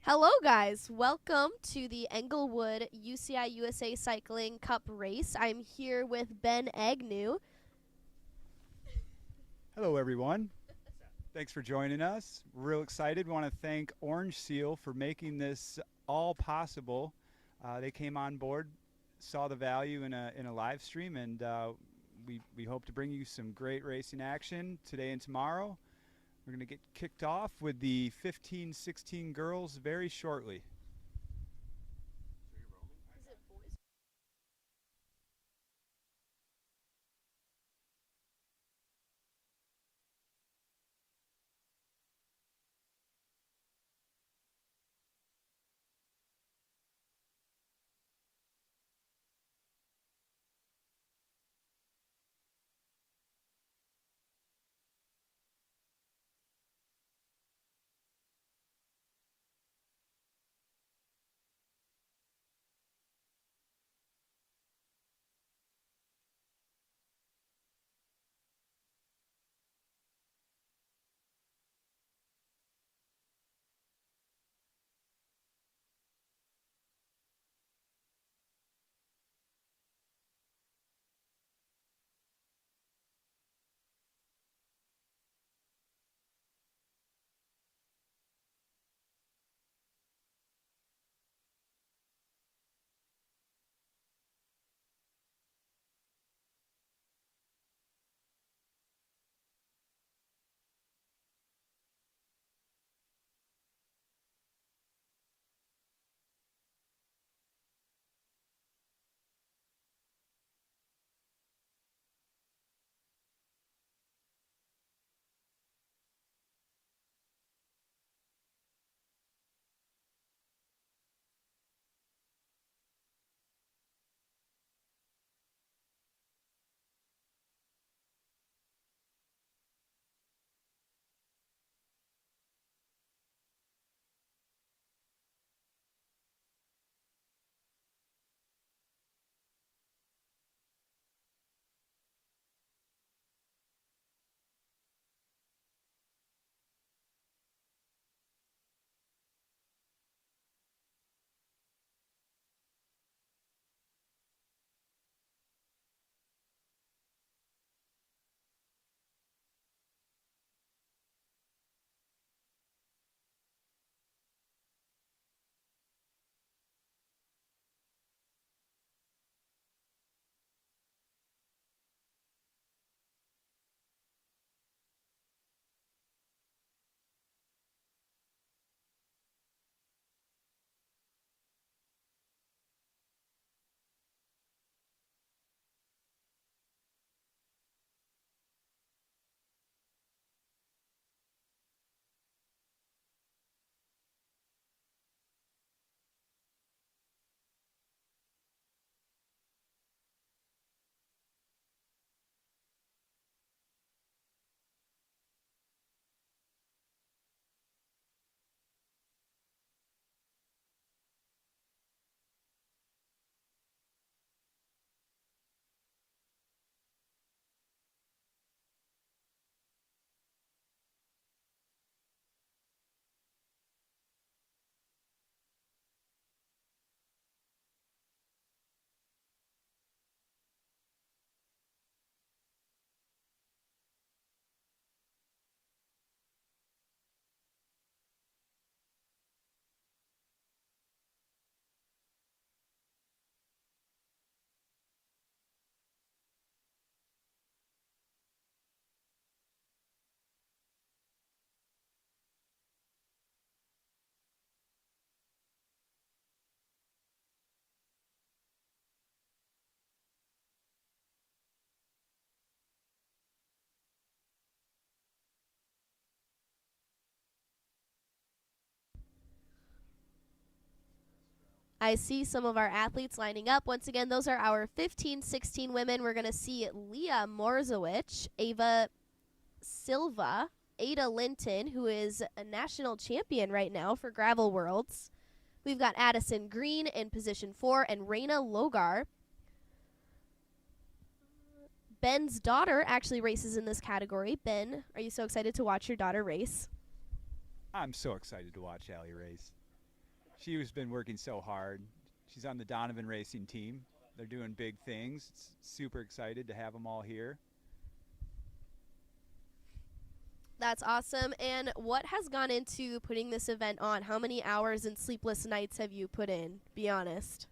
Hello, guys. Welcome to the Englewood UCI USA Cycling Cup race. I'm here with Ben Agnew. Hello, everyone. Thanks for joining us. Real excited. We want to thank Orange Seal for making this all possible. They came on board, saw the value in a live stream, and we hope to bring you some great racing action today and tomorrow. We're going to get kicked off with the 15-16 girls very shortly. I see some of our athletes lining up. Once again, those are our 15-16 women. We're going to see Leah Morzowicz, Ava Silva, Ada Linton, who is a national champion right now for Gravel Worlds. We've got Addison Green in position 4 and Raina Logar. Ben's daughter actually races in this category. Ben, are you so excited to watch your daughter race? I'm so excited to watch Allie race. She has been working so hard. She's on the Donovan Racing team. They're doing big things. It's super excited to have them all here. That's awesome. And what has gone into putting this event on? How many hours and sleepless nights have you put in? Be honest.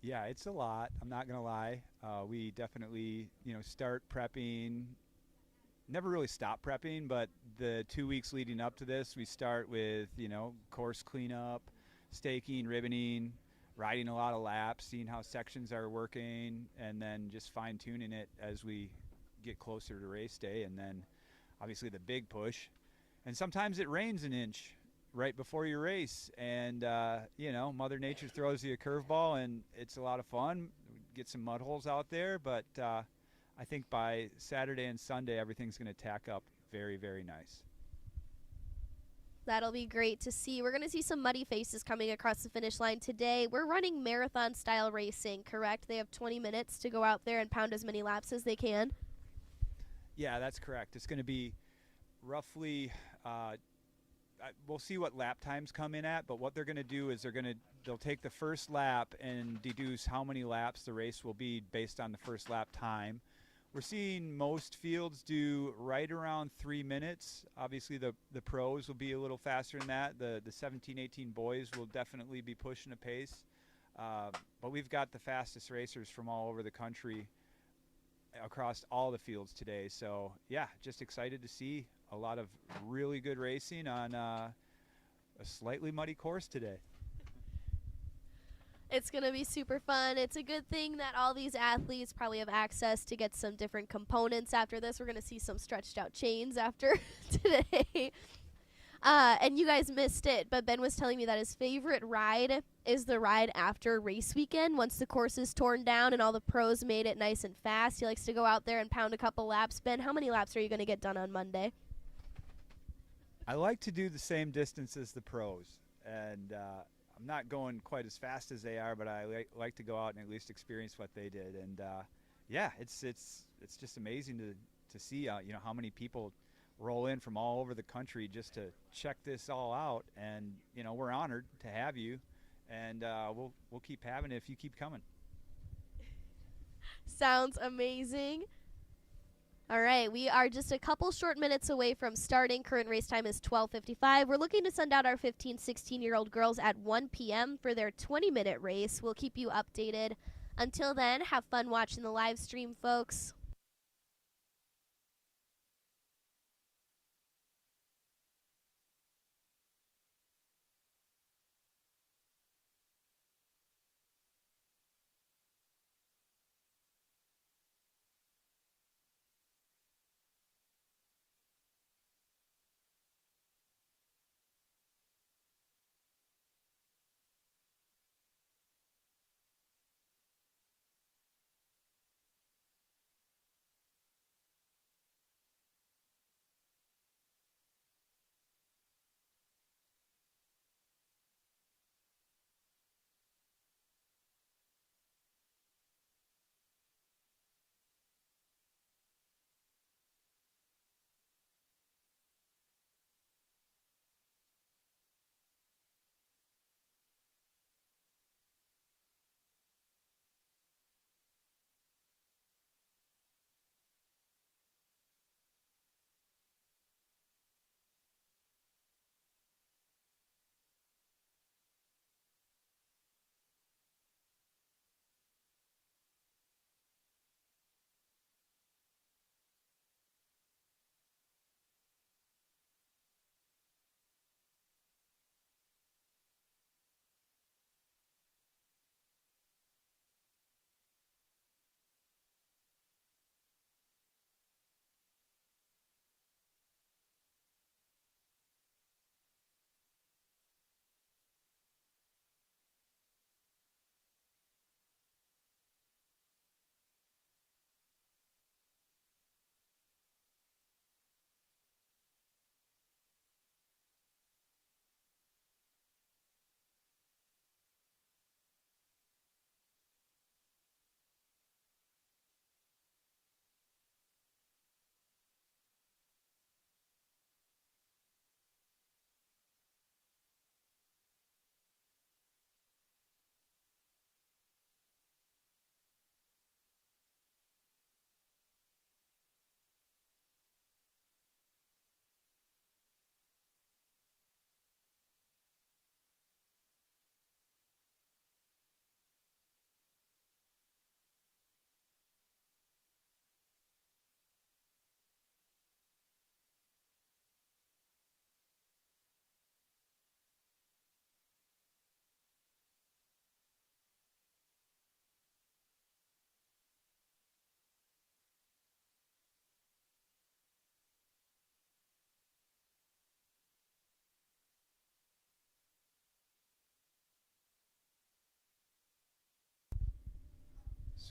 Yeah, it's a lot. I'm not gonna lie. We definitely, start prepping. Never really stop prepping, but the 2 weeks leading up to this, we start with course cleanup, staking, ribboning, riding a lot of laps, seeing how sections are working, and then just fine tuning it as we get closer to race day. And then obviously the big push. And sometimes it rains an inch right before your race, and Mother Nature throws you a curveball, and it's a lot of fun. Get some mud holes out there, but I think by Saturday and Sunday everything's going to tack up very, very nice. That'll be great to see. We're going to see some muddy faces coming across the finish line today. We're running marathon style racing, correct? They have 20 minutes to go out there and pound as many laps as they can. Yeah, that's correct. It's going to be roughly we'll see what lap times come in at, but what they're going to do is they'll take the first lap and deduce how many laps the race will be based on the first lap time. We're seeing most fields do right around 3 minutes. Obviously the pros will be a little faster than that. The 17, 18 boys will definitely be pushing a pace. But we've got the fastest racers from all over the country across all the fields today. So yeah, just excited to see a lot of really good racing on a slightly muddy course today. It's going to be super fun. It's a good thing that all these athletes probably have access to get some different components after this. We're going to see some stretched out chains after today. And you guys missed it, but Ben was telling me that his favorite ride is the ride after race weekend. Once the course is torn down and all the pros made it nice and fast, he likes to go out there and pound a couple laps. Ben, how many laps are you going to get done on Monday? I like to do the same distance as the pros, and I'm not going quite as fast as they are, but I like to go out and at least experience what they did. And yeah, it's just amazing to see how many people roll in from all over the country just to check this all out. And we're honored to have you, and we'll keep having it if you keep coming. Sounds amazing. All right, we are just a couple short minutes away from starting. Current race time is 12:55. We're looking to send out our 15, 16-year-old girls at 1 p.m. for their 20-minute race. We'll keep you updated. Until then, have fun watching the live stream, folks.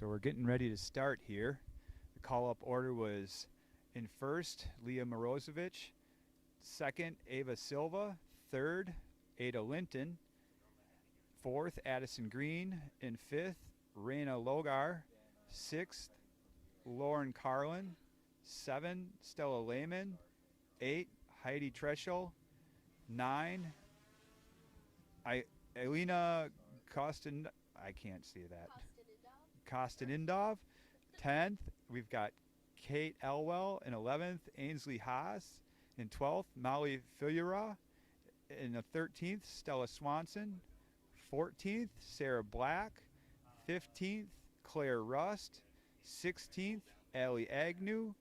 So we're getting ready to start here. The call-up order was in first, Leah Morozevich. Second, Ava Silva. Third, Ada Linton. Fourth, Addison Green. In fifth, Raina Logar. Sixth, Lauren Carlin. 7, Stella Lehman. 8, Heidi Treschel. 9, Elena Kostin. I can't see that. Kostinindov. 10th, we've got Kate Elwell. In 11th, Ainsley Haas. In 12th, Molly Filiura. In the 13th, Stella Swanson. 14th, Sarah Black. 15th, Claire Rust. 16th, Allie Agnew.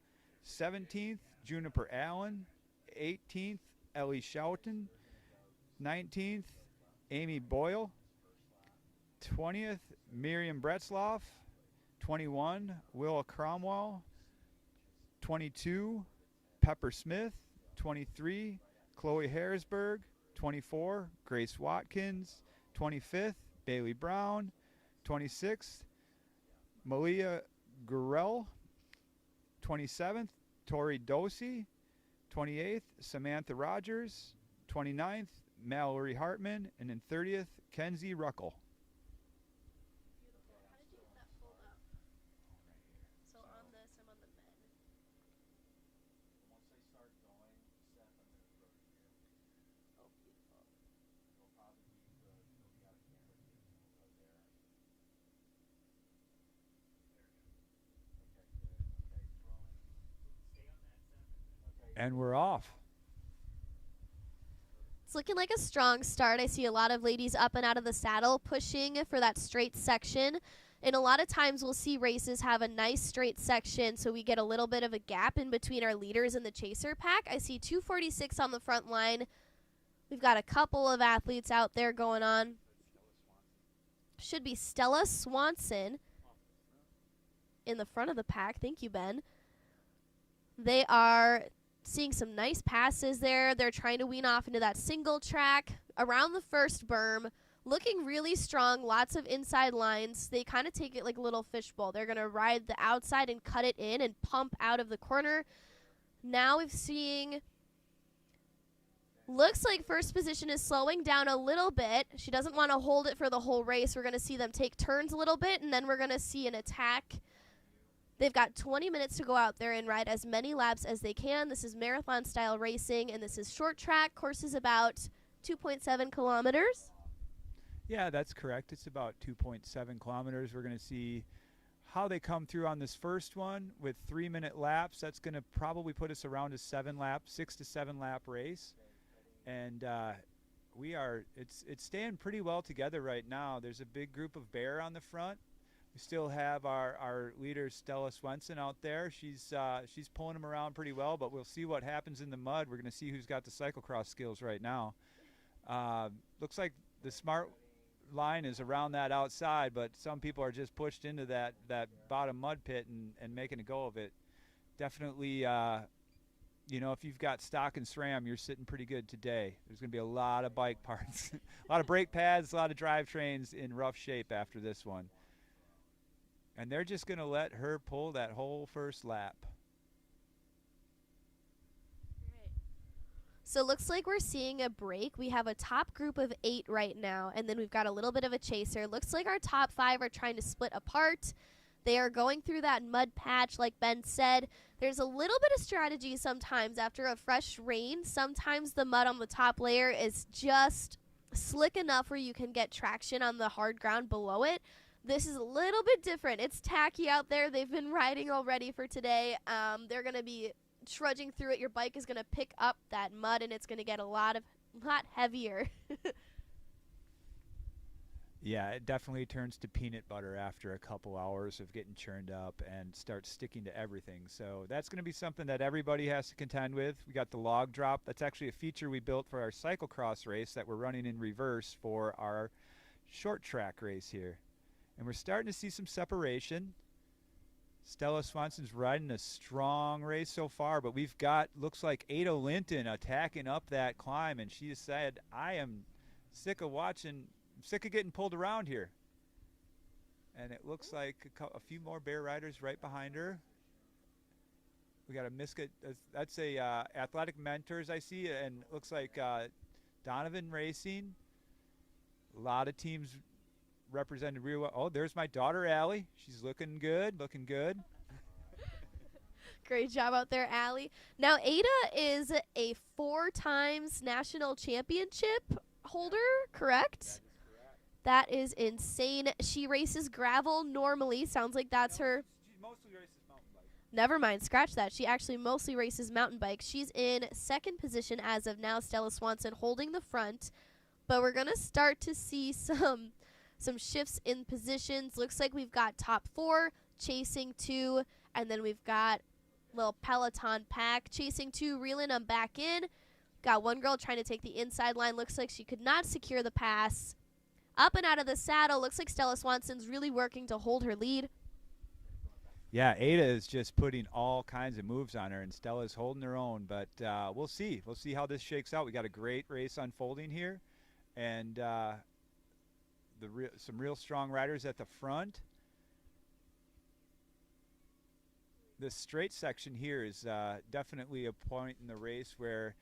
17th, Juniper Allen. 18th, Ellie Schouten. 19th, Amy Boyle. 20th, Miriam Bretzloff. 21, Willa Cromwell. 22, Pepper Smith. 23, Chloe Harrisburg. 24, Grace Watkins. 25th, Bailey Brown. 26th, Malia Gurrell. 27th, Tori Dosey. 28th, Samantha Rogers. 29th, Mallory Hartman. And then 30th, Kenzie Ruckel. Beautiful. How did you get that pulled up? So on this, I'm on the men. Once they start going, Seth, I'm going to throw it here. Oh, beautiful. It'll probably be good. It'll be out of camera too. We'll go there. There we go. Okay, good. Okay, throwing. Stay on that, Seth. Okay. And we're off. It's looking like a strong start. I see a lot of ladies up and out of the saddle pushing for that straight section. And a lot of times we'll see races have a nice straight section, so we get a little bit of a gap in between our leaders and the chaser pack. I see 246 on the front line. We've got a couple of athletes out there going on. Should be Stella Swanson in the front of the pack. Thank you, Ben. They are seeing some nice passes there. They're trying to wean off into that single track around the first berm. Looking really strong. Lots of inside lines. They kind of take it like a little fishbowl. They're going to ride the outside and cut it in and pump out of the corner. Now we're seeing, looks like first position is slowing down a little bit. She doesn't want to hold it for the whole race. We're going to see them take turns a little bit, and then we're going to see an attack. They've got 20 minutes to go out there and ride as many laps as they can. This is marathon-style racing, and this is short track. Course is about 2.7 kilometers. Yeah, that's correct. It's about 2.7 kilometers. We're going to see how they come through on this first one with 3-minute laps. That's going to probably put us around a 6 to 7 lap race. And it's staying pretty well together right now. There's a big group of bear on the front. We still have our leader, Stella Swenson, out there. She's pulling them around pretty well, but we'll see what happens in the mud. We're going to see who's got the cyclocross skills right now. Looks like the smart line is around that outside, but some people are just pushed into that bottom mud pit and making a go of it. Definitely, if you've got stock and SRAM, you're sitting pretty good today. There's going to be a lot of bike parts, a lot of brake pads, a lot of drivetrains in rough shape after this one. And they're just going to let her pull that whole first lap. Right. So it looks like we're seeing a break. We have a top group of 8 right now, and then we've got a little bit of a chaser. Looks like our top 5 are trying to split apart. They are going through that mud patch, like Ben said. There's a little bit of strategy sometimes after a fresh rain. Sometimes the mud on the top layer is just slick enough where you can get traction on the hard ground below it. This is a little bit different. It's tacky out there. They've been riding already for today. They're going to be trudging through it. Your bike is going to pick up that mud, and it's going to get a lot heavier. Yeah, it definitely turns to peanut butter after a couple hours of getting churned up and starts sticking to everything. So that's going to be something that everybody has to contend with. We got the log drop. That's actually a feature we built for our cyclocross race that we're running in reverse for our short track race here. And we're starting to see some separation. Stella Swanson's riding a strong race so far, but we've got, looks like Ada Linton attacking up that climb, and she said, I am sick of getting pulled around here. And it looks like a few more bear riders right behind her. We got a Miska. That's a Athletic Mentors I see, and it looks like Donovan Racing. A lot of teams represented real well. Oh, there's my daughter Allie. She's looking good, looking good. Great job out there, Allie. Now, Ada is a 4 times national championship holder, correct? That is insane. She races gravel normally. Sounds like that's her. She mostly races mountain bike. Never mind, scratch that. She actually mostly races mountain bike. She's in 2nd position as of now. Stella Swanson holding the front. But we're going to start to see some shifts in positions. Looks like we've got top 4 chasing 2, and then we've got little Peloton pack chasing 2, reeling them back in. Got one girl trying to take the inside line. Looks like she could not secure the pass. Up and out of the saddle. Looks like Stella Swanson's really working to hold her lead. Yeah, Ada is just putting all kinds of moves on her, and Stella's holding her own. But we'll see. We'll see how this shakes out. We got a great race unfolding here, and some real strong riders at the front. This straight section here is definitely a point in the race where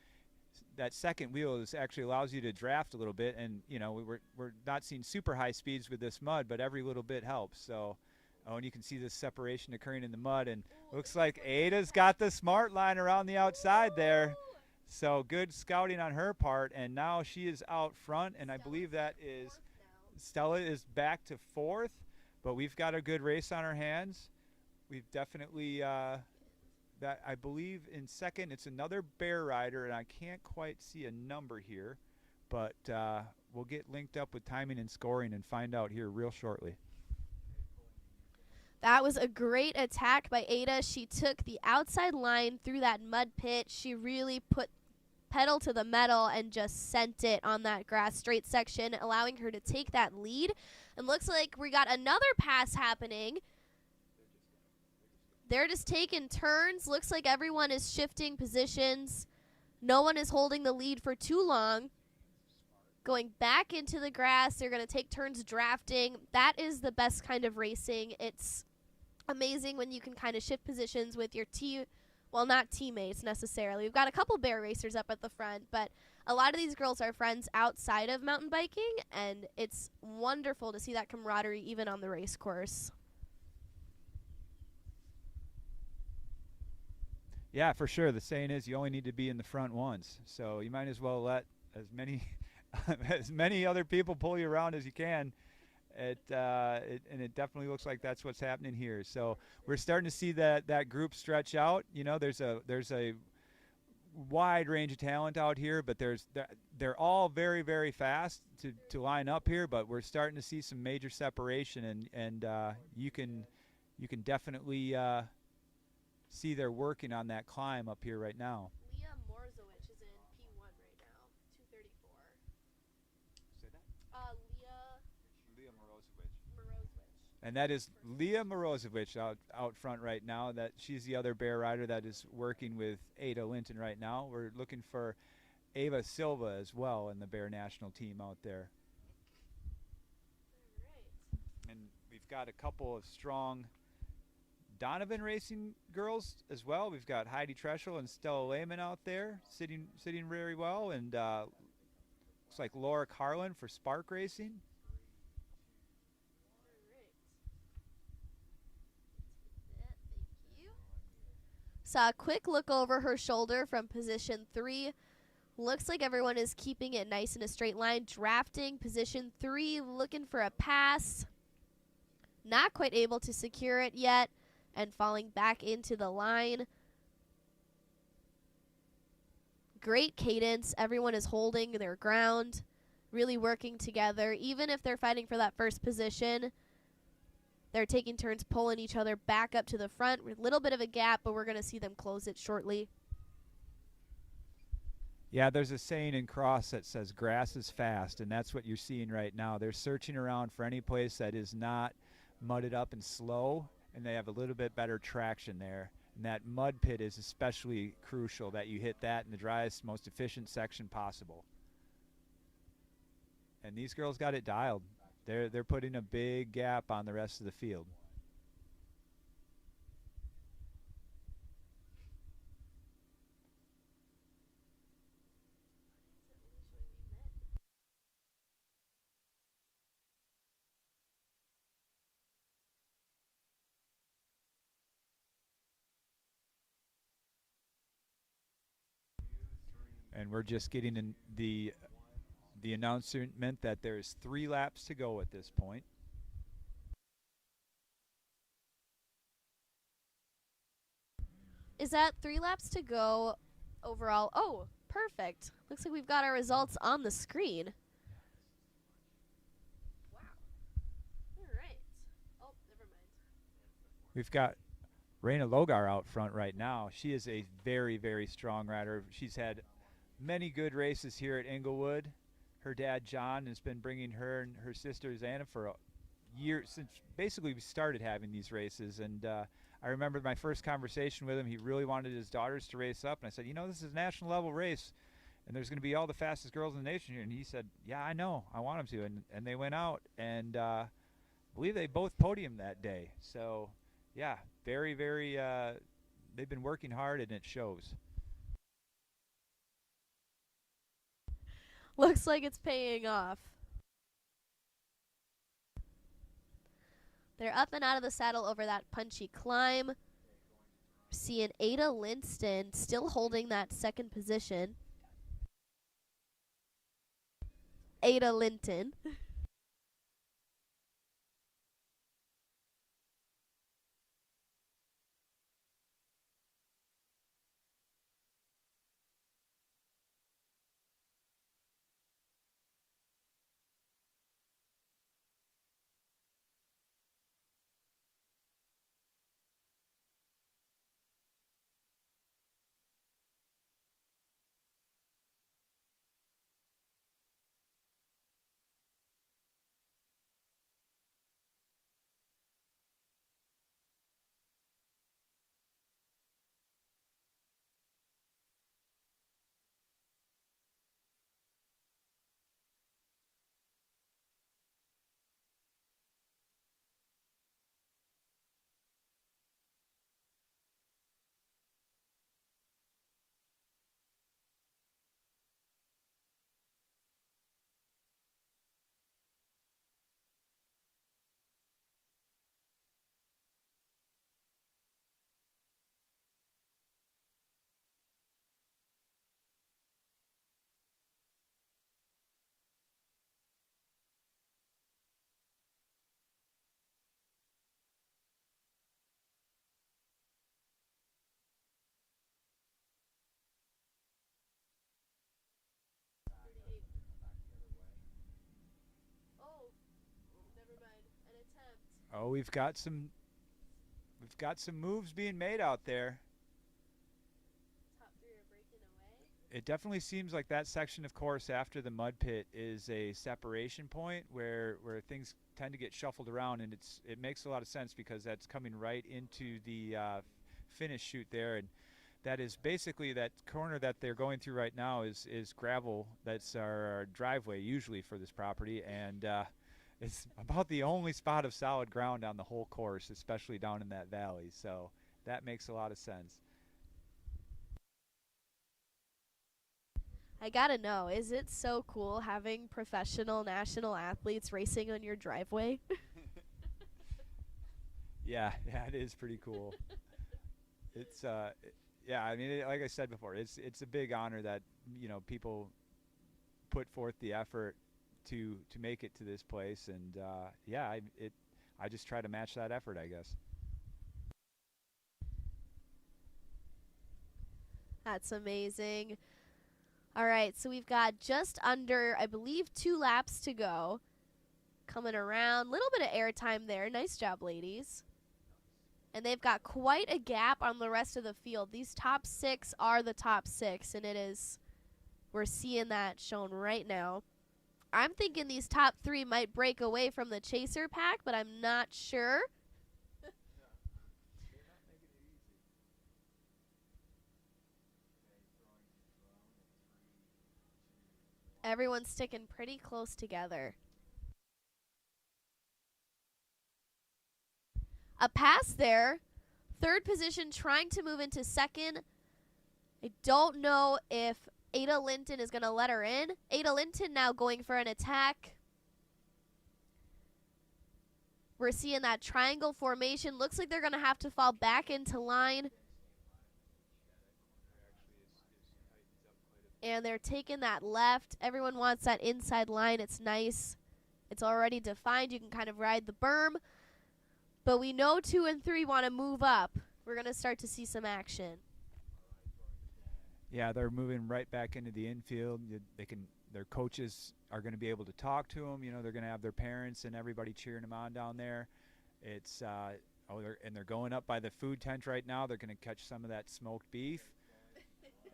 that second wheel actually allows you to draft a little bit, and you know we're not seeing super high speeds with this mud, but every little bit helps. So, and you can see this separation occurring in the mud, and looks like Ada's got the smart line around the outside there. So good scouting on her part, and now she is out front, and I believe that is Stella is back to 4th, but we've got a good race on our hands. We've definitely that I believe in 2nd it's another bear rider, and I can't quite see a number here, but we'll get linked up with timing and scoring and find out here real shortly. That was a great attack by Ada. She took the outside line through that mud pit. She really put pedal to the metal and just sent it on that grass straight section, allowing her to take that lead. And looks like we got another pass happening. They're just taking turns. Looks like everyone is shifting positions. No one is holding the lead for too long. Going back into the grass. They're going to take turns drafting. That is the best kind of racing. It's amazing when you can kind of shift positions with your well, not teammates necessarily. We've got a couple bear racers up at the front, but a lot of these girls are friends outside of mountain biking, and it's wonderful to see that camaraderie even on the race course. Yeah, for sure. The saying is you only need to be in the front once, so you might as well let as many other people pull you around as you can. And it definitely looks like that's what's happening here. So we're starting to see that group stretch out. You know, there's a wide range of talent out here, but they're all very, very fast to line up here. But we're starting to see some major separation, and you can definitely see they're working on that climb up here right now. Leah Morzowicz is in P1 right now, 234. Say that? Leah Morozowicz. And that is Leah Morozowicz out front right now. That she's the other bear rider that is working with Ada Linton right now. We're looking for Ava Silva as well in the bear national team out there. All right. And we've got a couple of strong Donovan racing girls as well. We've got Heidi Treschel and Stella Lehman out there sitting very well, and looks like Laura Carlin for Spark Racing. Thank you. Saw a quick look over her shoulder from position 3. Looks like everyone is keeping it nice in a straight line. Drafting position 3, looking for a pass. Not quite able to secure it yet, and falling back into the line. Great cadence. Everyone is holding their ground, really working together. Even if they're fighting for that first position, they're taking turns pulling each other back up to the front. A little bit of a gap, but we're going to see them close it shortly. Yeah, there's a saying in cross that says grass is fast, and that's what you're seeing right now. They're searching around for any place that is not mudded up and slow, and they have a little bit better traction there. And that mud pit is especially crucial, that you hit that in the driest, most efficient section possible. And these girls got it dialed. They're putting a big gap on the rest of the field. And we're just getting in the announcement that there's 3 laps to go at this point. Is that 3 laps to go overall? Oh, perfect. Looks like we've got our results on the screen. Wow. All right. Oh, never mind. We've got Raina Logar out front right now. She is a very, very strong rider. She's had many good races here at Englewood. Her dad, John, has been bringing her and her sister, Anna, for a year since basically we started having these races. And I remember my first conversation with him. He really wanted his daughters to race up. And I said, you know, this is a national level race, and there's going to be all the fastest girls in the nation here. And he said, yeah, I know. I want them to. And they went out, and I believe they both podiumed that day. So, yeah, very, very, they've been working hard, and it shows. Looks like it's paying off. They're up and out of the saddle over that punchy climb. Seeing Ada Linston still holding that second position. Ada Linton. Oh, never mind. An attempt. Oh, we've got some moves being made out there. Top 3 are breaking away. It definitely seems like that section of course after the mud pit is a separation point where things tend to get shuffled around, and it makes a lot of sense because that's coming right into the finish chute there, and that is basically that corner that they're going through right now is gravel. That's our driveway usually for this property, and it's about the only spot of solid ground on the whole course, especially down in that valley. So that makes a lot of sense. I gotta know, is it so cool having professional national athletes racing on your driveway? Yeah, yeah, it is pretty cool. It's yeah, I mean, like I said before, it's a big honor that people put forth the effort to make it to this place, and yeah, I just try to match that effort, I guess. That's amazing. All right, so we've got just under, I believe, 2 laps to go. Coming around, little bit of airtime there. Nice job, ladies. And they've got quite a gap on the rest of the field. These top 6 are the top 6, and we're seeing that shown right now. I'm thinking these top 3 might break away from the chaser pack, but I'm not sure. Everyone's sticking pretty close together. A pass there. Third position, trying to move into second. I don't know if Ada Linton is going to let her in. Ada Linton now going for an attack. We're seeing that triangle formation. Looks like they're going to have to fall back into line. And they're taking that left. Everyone wants that inside line. It's nice. It's already defined. You can kind of ride the berm. But we know 2 and 3 want to move up. We're going to start to see some action. Yeah, they're moving right back into the infield. Their coaches are going to be able to talk to them. You know, they're going to have their parents and everybody cheering them on down there. It's they're going up by the food tent right now. They're going to catch some of that smoked beef.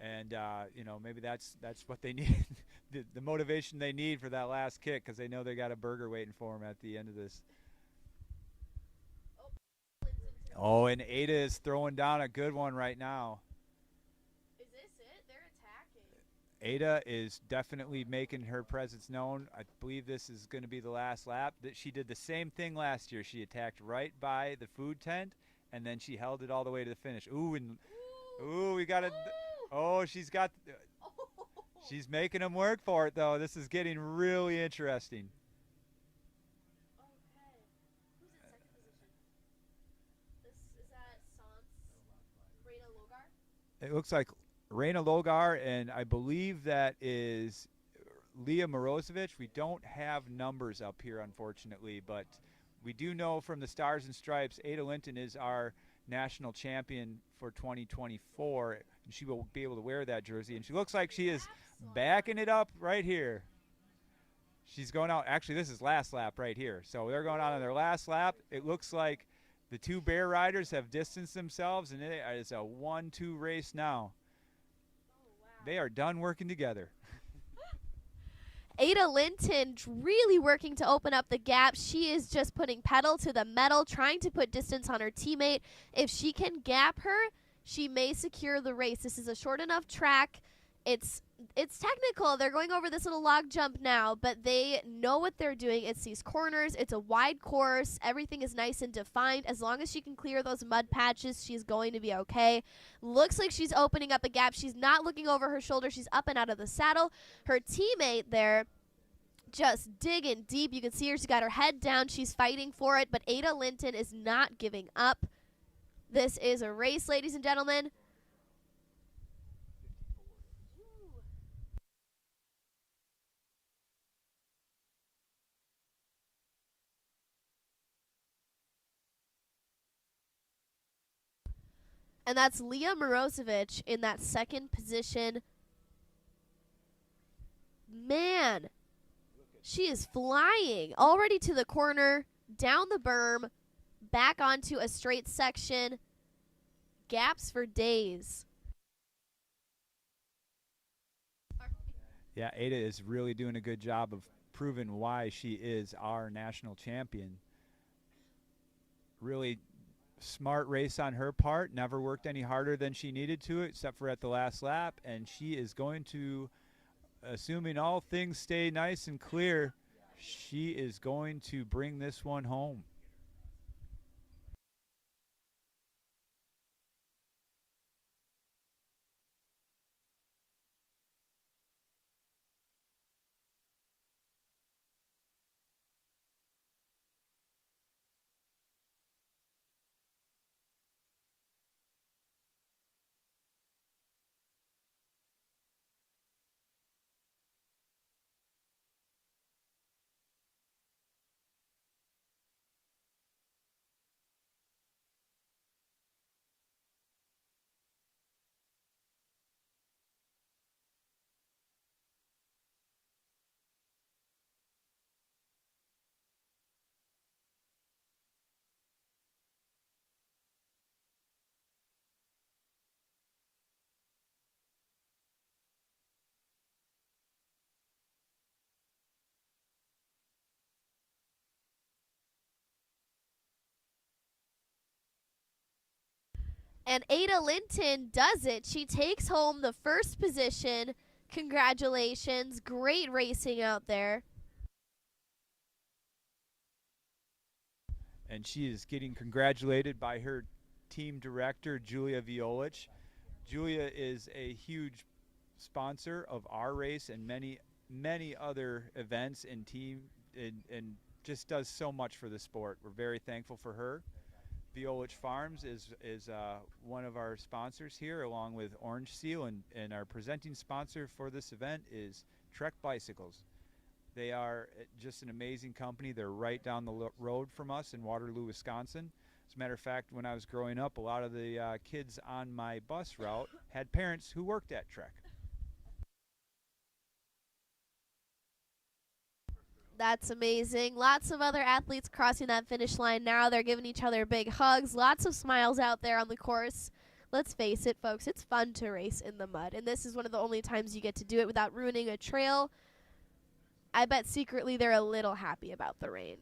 And, you know, maybe that's what they need, the motivation they need for that last kick, because they know they got a burger waiting for them at the end of this. Oh, and Ada is throwing down a good one right now. Is this it? They're attacking. Ada is definitely making her presence known. I believe this is going to be the last lap. She did the same thing last year. She attacked right by the food tent, and then she held it all the way to the finish. Ooh, we got it. Oh, she's making them work for it, though. This is getting really interesting. Okay. Who's in second position? Is that Sans? Reina Logar? It looks like Reina Logar, and I believe that is Leah Morozovic. We don't have numbers up here, unfortunately, but we do know from the Stars and Stripes, Ada Linton is our national champion for 2024, and she will be able to wear that jersey. And she looks like she is backing it up right here. She's going out. Actually, this is last lap right here. So they're going out on their last lap. It looks like the two Bear riders have distanced themselves, and it is a 1-2 race now. They are done working together. Ada Linton really working to open up the gap. She is just putting pedal to the metal, trying to put distance on her teammate. If she can gap her, she may secure the race. This is a short enough track. It's technical. They're going over this little log jump now, but they know what they're doing. It's these corners. It's a wide course. Everything is nice and defined. As long as she can clear those mud patches, she's going to be okay. Looks like she's opening up a gap. She's not looking over her shoulder. She's up and out of the saddle. Her teammate there just digging deep. You can see her. She's got her head down. She's fighting for it, but Ada Linton is not giving up. This is a race, ladies and gentlemen. And that's Leah Morozovic in that second position. Man, she is flying already to the corner, down the berm, back onto a straight section. Gaps for days. Yeah, Ada is really doing a good job of proving why she is our national champion. Really smart race on her part. Never worked any harder than she needed to, except for at the last lap. And she is going to, assuming all things stay nice and clear, she is going to bring this one home. And Ada Linton does it. She takes home the first position. Congratulations. Great racing out there. and she is getting congratulated by her team director, Julia Violich. Julia is a huge sponsor of our race and many other events and team and just does so much for the sport. We're very thankful for her. Violich Farms is one of our sponsors here, along with Orange Seal, and our presenting sponsor for this event is Trek Bicycles. They are just an amazing company. They're right down the road from us in Waterloo, Wisconsin. As a matter of fact, when I was growing up, a lot of the kids on my bus route had parents who worked at Trek. That's amazing. Lots of other athletes crossing that finish line now. They're giving each other big hugs. Lots of smiles out there on the course. Let's face it, folks, it's fun to race in the mud, and this is one of the only times you get to do it without ruining a trail. I bet secretly they're a little happy about the rain.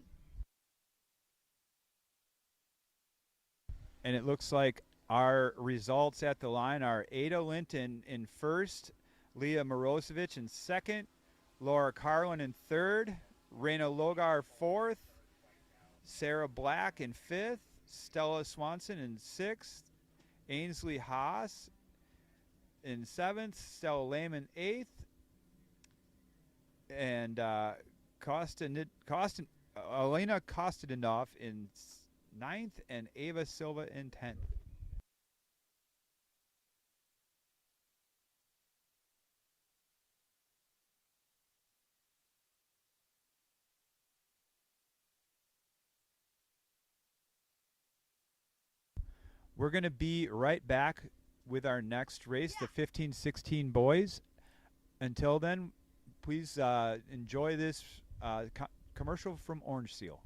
And it looks like our results at the line are Ada Linton in first, Leah Morosevich in second, Laura Carlin in third, Raina Logar fourth, Sarah Black in fifth, Stella Swanson in sixth, Ainsley Haas in seventh, Stella Lehman eighth, and Elena Kostadinov in ninth, and Ava Silva in 10th. We're going to be right back with our next race, the 15-16 boys. Until then, please enjoy this commercial from Orange Seal.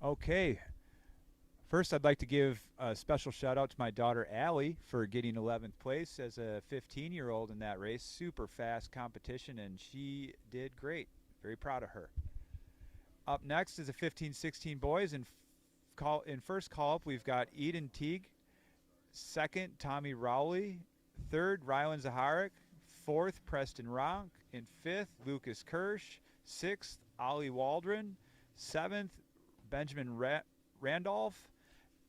Okay. First, I'd like to give a special shout out to my daughter Allie for getting 11th place as a 15-year-old in that race. Super fast competition, and she did great. Very proud of her. Up next is a 15-16 boys. In first call up, we've got Eden Teague. Second, Tommy Rowley. Third, Rylan Zaharik. Fourth, Preston Ronk. In fifth, Lucas Kirsch. Sixth, Ollie Waldron. Seventh, Benjamin Randolph.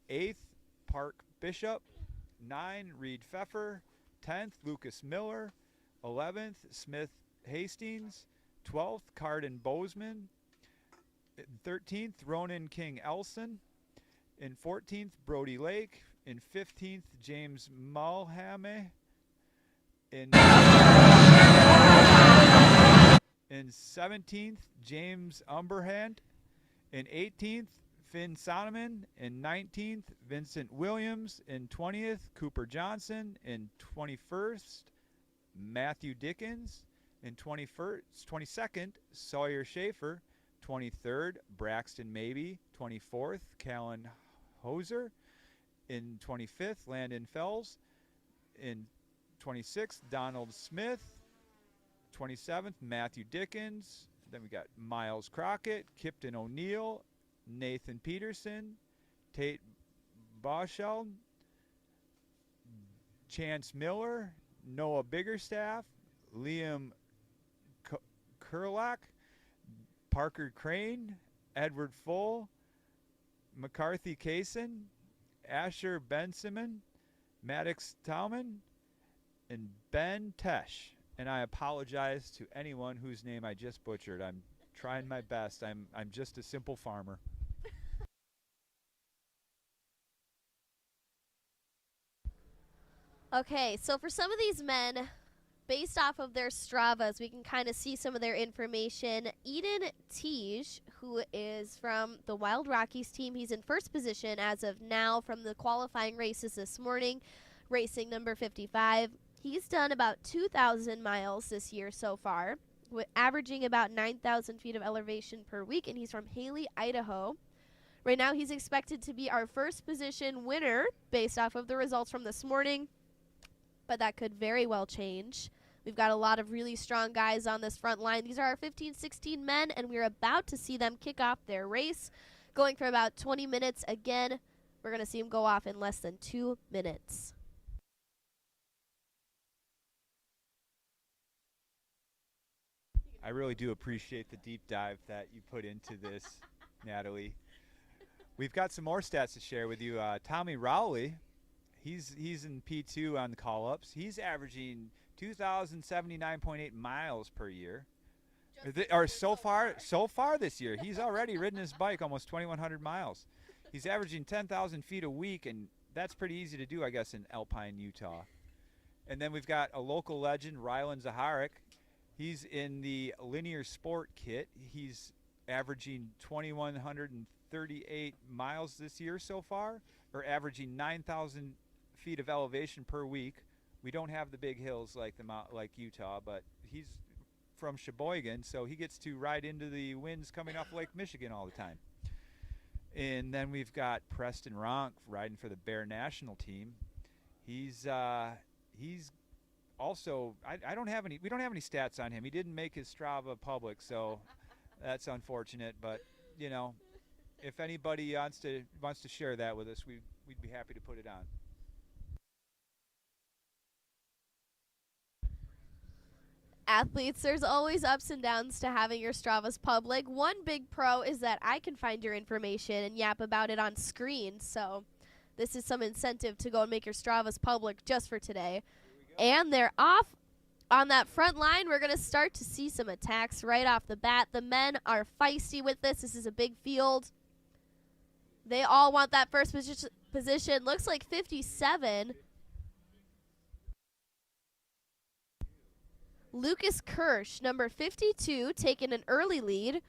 8th, Park Bishop. 9, Reed Pfeffer. 10th, Lucas Miller. 11th, Smith Hastings. 12th, Carden Bozeman. 13th, Ronan King Elson. In 14th, Brody Lake. In 15th, James Mulhame. In 17th, James Umberhand. In 18th, Finn Sonneman. In 19th, Vincent Williams. In 20th, Cooper Johnson. In 21st, Matthew Dickens. In 22nd, Sawyer Schaefer. 23rd, Braxton Mabey. 24th, Callan Hoser. In 25th, Landon Fells. In 26th, Donald Smith. 27th, Matthew Dickens. Then we got Miles Crockett, Kipton O'Neill, Nathan Peterson, Tate Boschel, Chance Miller, Noah Biggerstaff, Liam Kurlak, Parker Crane, Edward Full, McCarthy Kaysen, Asher Bensimon, Maddox Tauman, and Ben Tesh. And I apologize to anyone whose name I just butchered. I'm trying my best. I'm just a simple farmer. Okay, so for some of these men, based off of their Stravas, we can kind of see some of their information. Eden Teague, who is from the Wild Rockies team, he's in first position as of now from the qualifying races this morning, racing number 55. He's done about 2,000 miles this year so far, averaging about 9,000 feet of elevation per week, and he's from Haley, Idaho. Right now, he's expected to be our first position winner based off of the results from this morning, but that could very well change. We've got a lot of really strong guys on this front line. These are our 15-16 men, and we're about to see them kick off their race, going for about 20 minutes. Again, we're going to see them go off in less than 2 minutes. I really do appreciate the deep dive that you put into this, Natalie. We've got some more stats to share with you. Tommy Rowley, he's in P2 on the call-ups. He's averaging 2,079.8 miles per year. So far this year. He's already ridden his bike almost 2,100 miles. He's averaging 10,000 feet a week, and that's pretty easy to do, I guess, in Alpine, Utah. And then we've got a local legend, Rylan Zaharik. He's in the linear sport kit. He's averaging 2,138 miles this year so far, or averaging 9,000 feet of elevation per week. We don't have the big hills like Utah, but he's from Sheboygan, so he gets to ride into the winds coming off Lake Michigan all the time. And then we've got Preston Ronk riding for the Bear National team. He's also, we don't have any stats on him. He didn't make his Strava public, so that's unfortunate. But you know, if anybody wants to share that with us, we'd be happy to put it on. Athletes, there's always ups and downs to having your Stravas public. One big pro is that I can find your information and yap about it on screen. So This is some incentive to go and make your Stravas public just for today. And they're off on that front line. We're going to start to see some attacks right off the bat. The men are feisty with this. This is a big field. They all want that first position. Looks like 57. Lucas Kirsch, number 52, taking an early lead.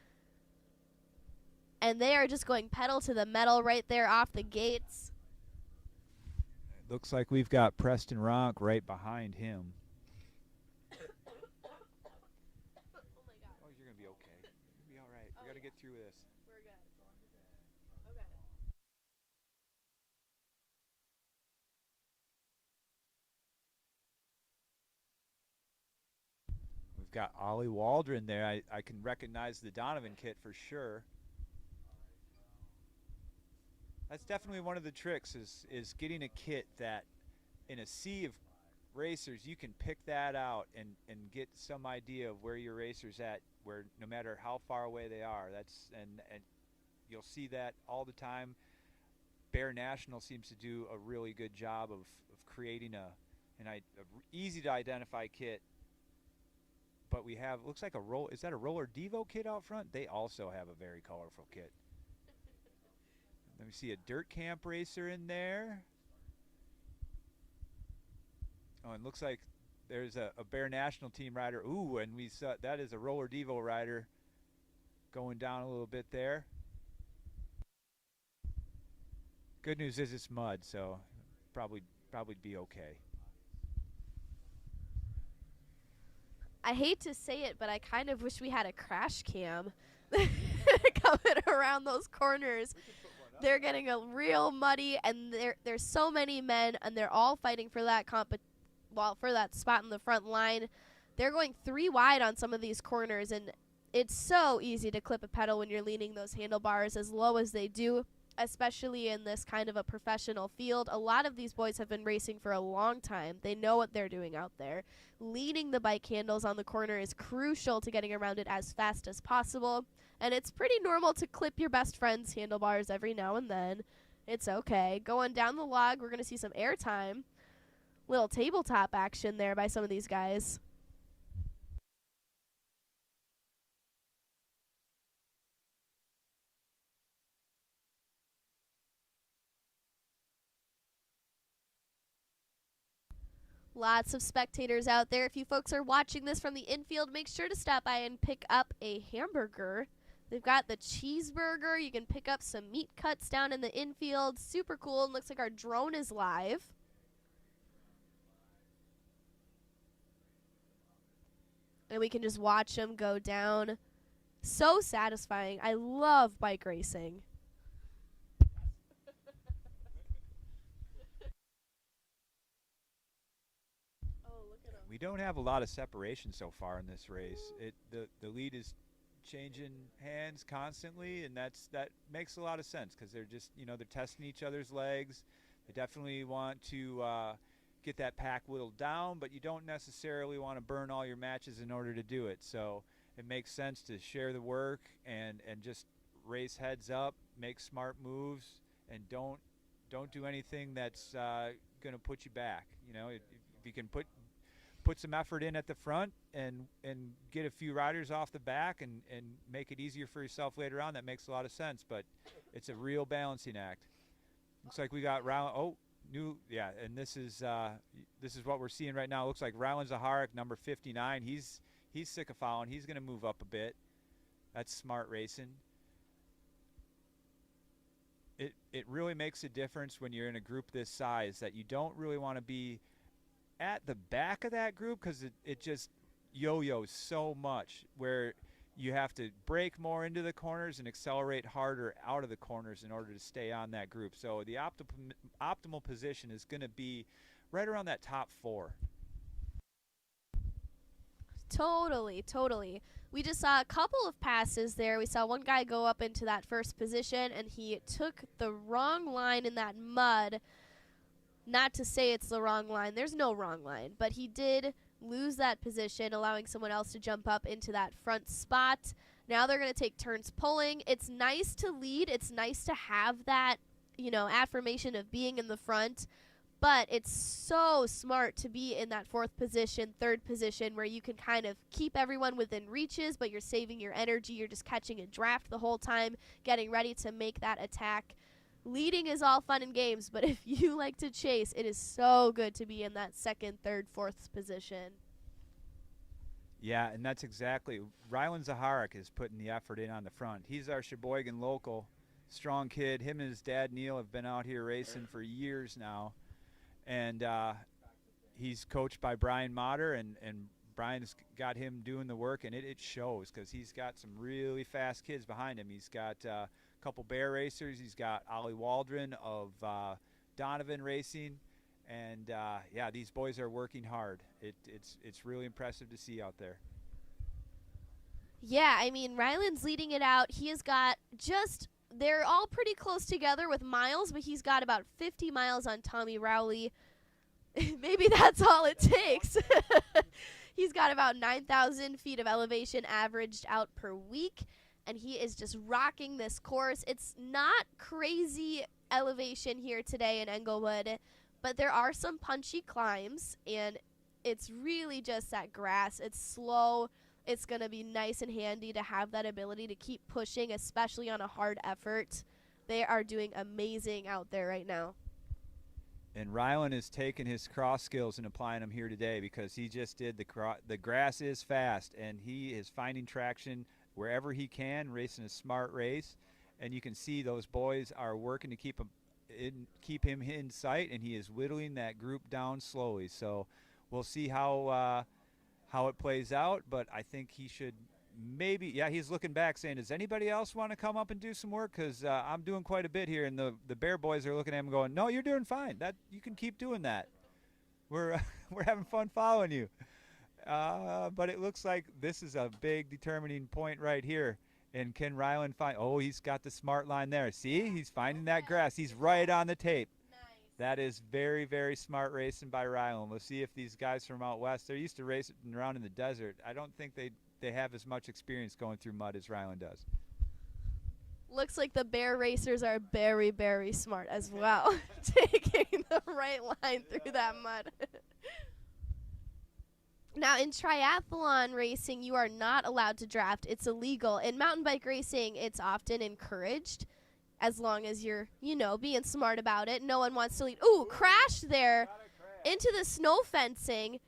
And they are just going pedal to the metal right there off the gates. Looks like we've got Preston Ronk right behind him. Oh, you're going to be okay. You'll be all right. We got to get through this. We're good. Okay. We've got Ollie Waldron there. I can recognize the Donovan kit for sure. That's definitely one of the tricks is getting a kit that in a sea of racers you can pick that out and get some idea of where your racer's at, where no matter how far away they are. And you'll see that all the time. Bear National seems to do a really good job of creating a easy to identify kit. But we have, looks like is that a Roller Devo kit out front? They also have a very colorful kit. Let me see a Dirt Camp racer in there. Oh, and looks like there's a Bear National Team rider. Ooh, and we saw that is a Roller Devo rider going down a little bit there. Good news is it's mud, so probably be okay. I hate to say it, but I kind of wish we had a crash cam coming around those corners. They're getting a real muddy, and there's so many men, and they're all fighting for that for that spot in the front line. They're going 3 wide on some of these corners, and it's so easy to clip a pedal when you're leaning those handlebars as low as they do, especially in this kind of a professional field. A lot of these boys have been racing for a long time. They know what they're doing out there. Leaning the bike handles on the corner is crucial to getting around it as fast as possible. And it's pretty normal to clip your best friend's handlebars every now and then. It's okay. Going down the log, we're going to see some airtime. Little tabletop action there by some of these guys. Lots of spectators out there. If you folks are watching this from the infield, make sure to stop by and pick up a hamburger. They've got the cheeseburger. You can pick up some meat cuts down in the infield. Super cool. And looks like our drone is live. And we can just watch them go down. So satisfying. I love bike racing. We don't have a lot of separation so far in this race. The lead is changing hands constantly, and that makes a lot of sense because they're just they're testing each other's legs. They definitely want to get that pack whittled down, but you don't necessarily want to burn all your matches in order to do it. So it makes sense to share the work and just race heads up, make smart moves, and don't do anything that's going to put you back. If you can put some effort in at the front and get a few riders off the back and make it easier for yourself later on, that makes a lot of sense. But it's a real balancing act. Looks like we got and this is what we're seeing right now. Looks like Rylan Zaharik, number 59. He's sick of following. He's going to move up a bit. That's smart racing. It really makes a difference when you're in a group this size that you don't really want to be at the back of that group because it just yo-yos so much where you have to brake more into the corners and accelerate harder out of the corners in order to stay on that group. So the optimal position is going to be right around that top 4. Totally. We just saw a couple of passes there. We saw one guy go up into that first position, and he took the wrong line in that mud. Not to say it's the wrong line. There's no wrong line. But he did lose that position, allowing someone else to jump up into that front spot. Now they're going to take turns pulling. It's nice to lead. It's nice to have that, affirmation of being in the front. But it's so smart to be in that fourth position, third position, where you can kind of keep everyone within reaches, but you're saving your energy. You're just catching a draft the whole time, getting ready to make that attack. Leading is all fun and games, but if you like to chase, it is so good to be in that second, third, fourth position. Yeah, and that's exactly. Rylan Zaharik is putting the effort in on the front. He's our Sheboygan local, strong kid. Him and his dad, Neil, have been out here racing for years now. And he's coached by Brian Motter, and Brian's got him doing the work, and it shows because he's got some really fast kids behind him. He's got a couple bear racers. He's got Ollie Waldron of Donovan Racing, and yeah, these boys are working hard. It's really impressive to see out there. Yeah, I mean, Ryland's leading it out. He has got they're all pretty close together with miles, but he's got about 50 miles on Tommy Rowley. Maybe that's all it takes. He's got about 9,000 feet of elevation averaged out per week, and he is just rocking this course. It's not crazy elevation here today in Englewood, but there are some punchy climbs, and it's really just that grass. It's slow. It's going to be nice and handy to have that ability to keep pushing, especially on a hard effort. They are doing amazing out there right now. And Rylan is taking his cross skills and applying them here today because he just did the grass is fast, and he is finding traction wherever he can, racing a smart race. And you can see those boys are working to keep him in sight, and he is whittling that group down slowly. So we'll see how it plays out, but I think he should maybe, yeah, he's looking back saying, does anybody else want to come up and do some work? Because I'm doing quite a bit here, and the Bear boys are looking at him going, no, you're doing fine. You can keep doing that. We're having fun following you. But it looks like this is a big determining point right here. And can Rylan find, he's got the smart line there. See, he's finding that grass. He's right on the tape. That is very, very smart racing by Rylan. We'll see if these guys from out west, they're used to racing around in the desert. I don't think they have as much experience going through mud as Rylan does. Looks like the Bear racers are very, very smart as well, taking the right line through that mud. Now, in triathlon racing, you are not allowed to draft. It's illegal. In mountain bike racing, it's often encouraged, as long as you're, being smart about it. No one wants to lead. Ooh, crashed there into the snow fencing.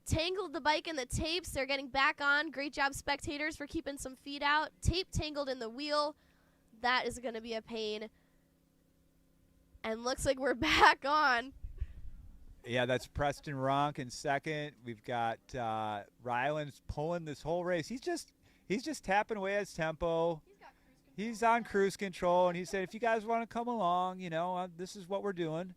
Tangled the bike in the tapes. They're getting back on. Great job, spectators, for keeping some feet out. Tape tangled in the wheel. That is going to be a pain. And looks like we're back on. Yeah, that's Preston Ronk in second. We've got Rylan's pulling this whole race. He's just tapping away at his tempo. He's on cruise control, and he said, if you guys want to come along, this is what we're doing.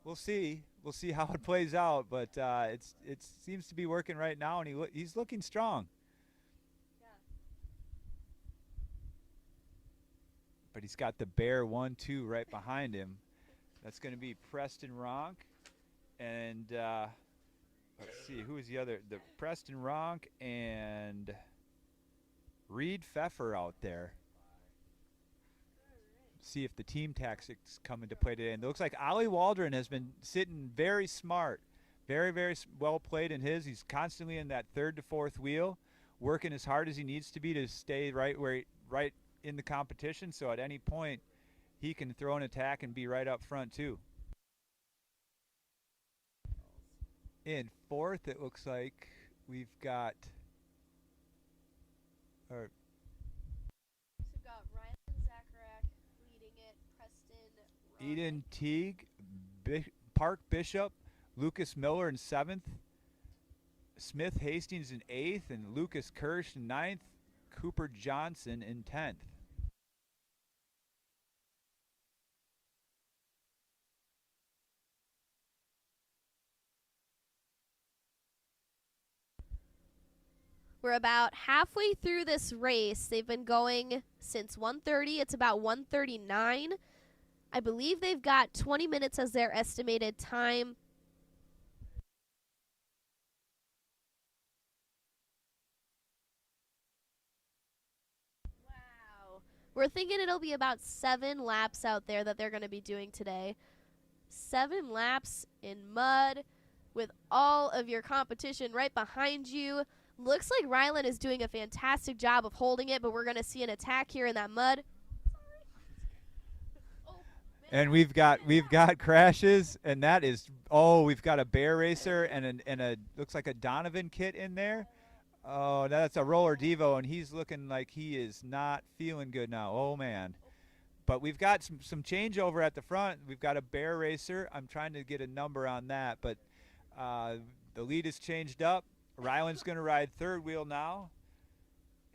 We'll see. We'll see how it plays out, but it seems to be working right now, and he's looking strong. Yeah. But he's got the Bear 1-2 right behind him. That's going to be Preston Ronk, and let's see, who is the other? The Preston Ronk and Reed Pfeffer out there. See if the team tactics come into play today. And it looks like Ollie Waldron has been sitting very smart, very, very well played in his. He's constantly in that third to fourth wheel, working as hard as he needs to be to stay right in the competition. So at any point, he can throw an attack and be right up front too. In fourth, it looks like we've got. Eden Teague, Park Bishop, Lucas Miller in 7th, Smith Hastings in 8th, and Lucas Kirsch in 9th, Cooper Johnson in 10th. We're about halfway through this race. They've been going since 1:30. It's about 1:39. I believe they've got 20 minutes as their estimated time. Wow. We're thinking it'll be about 7 laps out there that they're going to be doing today. 7 laps in mud with all of your competition right behind you. Looks like Rylan is doing a fantastic job of holding it, but we're going to see an attack here in that mud. And we've got crashes, and that is we've got a bear racer and a looks like a Donovan kit in there. Oh, that's a roller Devo, and he's looking like he is not feeling good now. Oh man. But we've got some changeover at the front. We've got a bear racer. I'm trying to get a number on that, but the lead is changed up. Rylan's going to ride third wheel now.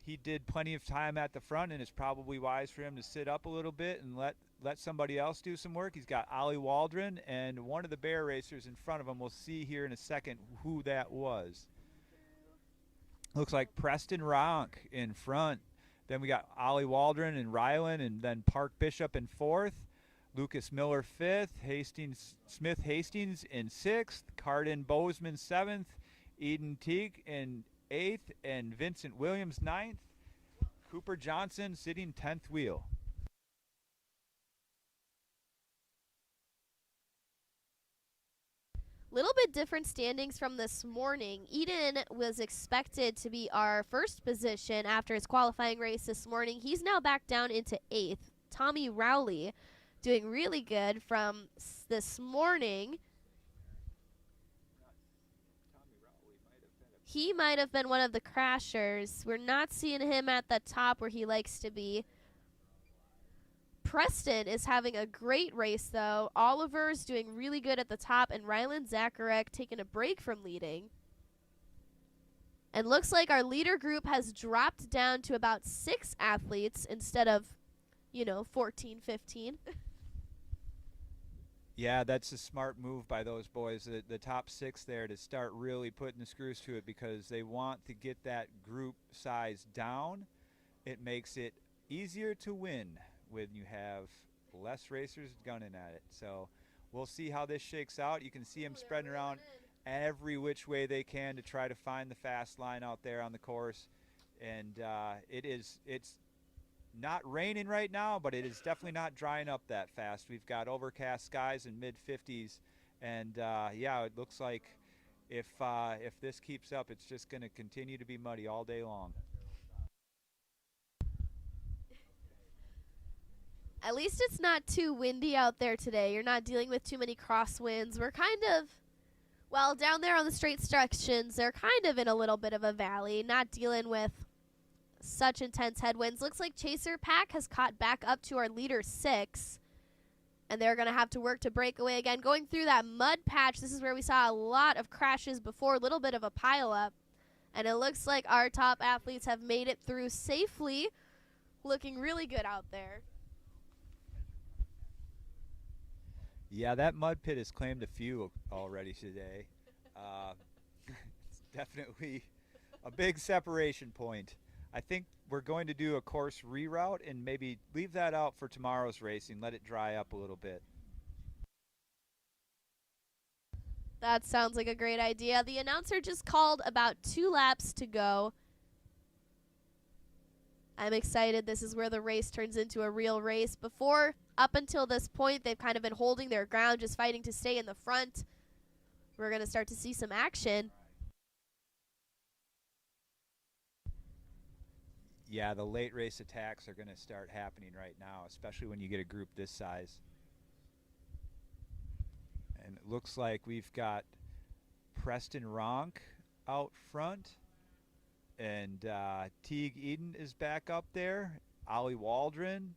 He did plenty of time at the front, and it's probably wise for him to sit up a little bit and let somebody else do some work. He's got Ollie Waldron and one of the bear racers in front of him. We'll see here in a second who that was. Looks like Preston Ronk in front. Then we got Ollie Waldron and Rylan, and then Park Bishop in fourth. Lucas Miller fifth. Smith Hastings in sixth. Cardin Bozeman seventh. Eden Teague in eighth, and Vincent Williams ninth. Cooper Johnson sitting 10th wheel. Little bit different standings from this morning. Eden was expected to be our first position after his qualifying race this morning. He's now back down into 8th. Tommy Rowley doing really good from this morning. He might have been one of the crashers. We're not seeing him at the top where he likes to be. Preston is having a great race, though. Oliver's doing really good at the top, and Rylan Zacharek taking a break from leading. And looks like our leader group has dropped down to about 6 athletes instead of, 14, 15. Yeah, that's a smart move by those boys, the top 6 there, to start really putting the screws to it, because they want to get that group size down. It makes it easier to win when you have less racers gunning at it. So we'll see how this shakes out. You can see them spreading around every which way they can to try to find the fast line out there on the course. And it's not raining right now, but it is definitely not drying up that fast. We've got overcast skies in mid-50s, and yeah, it looks like if this keeps up, it's just going to continue to be muddy all day long. At least it's not too windy out there today. You're not dealing with too many crosswinds. We're kind of, down there on the straight sections, they're kind of in a little bit of a valley, not dealing with such intense headwinds. Looks like Chaser Pack has caught back up to our leader 6, and they're going to have to work to break away again. Going through that mud patch, this is where we saw a lot of crashes before, a little bit of a pileup, and it looks like our top athletes have made it through safely, looking really good out there. Yeah, that mud pit has claimed a few already today. It's definitely a big separation point. I think we're going to do a course reroute and maybe leave that out for tomorrow's racing, let it dry up a little bit. That sounds like a great idea. The announcer just called about 2 laps to go. I'm excited. This is where the race turns into a real race. Up until this point, they've kind of been holding their ground, just fighting to stay in the front. We're going to start to see some action. Yeah, the late race attacks are going to start happening right now, especially when you get a group this size. And it looks like we've got Preston Ronk out front, and Teague Eden is back up there, Ollie Waldron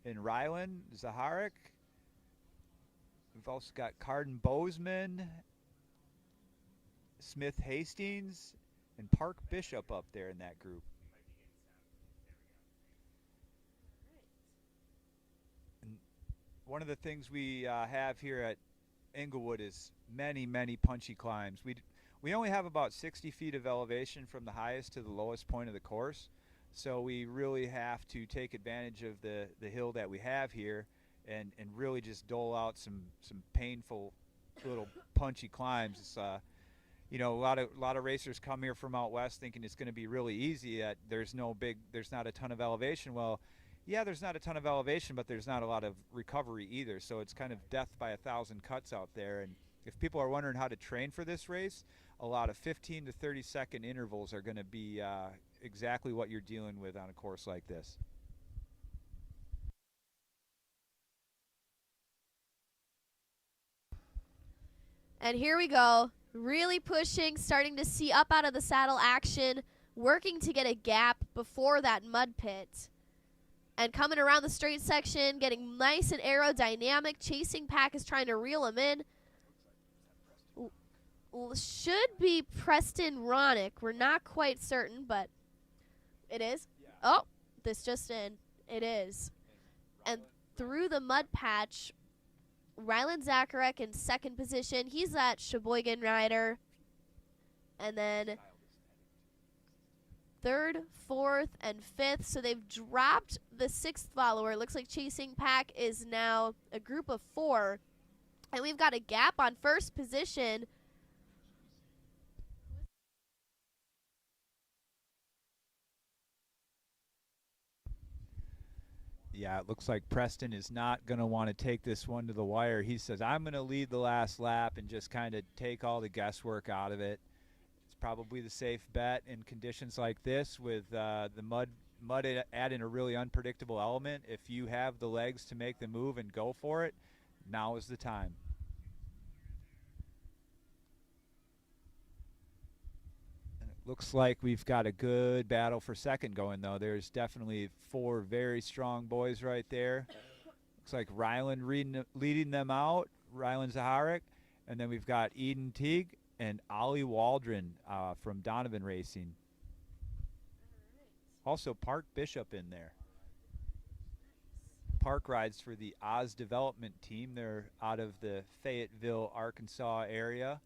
and Rylan Zacharek. We've also got Cardin Bozeman, Smith Hastings, and Park Bishop up there in that group. And one of the things we have here at Englewood is many, many punchy climbs. We only have about 60 feet of elevation from the highest to the lowest point of the course, so we really have to take advantage of the hill that we have here and really just dole out some painful little punchy climbs. It's, a lot of racers come here from out west thinking it's going to be really easy, that there's not a ton of elevation. Well, Yeah, there's not a ton of elevation, but there's not a lot of recovery either. So it's kind of death by 1,000 cuts out there. And if people are wondering how to train for this race, a lot of 15 to 30-second intervals are going to be exactly what you're dealing with on a course like this. And here we go. Really pushing, starting to see up out of the saddle action, working to get a gap before that mud pit. And coming around the straight section, getting nice and aerodynamic. Chasing Pack is trying to reel him in. Should be Preston Ronick. We're not quite certain, but it is. Yeah. Oh, this just in. It is. And through the mud patch, Rylan Zacharek in second position. He's that Sheboygan rider. And then third, fourth, and fifth. So they've dropped the sixth follower. Looks like Chasing Pack is now a group of 4. And we've got a gap on first position. Yeah, it looks like Preston is not going to want to take this one to the wire. He says, I'm going to lead the last lap and just kind of take all the guesswork out of it. It's probably the safe bet in conditions like this with the mud adding a really unpredictable element. If you have the legs to make the move and go for it, now is the time. Looks like we've got a good battle for second going, though. There's definitely 4 very strong boys right there. Looks like Rylan leading them out, Rylan Zacharek. And then we've got Eden Teague and Ollie Waldron from Donovan Racing. Also Park Bishop in there. Park rides for the Oz Development Team. They're out of the Fayetteville, Arkansas area.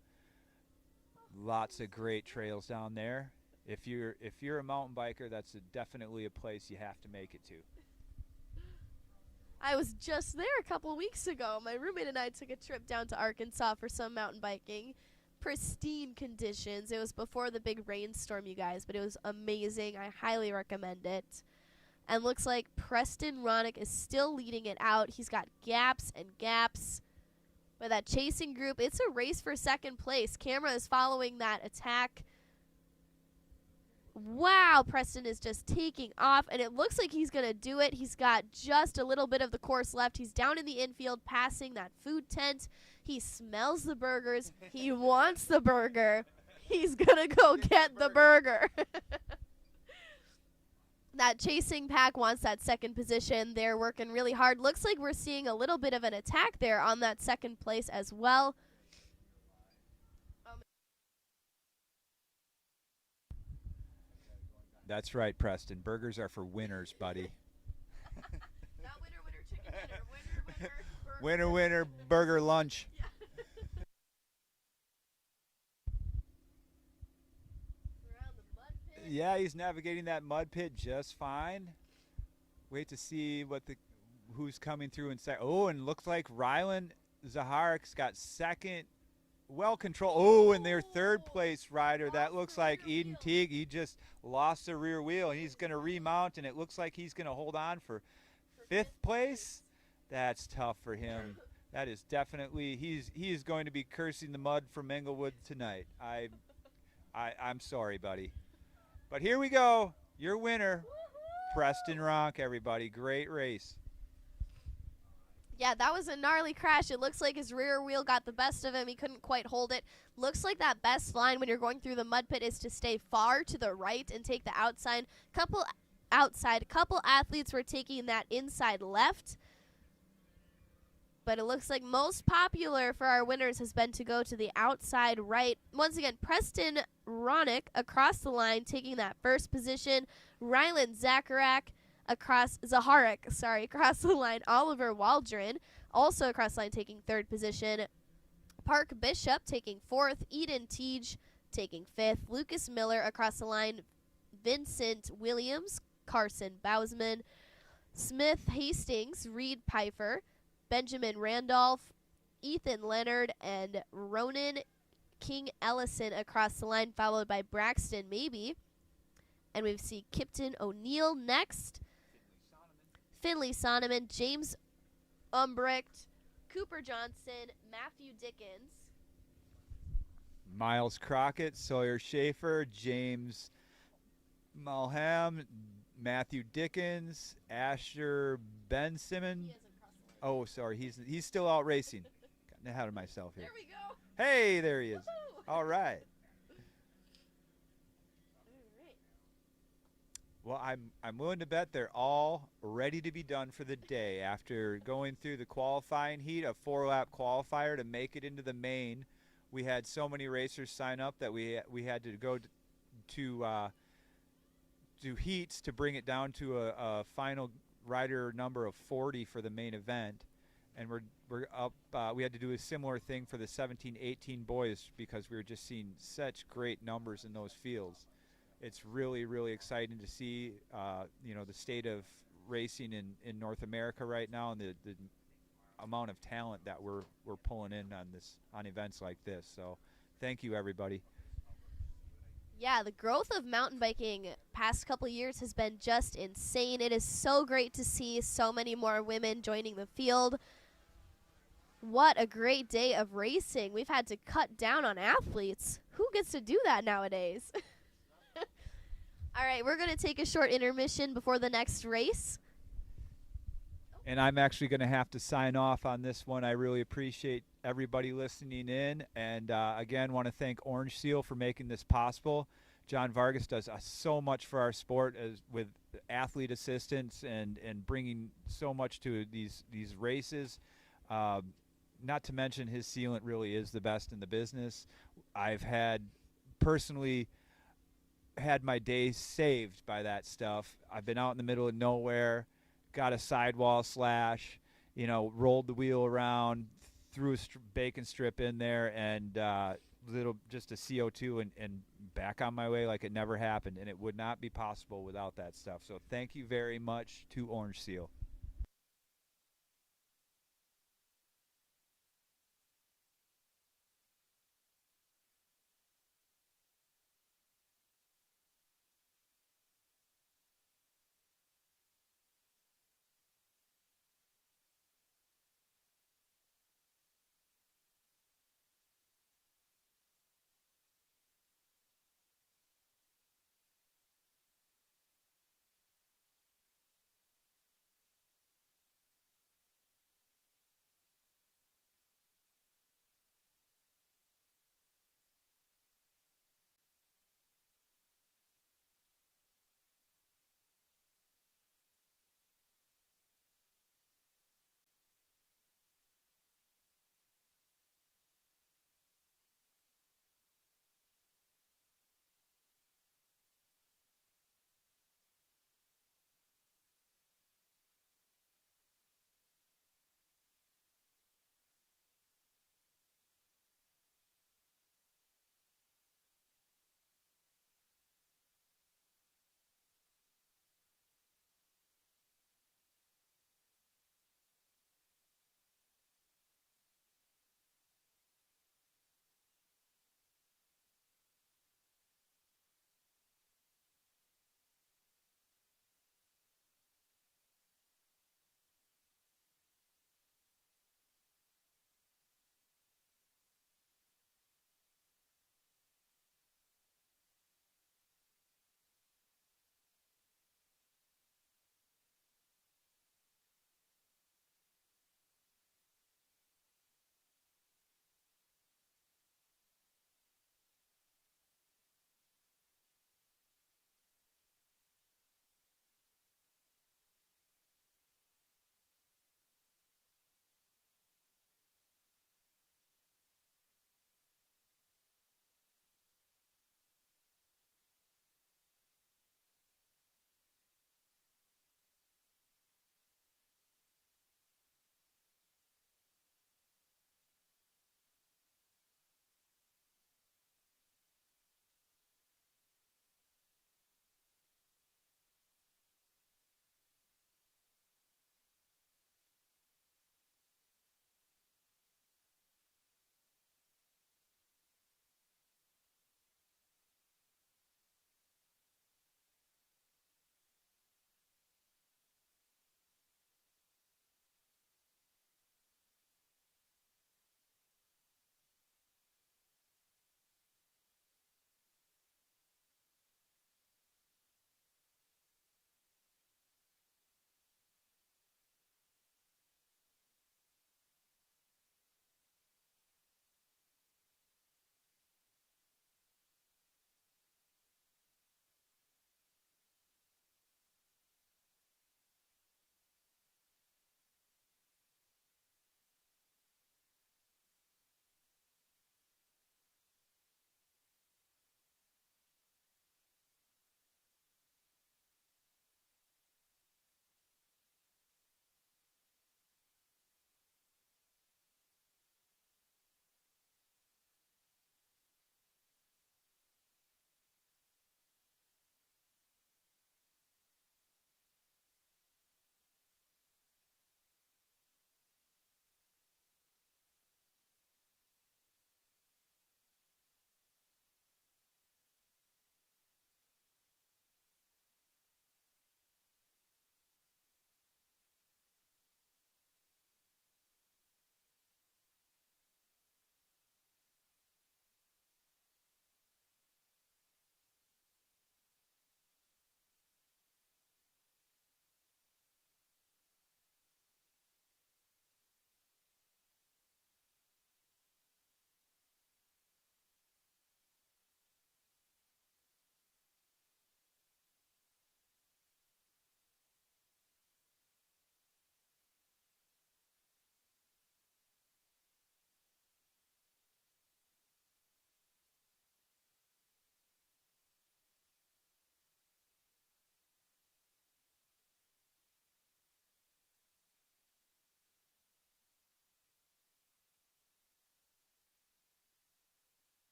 Lots of great trails down there. If you're a mountain biker, that's definitely a place you have to make it to. I was just there a couple weeks ago. My roommate and I took a trip down to Arkansas for some mountain biking. Pristine conditions. It was before the big rainstorm, you guys, but it was amazing. I highly recommend it. And looks like Preston Ronick is still leading it out. He's got gaps and gaps. But that chasing group, it's a race for second place. Camera is following that attack. Wow, Preston is just taking off, and it looks like he's going to do it. He's got just a little bit of the course left. He's down in the infield passing that food tent. He smells the burgers. He wants the burger. He's going to go get the burger. That Chasing Pack wants that second position. They're working really hard. Looks like we're seeing a little bit of an attack there on that second place as well. That's right, Preston. Burgers are for winners, buddy. Not winner, winner, chicken dinner. Winner, winner, burger. Winner, winner, burger lunch. Yeah. Around the mud pit. Yeah, he's navigating that mud pit just fine. Wait to see who's coming through and oh, and looks like Rylan Zacharek's got second. Well controlled. Oh, and their third place rider, that looks like Eden Teague. He just lost the rear wheel. He's going to remount, and it looks like he's going to hold on for 5th place. That's tough for him. That is definitely, he is going to be cursing the mud from Englewood tonight. I'm sorry, buddy. But here we go. Your winner, Preston Ronk, everybody. Great race. Yeah, that was a gnarly crash. It looks like his rear wheel got the best of him. He couldn't quite hold it. Looks like that best line when you're going through the mud pit is to stay far to the right and take the outside. Couple athletes were taking that inside left. But it looks like most popular for our winners has been to go to the outside right. Once again, Preston Ronick across the line taking that first position. Rylan Zacharek across the line. Oliver Waldron also across the line taking 3rd position. Park Bishop taking 4th. Eden Teague taking 5th. Lucas Miller across the line. Vincent Williams, Carson Bausman, Smith Hastings, Reed Pfeiffer, Benjamin Randolph, Ethan Leonard, and Ronan King Ellison across the line, followed by Braxton Maybe. And we see Kipton O'Neill next. Finley Sonneman, James Umbricht, Cooper Johnson, Matthew Dickens. Miles Crockett, Sawyer Schaefer, James Malham, Matthew Dickens, Asher Ben Simmon. Oh, sorry, he's still out racing. Got ahead of myself here. There we go. Hey, there he is. Woo-hoo. All right. All right. Well, I'm willing to bet they're all ready to be done for the day after going through the qualifying heat, a 4-lap qualifier to make it into the main. We had so many racers sign up that we had to go to do heats to bring it down to a final rider number of 40 for the main event, and we're up. We had to do a similar thing for the 17-18 boys because we were just seeing such great numbers in those fields. It's really, really exciting to see, the state of racing in North America right now, and the amount of talent that we're pulling in on events like this. So, thank you, everybody. Yeah, the growth of mountain biking past couple years has been just insane. It is so great to see so many more women joining the field. What a great day of racing. We've had to cut down on athletes. Who gets to do that nowadays? All right, we're going to take a short intermission before the next race. And I'm actually going to have to sign off on this one. I really appreciate everybody listening in. And again, want to thank Orange Seal for making this possible. John Vargas does so much for our sport with athlete assistance and bringing so much to these races. Not to mention his sealant really is the best in the business. I've personally had my days saved by that stuff. I've been out in the middle of nowhere, got a sidewall slash, rolled the wheel around, threw a bacon strip in there, and just a CO2 and back on my way like it never happened. And it would not be possible without that stuff. So thank you very much to Orange Seal.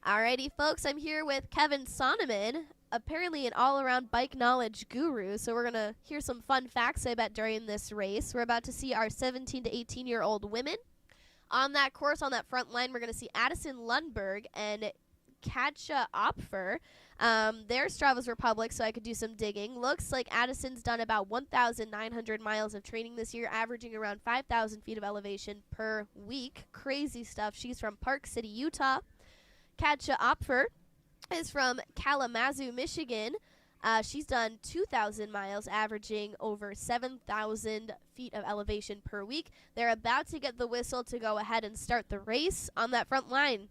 Alrighty, folks, I'm here with Kevin Sonneman, apparently an all-around bike knowledge guru, so we're going to hear some fun facts, I bet, during this race. We're about to see our 17 to 18-year-old women. On that course, on that front line, we're going to see Addison Lundberg and Katja Opfer. Their Strava's Republic, so I could do some digging. Looks like Addison's done about 1,900 miles of training this year, averaging around 5,000 feet of elevation per week. Crazy stuff. She's from Park City, Utah. Katja Opfer is from Kalamazoo, Michigan. She's done 2,000 miles, averaging over 7,000 feet of elevation per week. They're about to get the whistle to go ahead and start the race. On that front line,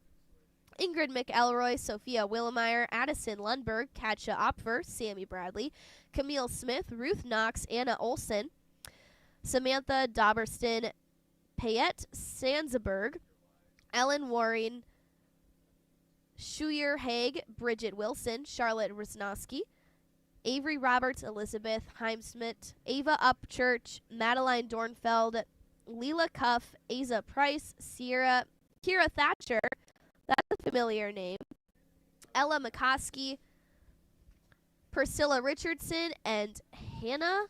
Ingrid McElroy, Sophia Willemeyer, Addison Lundberg, Katja Opfer, Sammy Bradley, Camille Smith, Ruth Knox, Anna Olson, Samantha Dauberston, Payette Sandsberg, Ellen Warren, Shuyer Haig, Bridget Wilson, Charlotte Rosnowski, Avery Roberts, Elizabeth Heimsmith, Ava Upchurch, Madeline Dornfeld, Leela Cuff, Asa Price, Kira Thatcher, that's a familiar name, Ella McCoskey, Priscilla Richardson, and Hannah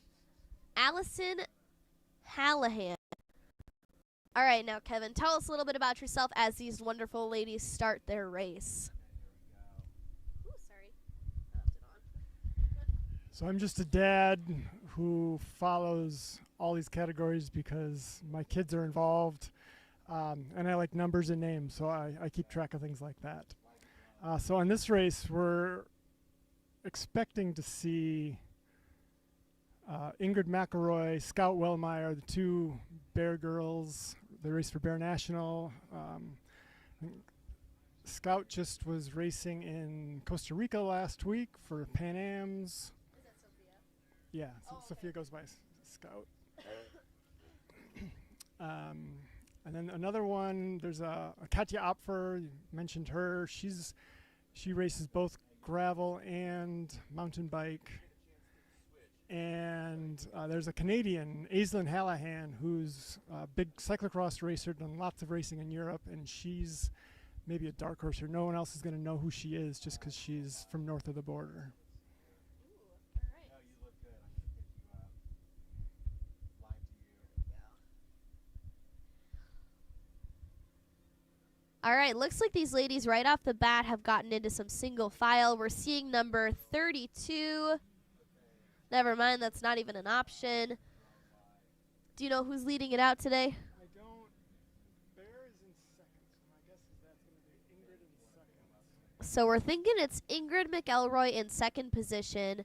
Allison Hallahan. All right, now, Kevin, tell us a little bit about yourself as these wonderful ladies start their race. Ooh, sorry. So I'm just a dad who follows all these categories because my kids are involved, and I like numbers and names, so I keep track of things like that. So on this race, we're expecting to see Ingrid McElroy, Scout Wellmeyer, the two Bear girls. They race for Bear National. Scout just was racing in Costa Rica last week for Pan Am's. Is that Sophia? Yeah, Oh, Sophia goes by Scout. And then another one, there's a Katja Opfer, you mentioned her. She races both gravel and mountain bike. And there's a Canadian, Aislinn Hallahan, who's a big cyclocross racer, done lots of racing in Europe, and she's maybe a dark horse here. No one else is going to know who she is just because she's from north of the border. All right, looks like these ladies right off the bat have gotten into some single file. We're seeing number 32. Never mind, that's not even an option. Do you know who's leading it out today? I don't. Bear is in second, so my guess is that's going to be Ingrid in second. So we're thinking it's Ingrid McElroy in second position.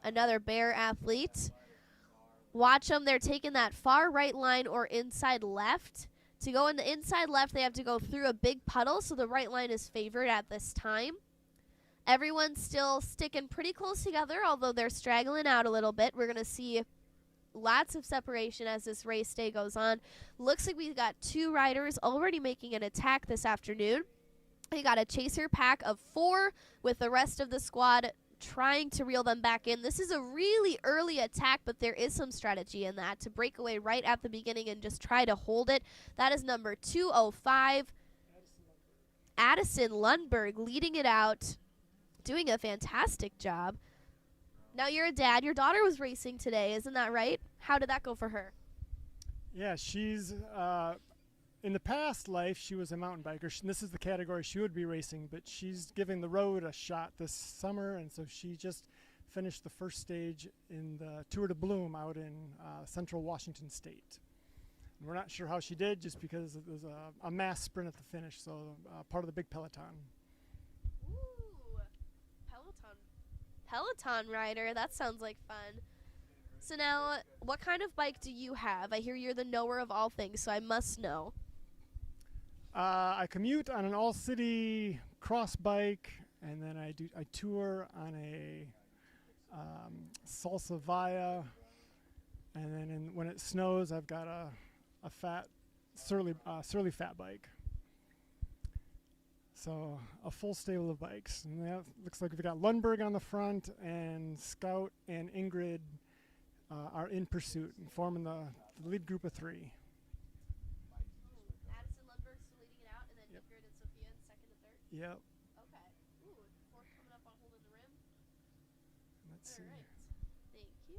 Another Bear athlete. Watch them. They're taking that far right line or inside left. To go in the inside left, they have to go through a big puddle, so the right line is favored at this time. Everyone's still sticking pretty close together, although they're straggling out a little bit. We're going to see lots of separation as this race day goes on. Looks like we've got two riders already making an attack this afternoon. We got a chaser pack of 4 with the rest of the squad trying to reel them back in. This is a really early attack, but there is some strategy in that to break away right at the beginning and just try to hold it. That is number 205, Addison Lundberg, leading it out, doing a fantastic job. Now you're a dad. Your daughter was racing today, isn't that right? How did that go for her? Yeah, she's in the past life she was a mountain biker. This is the category she would be racing, but she's giving the road a shot this summer, and so she just finished the first stage in the Tour de Bloom out in central Washington State. And we're not sure how she did, just because it was a mass sprint at the finish, so part of the big peloton. Ooh, Peloton rider. That sounds like fun. So now, what kind of bike do you have? I hear you're the knower of all things, so I must know. I commute on an all-city cross bike, and then I tour on a Salsa Via, and then when it snows, I've got a fat surly fat bike. So a full stable of bikes, and that looks like we've got Lundberg on the front, and Scout and Ingrid are in pursuit and forming the lead group of 3. Yep. Okay. Ooh, fourth coming up on holding the rim. Let's see. All right. Thank you.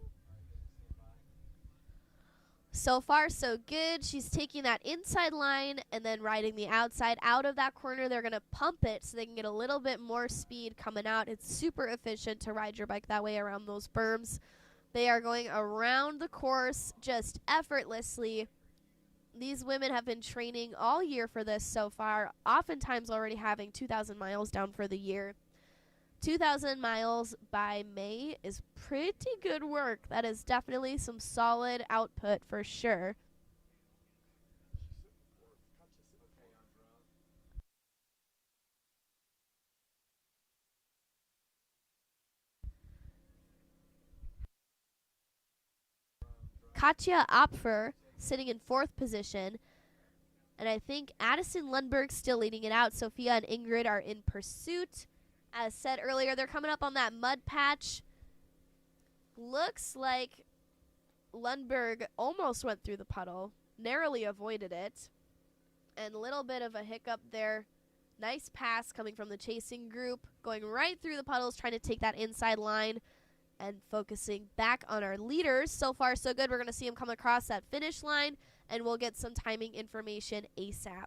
So far, so good. She's taking that inside line and then riding the outside out of that corner. They're going to pump it so they can get a little bit more speed coming out. It's super efficient to ride your bike that way around those berms. They are going around the course just effortlessly. These women have been training all year for this so far, oftentimes already having 2,000 miles down for the year. 2,000 miles by May is pretty good work. That is definitely some solid output for sure. Katja Opfer sitting in fourth position. And I think Addison Lundberg still leading it out. Sophia and Ingrid are in pursuit. As said earlier, they're coming up on that mud patch. Looks like Lundberg almost went through the puddle, narrowly avoided it. And a little bit of a hiccup there. Nice pass coming from the chasing group, going right through the puddles, trying to take that inside line and focusing back on our leaders. So far, so good. We're going to see them come across that finish line, and we'll get some timing information ASAP.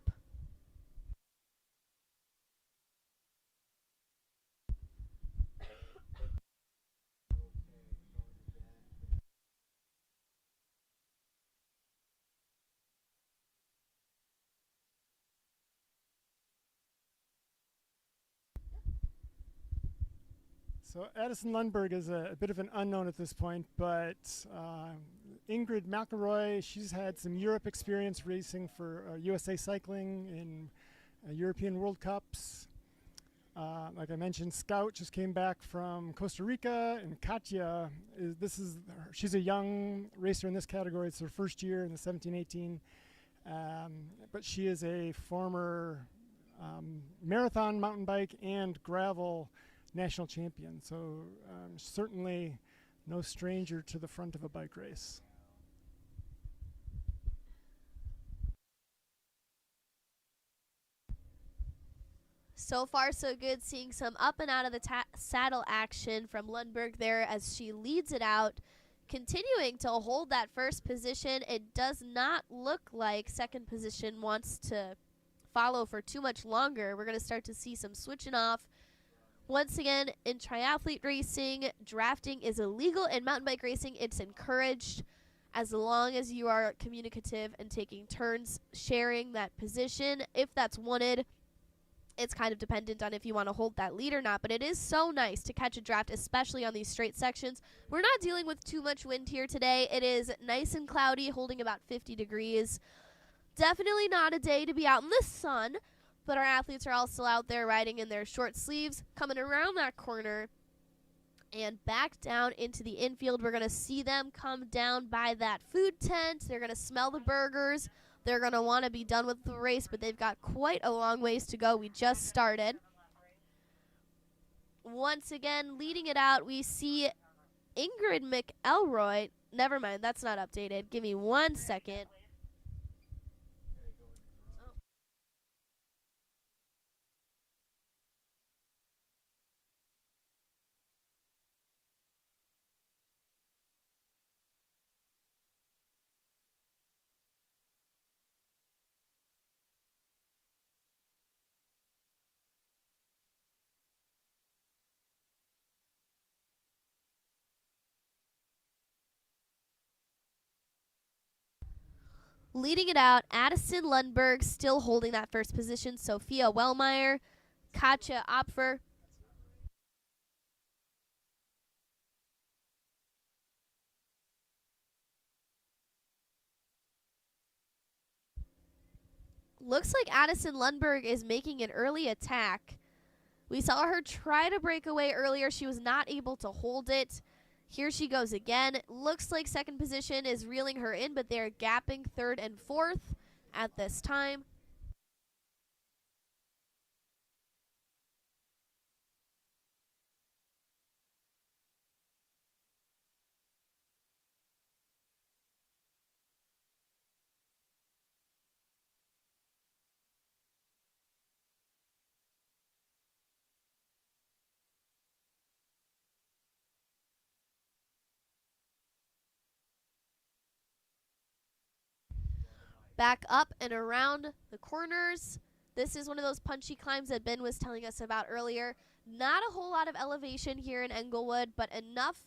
So Addison Lundberg is a bit of an unknown at this point, but Ingrid McElroy, she's had some Europe experience racing for USA Cycling in European World Cups. Like I mentioned, Scout just came back from Costa Rica, and Katja, she's a young racer in this category. It's her first year in the 17-18, but she is a former marathon mountain bike and gravel national champion, so certainly no stranger to the front of a bike race. So far, so good. Seeing some up and out of the saddle action from Lundberg there as she leads it out, continuing to hold that first position. It does not look like second position wants to follow for too much longer. We're going to start to see some switching off. Once again, in triathlete racing, drafting is illegal. In mountain bike racing, it's encouraged as long as you are communicative and taking turns sharing that position. If that's wanted, it's kind of dependent on if you want to hold that lead or not, but it is so nice to catch a draft, especially on these straight sections. We're not dealing with too much wind here today. It is nice and cloudy, holding about 50 degrees. Definitely not a day to be out in the sun, but our athletes are all still out there riding in their short sleeves, coming around that corner and back down into the infield. We're going to see them come down by that food tent. They're going to smell the burgers. They're going to want to be done with the race, but they've got quite a long ways to go. We just started. Once again, leading it out, we see Ingrid McElroy. Never mind, that's not updated. Give me 1 second. Leading it out, Addison Lundberg still holding that first position. Sophia Wellmeyer, Katja Opfer. Looks like Addison Lundberg is making an early attack. We saw her try to break away earlier. She was not able to hold it. Here she goes again. Looks like second position is reeling her in, but they're gapping third and fourth at this time. Back up and around the corners. This is one of those punchy climbs that Ben was telling us about earlier. Not a whole lot of elevation here in Englewood, but enough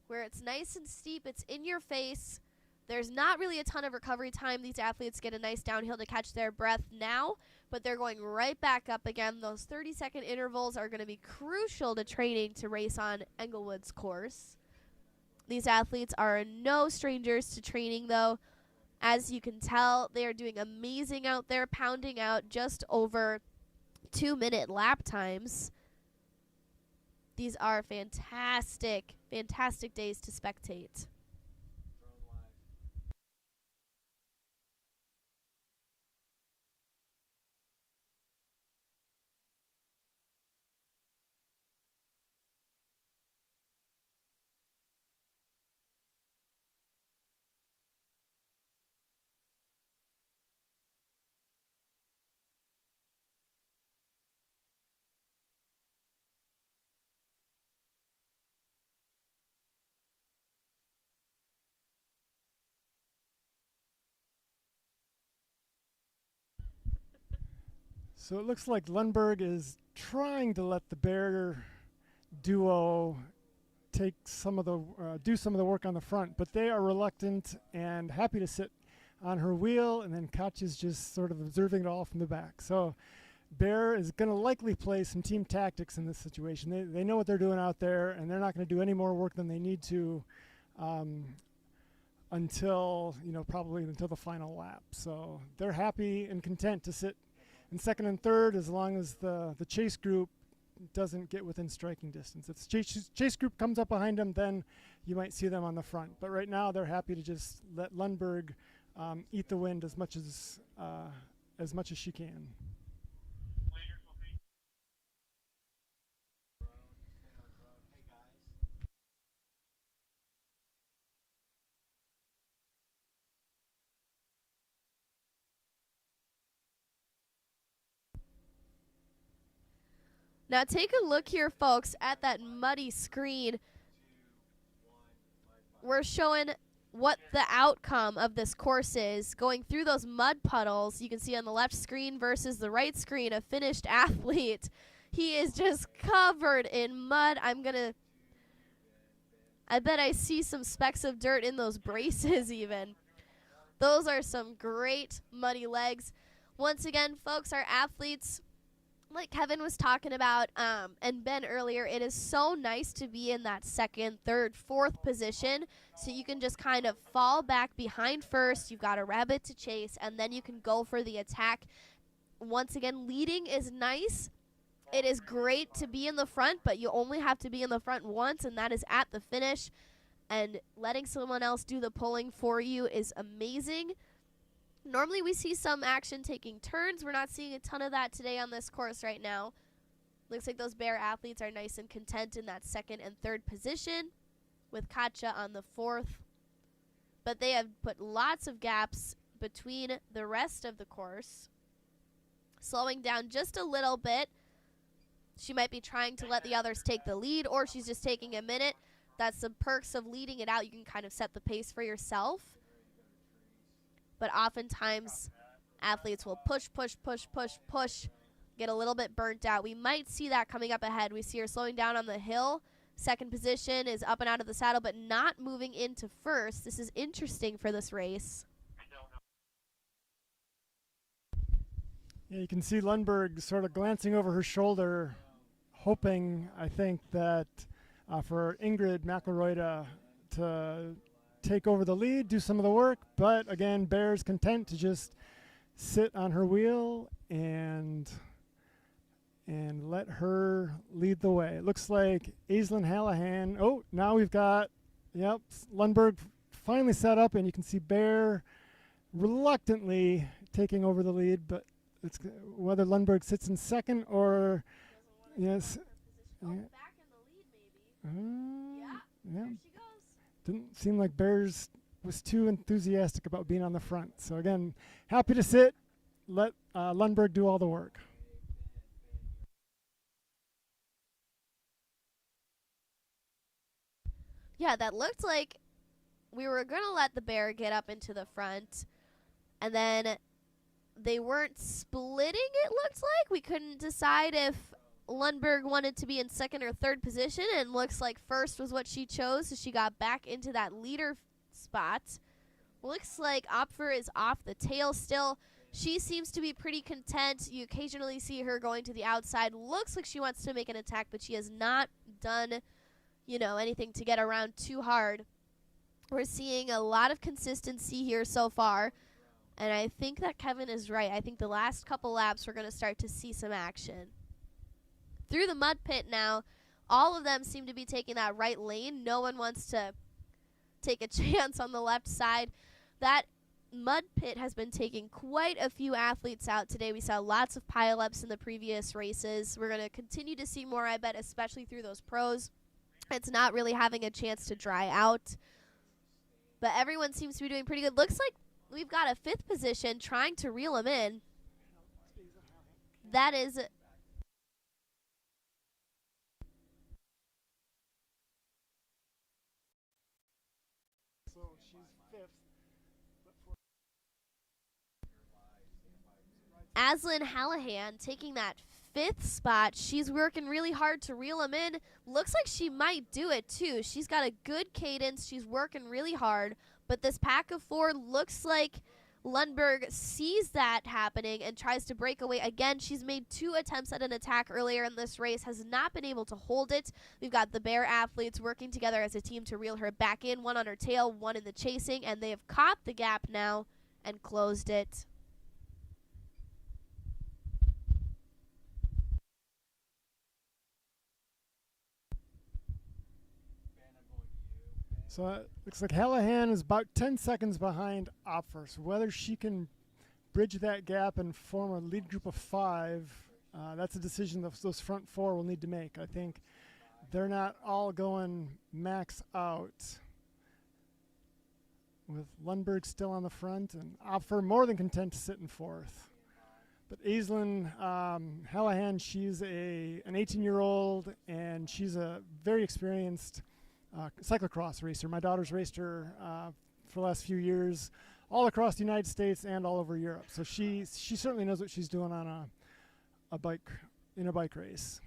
where it's nice and steep. It's in your face. There's not really a ton of recovery time. These athletes get a nice downhill to catch their breath now, but they're going right back up again. Those 30-second intervals are going to be crucial to training to race on Englewood's course. These athletes are no strangers to training, though. As you can tell, they are doing amazing out there, pounding out just over 2-minute lap times. These are fantastic, fantastic days to spectate. So it looks like Lundberg is trying to let the Bear duo take some of the do some of the work on the front, but they are reluctant and happy to sit on her wheel, and then Katja's just sort of observing it all from the back. So Bear is going to likely play some team tactics in this situation. They know what they're doing out there, and they're not going to do any more work than they need to until, probably until the final lap. So they're happy and content to sit in second and third as long as the chase group doesn't get within striking distance. If the chase group comes up behind them, then you might see them on the front. But right now they're happy to just let Lundberg eat the wind as much as she can. Now take a look here, folks, at that muddy screen. We're showing what the outcome of this course is. Going through those mud puddles, you can see on the left screen versus the right screen, a finished athlete. He is just covered in mud. I bet I see some specks of dirt in those braces even. Those are some great muddy legs. Once again, folks, our athletes, like Kevin was talking about and Ben earlier, it is so nice to be in that second, third, fourth position, so you can just kind of fall back behind first. You've got a rabbit to chase, and then you can go for the attack. Once again, leading is nice. It is great to be in the front, but you only have to be in the front once, and that is at the finish. And letting someone else do the pulling for you is amazing. Normally we see some action taking turns. We're not seeing a ton of that today on this course right now. Looks like those Bear athletes are nice and content in that second and third position, with Katja on the fourth. But they have put lots of gaps between the rest of the course. Slowing down just a little bit. She might be trying to let the others take the lead, or she's just taking a minute. That's the perks of leading it out. You can kind of set the pace for yourself. But oftentimes, athletes will push, get a little bit burnt out. We might see that coming up ahead. We see her slowing down on the hill. Second position is up and out of the saddle, but not moving into first. This is interesting for this race. Yeah, you can see Lundberg sort of glancing over her shoulder, hoping, I think, that for Ingrid McElroy to take over the lead, do some of the work, but again, Bear's content to just sit on her wheel and let her lead the way. It looks like Aislinn Hallahan. Oh, now we've got, Lundberg finally set up, and you can see Bear reluctantly taking over the lead, but it's whether Lundberg sits in second or yes. Back in the lead, maybe. Yeah. There she goes. Didn't seem like Bears was too enthusiastic about being on the front. So again, happy to sit, let Lundberg do all the work. Yeah, that looked like we were going to let the Bear get up into the front. And then they weren't splitting, it looked like. We couldn't decide if Lundberg wanted to be in second or third position, and looks like first was what she chose, so she got back into that leader spot. Looks like Opfer is off the tail still. She seems to be pretty content. You occasionally see her going to the outside. Looks like she wants to make an attack, but she has not done, anything to get around too hard. We're seeing a lot of consistency here so far, and I think that Kevin is right. I think the last couple laps we're going to start to see some action. Through the mud pit now, all of them seem to be taking that right lane. No one wants to take a chance on the left side. That mud pit has been taking quite a few athletes out today. We saw lots of pileups in the previous races. We're going to continue to see more, I bet, especially through those pros. It's not really having a chance to dry out. But everyone seems to be doing pretty good. Looks like we've got a fifth position trying to reel him in. That is... Aslan Hallahan taking that fifth spot. She's working really hard to reel him in. Looks like she might do it too. She's got a good cadence. She's working really hard. But this pack of four looks like Lundberg sees that happening and tries to break away. Again, she's made 2 attempts at an attack earlier in this race, has not been able to hold it. We've got the Bear athletes working together as a team to reel her back in, one on her tail, one in the chasing, and they have caught the gap now and closed it. So it looks like Hallahan is about 10 seconds behind Opfer. So whether she can bridge that gap and form a lead group of 5, that's a decision that those front 4 will need to make. I think they're not all going max out, with Lundberg still on the front and Opfer more than content to sit in 4th. But Aislinn Hallahan, she's an 18-year-old, and she's a very experienced cyclocross racer. My daughter's raced her for the last few years, all across the United States and all over Europe. So she certainly knows what she's doing on a bike race.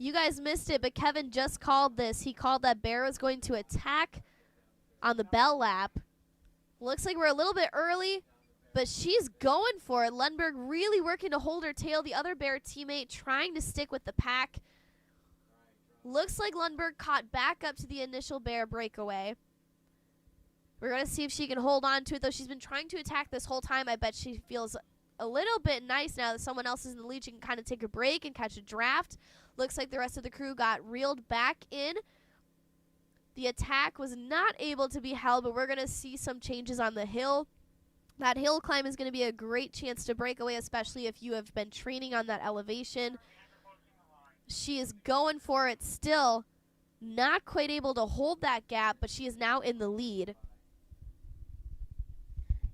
You guys missed it, but Kevin just called this. He called that Bear was going to attack on the bell lap. Looks like we're a little bit early, but she's going for it. Lundberg really working to hold her tail. The other Bear teammate trying to stick with the pack. Looks like Lundberg caught back up to the initial Bear breakaway. We're going to see if she can hold on to it, though. She's been trying to attack this whole time. I bet she feels a little bit nice now that someone else is in the lead. She can kind of take a break and catch a draft. Looks like the rest of the crew got reeled back in. The attack was not able to be held, but we're going to see some changes on the hill. That hill climb is going to be a great chance to break away, especially if you have been training on that elevation. She is going for it still. Not quite able to hold that gap, but she is now in the lead.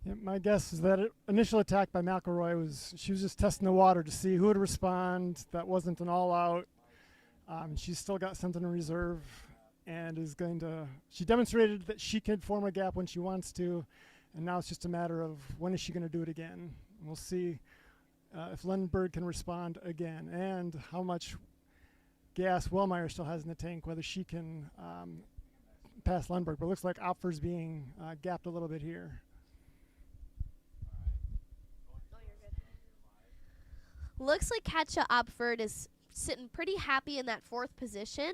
Yeah, my guess is that initial attack by McElroy she was just testing the water to see who would respond. That wasn't an all-out. She's still got something in reserve and she demonstrated that she can form a gap when she wants to, and now it's just a matter of when is she going to do it again. And we'll see if Lundberg can respond again and how much gas Wellmeyer still has in the tank, whether she can pass Lundberg. But it looks like Opfer's being gapped a little bit here. Looks like Katja Opford is sitting pretty happy in that 4th position.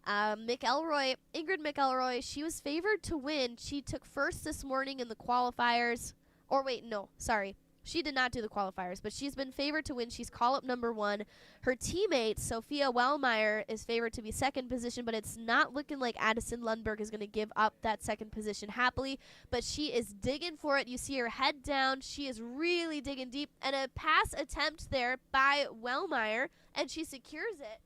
Ingrid McElroy, she was favored to win. She took first this morning in the qualifiers. She did not do the qualifiers, but she's been favored to win. She's call-up number 1. Her teammate, Sophia Wellmeyer, is favored to be second position, but it's not looking like Addison Lundberg is going to give up that second position happily, but she is digging for it. You see her head down. She is really digging deep, and a pass attempt there by Wellmeyer, and she secures it.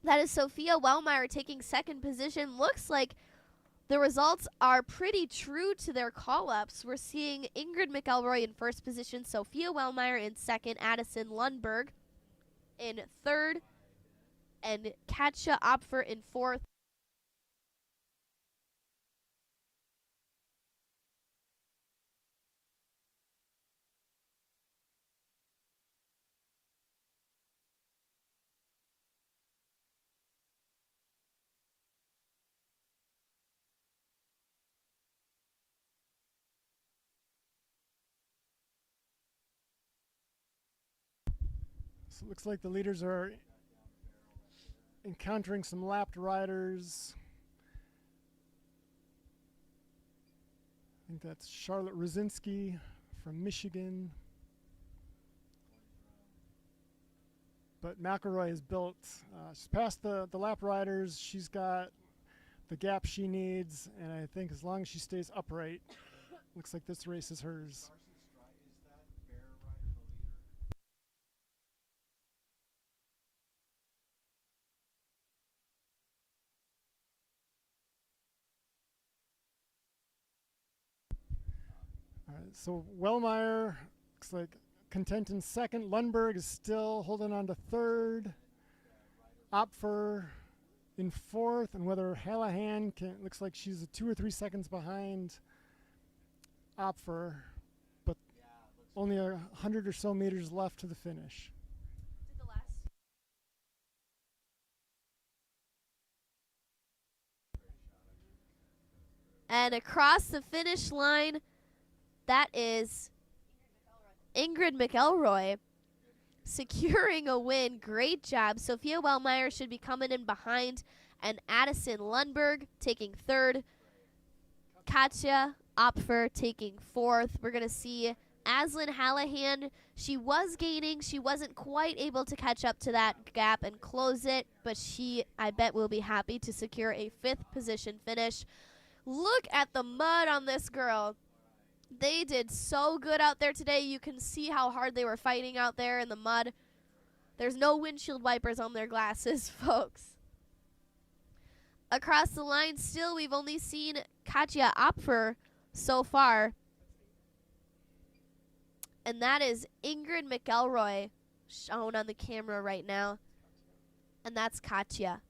That is Sophia Wellmeyer taking second position. Looks like the results are pretty true to their call-ups. We're seeing Ingrid McElroy in first position, Sophia Wellmeyer in second, Addison Lundberg in third, and Katja Opfer in fourth. So it looks like the leaders are encountering some lapped riders. I think that's Charlotte Rosinski from Michigan. But McElroy is built. She's past the lap riders. She's got the gap she needs, and I think as long as she stays upright, looks like this race is hers. All right, so Wellmeyer looks like content in second. Lundberg is still holding on to third. Opfer in fourth, and whether Hallahan looks like she's 2 or 3 seconds behind Opfer, but only 100 or so meters left to the finish. And across the finish line, that is Ingrid McElroy securing a win. Great job. Sophia Wellmeyer should be coming in behind, and Addison Lundberg taking third. Katja Opfer taking fourth. We're going to see Aslan Hallahan. She was gaining. She wasn't quite able to catch up to that gap and close it, but she, I bet, will be happy to secure a 5th position finish. Look at the mud on this girl. They did so good out there today. You can see how hard they were fighting out there in the mud. There's no windshield wipers on their glasses, folks. Across the line still, we've only seen Katja Opfer so far. And that is Ingrid McElroy shown on the camera right now. And that's Katja.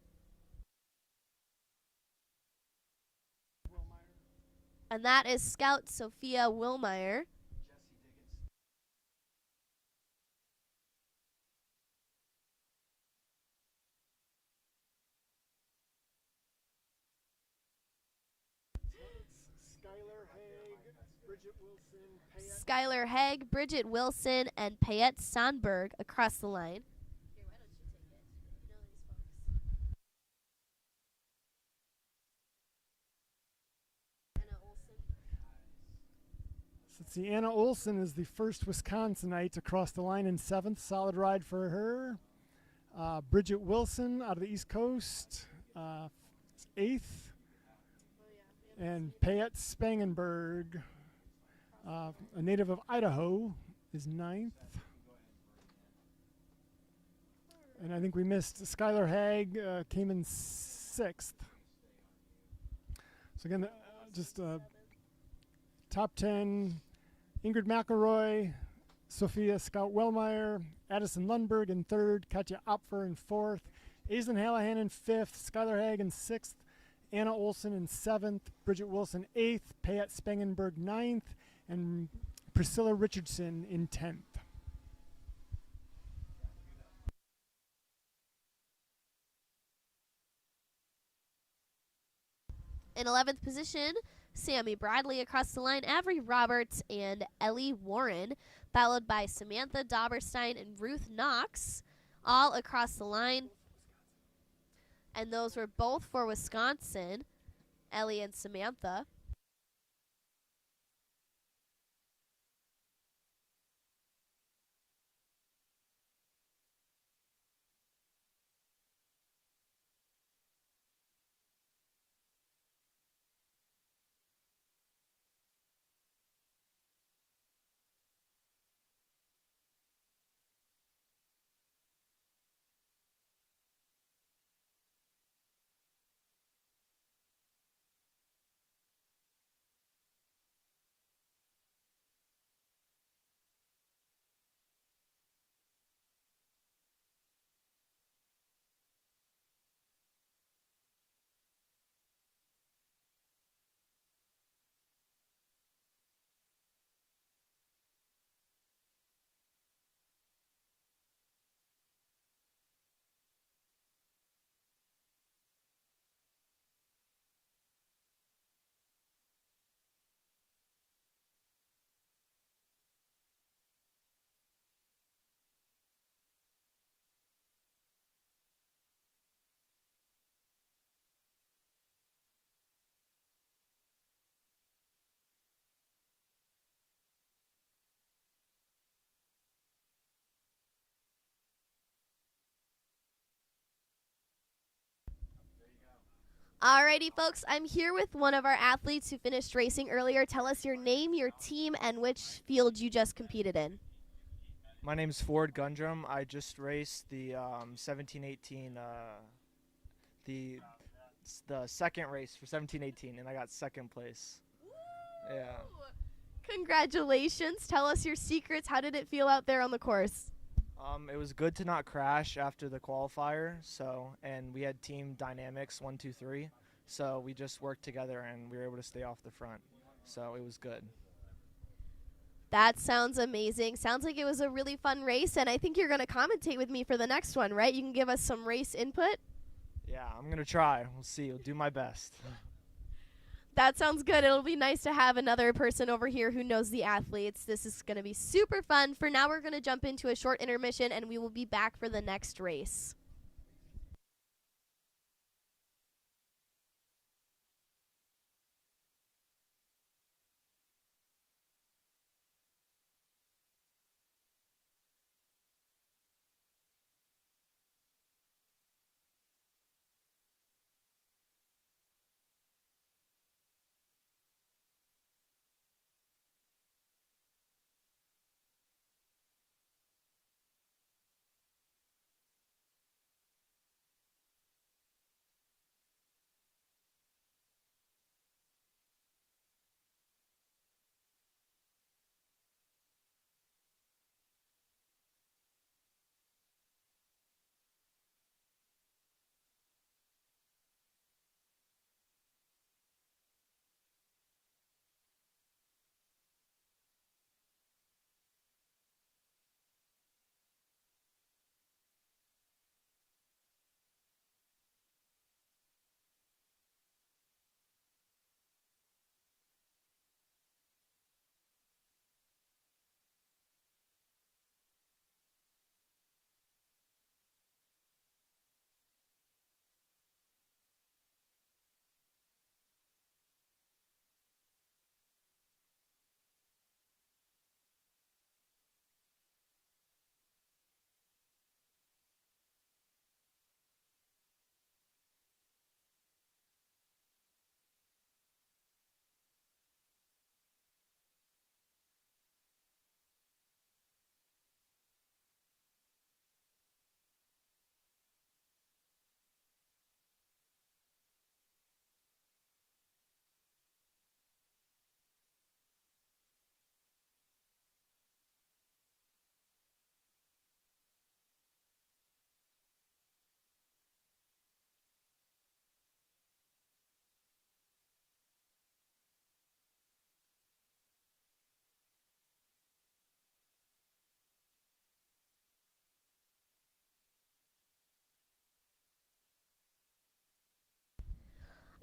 And that is Scout Sophia Wellmeyer. Skylar Haig, Bridget Wilson, and Payette Sandberg across the line. Let's see, Anna Olson is the first Wisconsinite to cross the line in 7th. Solid ride for her. Bridget Wilson out of the East Coast, 8th. And Payette Spangenberg, a native of Idaho, is 9th. And I think we missed Skylar Haig, came in 6th. So again, just top 10, Ingrid McElroy, Sophia Scout Wellmeyer, Addison Lundberg in 3rd, Katja Opfer in 4th, Aislinn Hallahan in 5th, Skylar Haig in 6th, Anna Olson in 7th, Bridget Wilson 8th, Payette Spangenberg 9th, and Priscilla Richardson in 10th. In 11th position, Sammy Bradley across the line, Avery Roberts and Ellie Warren, followed by Samantha Dauberstein and Ruth Knox, all across the line. And those were both for Wisconsin, Ellie and Samantha. Alrighty, folks, I'm here with one of our athletes who finished racing earlier. Tell us your name, your team, and which field you just competed in. My name's Ford Gundrum. I just raced the 17-18, the second race for 17-18, and I got second place. Yeah. Congratulations. Tell us your secrets. How did it feel out there on the course? It was good to not crash after the qualifier, and we had team dynamics 1, 2, 3, so we just worked together and we were able to stay off the front, so it was good. That sounds amazing. Sounds like it was a really fun race, and I think you're going to commentate with me for the next one, right? You can give us some race input? Yeah, I'm going to try. We'll see. I'll do my best. That sounds good. It'll be nice to have another person over here who knows the athletes. This is going to be super fun. For now, we're going to jump into a short intermission, and we will be back for the next race.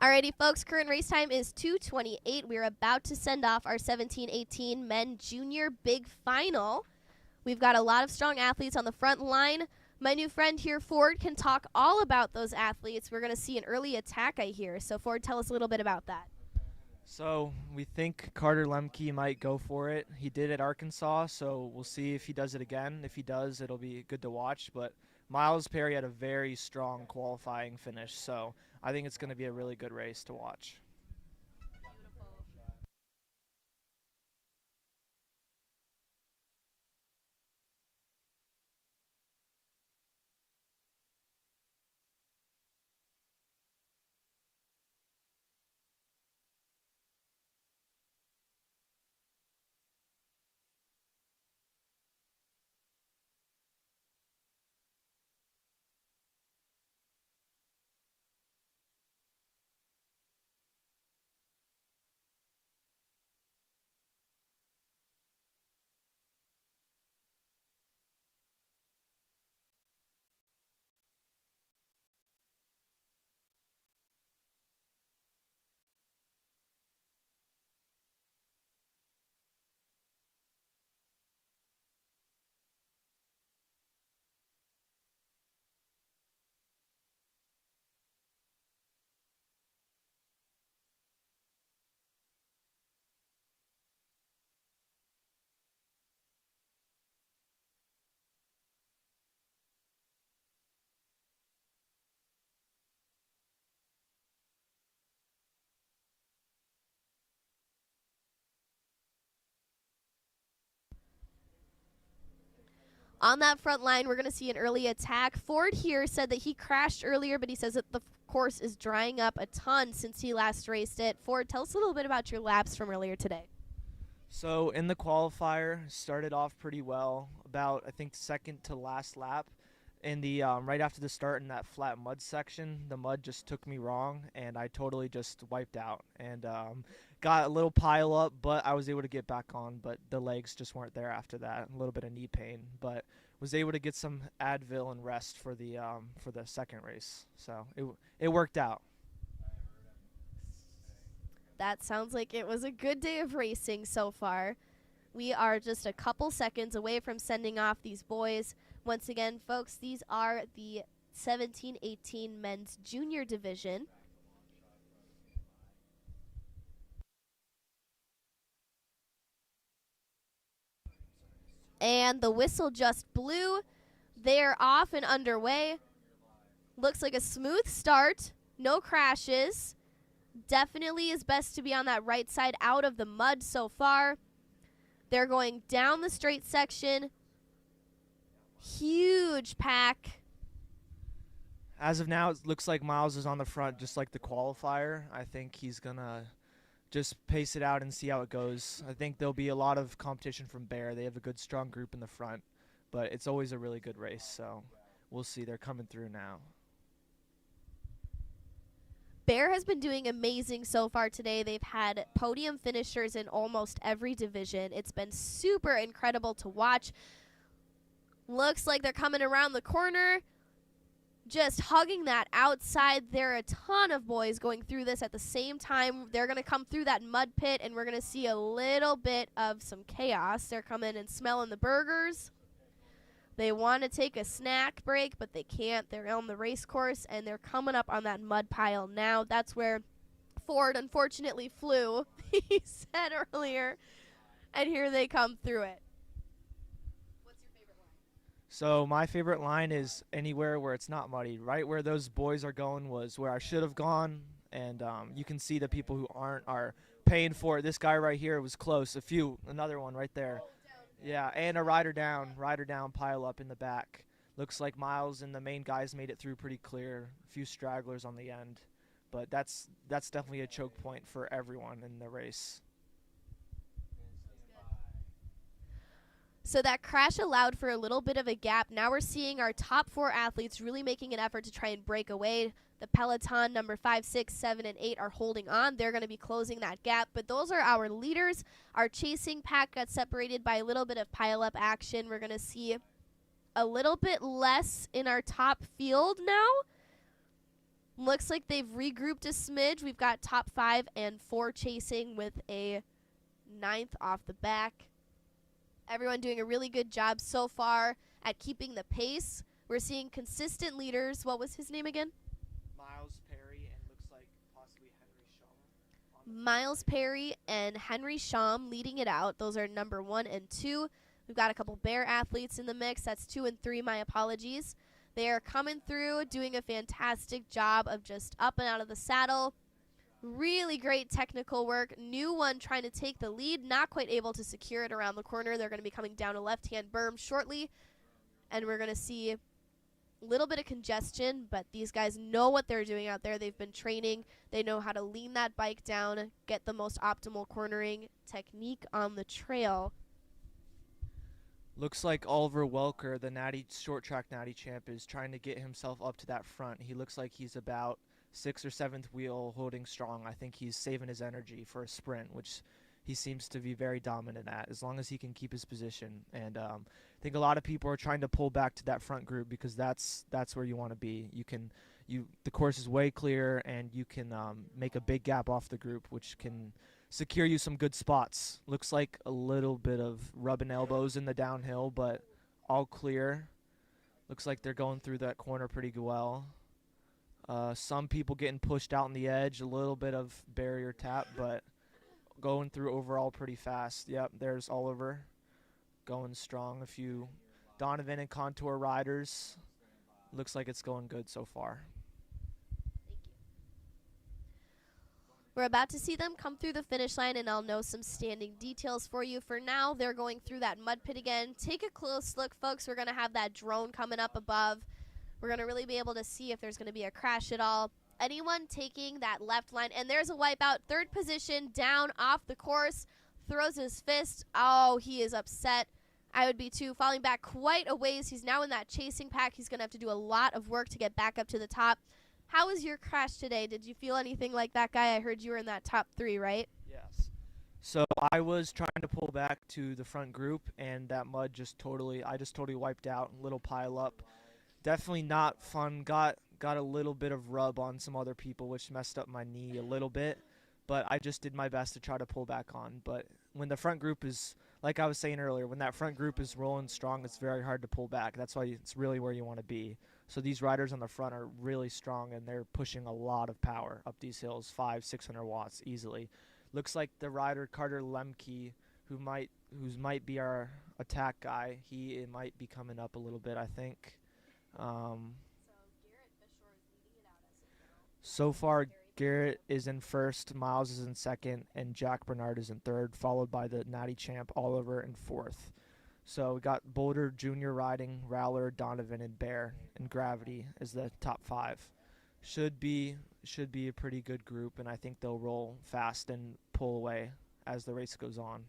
Alrighty, folks, current race time is 2:28. We're about to send off our 17-18 men junior big final. We've got a lot of strong athletes on the front line. My new friend here, Ford, can talk all about those athletes. We're going to see an early attack, I hear. So, Ford, tell us a little bit about that. So we think Carter Lemke might go for it. He did at Arkansas, so we'll see if he does it again. If he does, it'll be good to watch. But Miles Perry had a very strong qualifying finish, so I think it's going to be a really good race to watch. On that front line, we're going to see an early attack. Ford here said that he crashed earlier, but he says that the course is drying up a ton since he last raced it. Ford, tell us a little bit about your laps from earlier today. So in the qualifier, started off pretty well, about I think second to last lap. In the right after the start in that flat mud section, the mud just took me wrong, and I totally just wiped out and got a little pile up, but I was able to get back on. But the legs just weren't there after that. A little bit of knee pain, but was able to get some Advil and rest for the second race. So it worked out. That sounds like it was a good day of racing so far. We are just a couple seconds away from sending off these boys. Once again, folks, these are the 17-18 men's junior division. And the whistle just blew. They're off and underway. Looks like a smooth start. No crashes. Definitely is best to be on that right side out of the mud so far. They're going down the straight section. Huge pack. As of now, it looks like Miles is on the front just like the qualifier. I think he's going to just pace it out and see how it goes. I think there'll be a lot of competition from Bear. They have a good, strong group in the front, but it's always a really good race, so we'll see. They're coming through now. Bear has been doing amazing so far today. They've had podium finishers in almost every division. It's been super incredible to watch. Looks like they're coming around the corner, just hugging that outside. There are a ton of boys going through this at the same time. They're going to come through that mud pit, and we're going to see a little bit of some chaos. They're coming and smelling the burgers. They want to take a snack break, but they can't. They're on the race course, and they're coming up on that mud pile now. That's where Ford unfortunately flew, he said earlier, and here they come through it. What's your favorite line? So my favorite line is anywhere where it's not muddy. Right where those boys are going was where I should have gone, and you can see the people who are paying for it. This guy right here was close. Another one right there. Yeah, and a rider down, pile up in the back. Looks like Miles and the main guys made it through pretty clear. A few stragglers on the end, but that's definitely a choke point for everyone in the race. So that crash allowed for a little bit of a gap. Now we're seeing our top 4 athletes really making an effort to try and break away. The peloton number 5, 6, 7, and 8 are holding on. They're going to be closing that gap. But those are our leaders. Our chasing pack got separated by a little bit of pile-up action. We're going to see a little bit less in our top field now. Looks like they've regrouped a smidge. We've got top 5 and 4 chasing with a 9th off the back. Everyone doing a really good job so far at keeping the pace. We're seeing consistent leaders. What was his name again? Miles Perry and looks like possibly Henry Shaw. Miles Perry and Henry Sham leading it out. Those are number 1 and 2. We've got a couple Bear athletes in the mix. That's 2 and 3, my apologies. They are coming through, doing a fantastic job of just up and out of the saddle. Really great technical work. New one trying to take the lead, not quite able to secure it around the corner. They're going to be coming down a left-hand berm shortly, and we're going to see a little bit of congestion, but these guys know what they're doing out there. They've been training. They know how to lean that bike down, get the most optimal cornering technique on the trail. Looks like Oliver Welker, the short track natty champ, is trying to get himself up to that front. He looks like he's about 6th or 7th wheel holding strong. I think he's saving his energy for a sprint, which he seems to be very dominant at, as long as he can keep his position. And I think a lot of people are trying to pull back to that front group because that's where you want to be. The course is way clear, and you can make a big gap off the group, which can secure you some good spots. Looks like a little bit of rubbing elbows in the downhill, but all clear. Looks like they're going through that corner pretty well. Some people getting pushed out on the edge, a little bit of barrier tap, but going through overall pretty fast. Yep, there's Oliver going strong. A few Donovan and Contour riders. Looks like it's going good so far. We're about to see them come through the finish line, and I'll know some standing details for you. For now, they're going through that mud pit again. Take a close look, folks. We're going to have that drone coming up above. We're going to really be able to see if there's going to be a crash at all. Anyone taking that left line, and there's a wipeout. Third position, down off the course, throws his fist. Oh, he is upset. I would be too. Falling back quite a ways. He's now in that chasing pack. He's going to have to do a lot of work to get back up to the top. How was your crash today? Did you feel anything like that guy? I heard you were in that top 3, right? Yes. So I was trying to pull back to the front group, and that mud I just totally wiped out. Little pile up. Definitely not fun. Got a little bit of rub on some other people, which messed up my knee a little bit. But I just did my best to try to pull back on. But when the front group is, like I was saying earlier, when that front group is rolling strong, it's very hard to pull back. That's why it's really where you want to be. So these riders on the front are really strong, and they're pushing a lot of power up these hills, 500-600 watts easily. Looks like the rider Carter Lemke, who might be our attack guy, he might be coming up a little bit, I think. So far, Garrett is in first, Miles is in second, and Jack Bernard is in third, followed by the Natty champ Oliver in fourth. So we got Boulder Jr. riding, Rowler, Donovan, and Bear, and Gravity as the top 5. Should be a pretty good group, and I think they'll roll fast and pull away as the race goes on.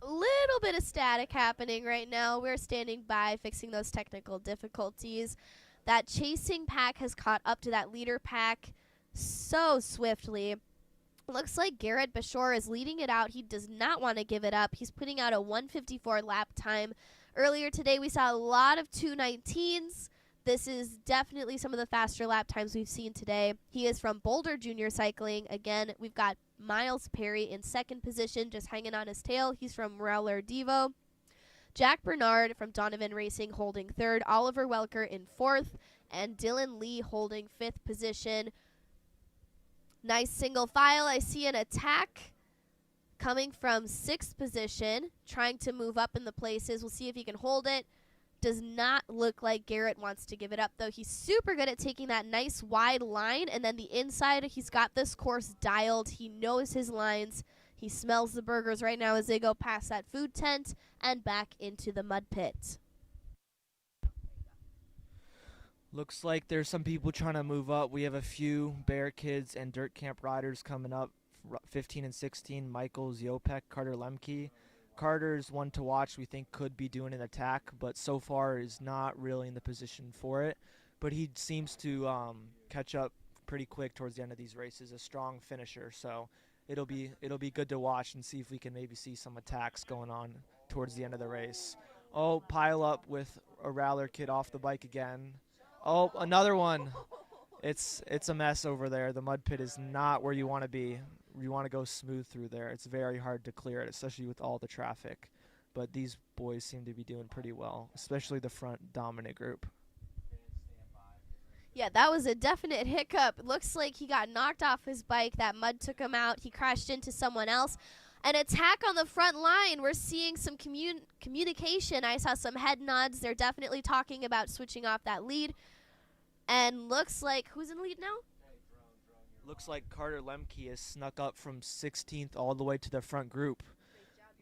A little bit of static happening right now. We're standing by, fixing those technical difficulties. That chasing pack has caught up to that leader pack so swiftly. Looks like Garrett Bashore is leading it out. He does not want to give it up. He's putting out a 1:54 lap time. Earlier today, we saw a lot of 2:19s. This is definitely some of the faster lap times we've seen today. He is from Boulder Junior Cycling. Again, we've got Miles Perry in second position, just hanging on his tail. He's from Rowler Devo. Jack Bernard from Donovan Racing holding third. Oliver Welker in fourth. And Dylan Lee holding fifth position. Nice single file. I see an attack coming from sixth position, trying to move up in the places. We'll see if he can hold it. Does not look like Garrett wants to give it up, though. He's super good at taking that nice wide line, and then the inside, he's got this course dialed. He knows his lines. He smells the burgers right now as they go past that food tent and back into the mud pit. Looks like there's some people trying to move up. We have a few Bear Kids and Dirt Camp riders coming up, 15 and 16, Michael Ziopek, Carter Lemke. Carter's one to watch. We think could be doing an attack, but so far is not really in the position for it. But he seems to catch up pretty quick towards the end of these races. A strong finisher, so it'll be good to watch and see if we can maybe see some attacks going on towards the end of the race. Oh, pile up with a Rowler kid off the bike again. Oh, another one. It's a mess over there. The mud pit is not where you want to be. You want to go smooth through there. It's very hard to clear it, especially with all the traffic. But these boys seem to be doing pretty well, especially the front dominant group. Yeah, that was a definite hiccup. Looks like he got knocked off his bike. That mud took him out. He crashed into someone else. An attack on the front line. We're seeing some communication. I saw some head nods. They're definitely talking about switching off that lead. And looks like, who's in lead now? Looks like Carter Lemke has snuck up from 16th all the way to the front group.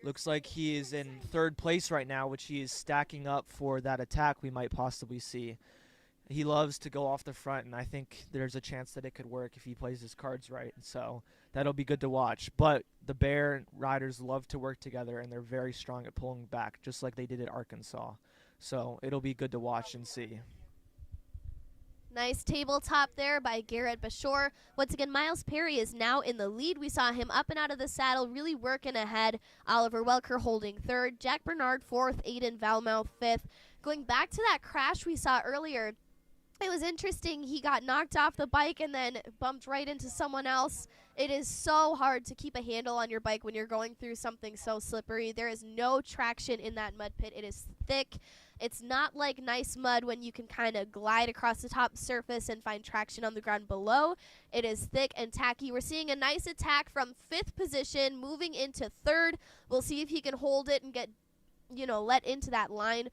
Looks like he is in third place right now, which he is stacking up for that attack we might possibly see. He loves to go off the front, and I think there's a chance that it could work if he plays his cards right. So that'll be good to watch. But the Bear riders love to work together, and they're very strong at pulling back, just like they did at Arkansas. So it'll be good to watch and see. Nice tabletop there by Garrett Bashore. Once again, Miles Perry is now in the lead. We saw him up and out of the saddle, really working ahead. Oliver Welker holding third. Jack Bernard fourth. Aiden Valmouth fifth. Going back to that crash we saw earlier, it was interesting. He got knocked off the bike and then bumped right into someone else. It is so hard to keep a handle on your bike when you're going through something so slippery. There is no traction in that mud pit. It is thick. It's not like nice mud when you can kind of glide across the top surface and find traction on the ground below. It is thick and tacky. We're seeing a nice attack from fifth position, moving into third. We'll see if he can hold it and get, let into that line.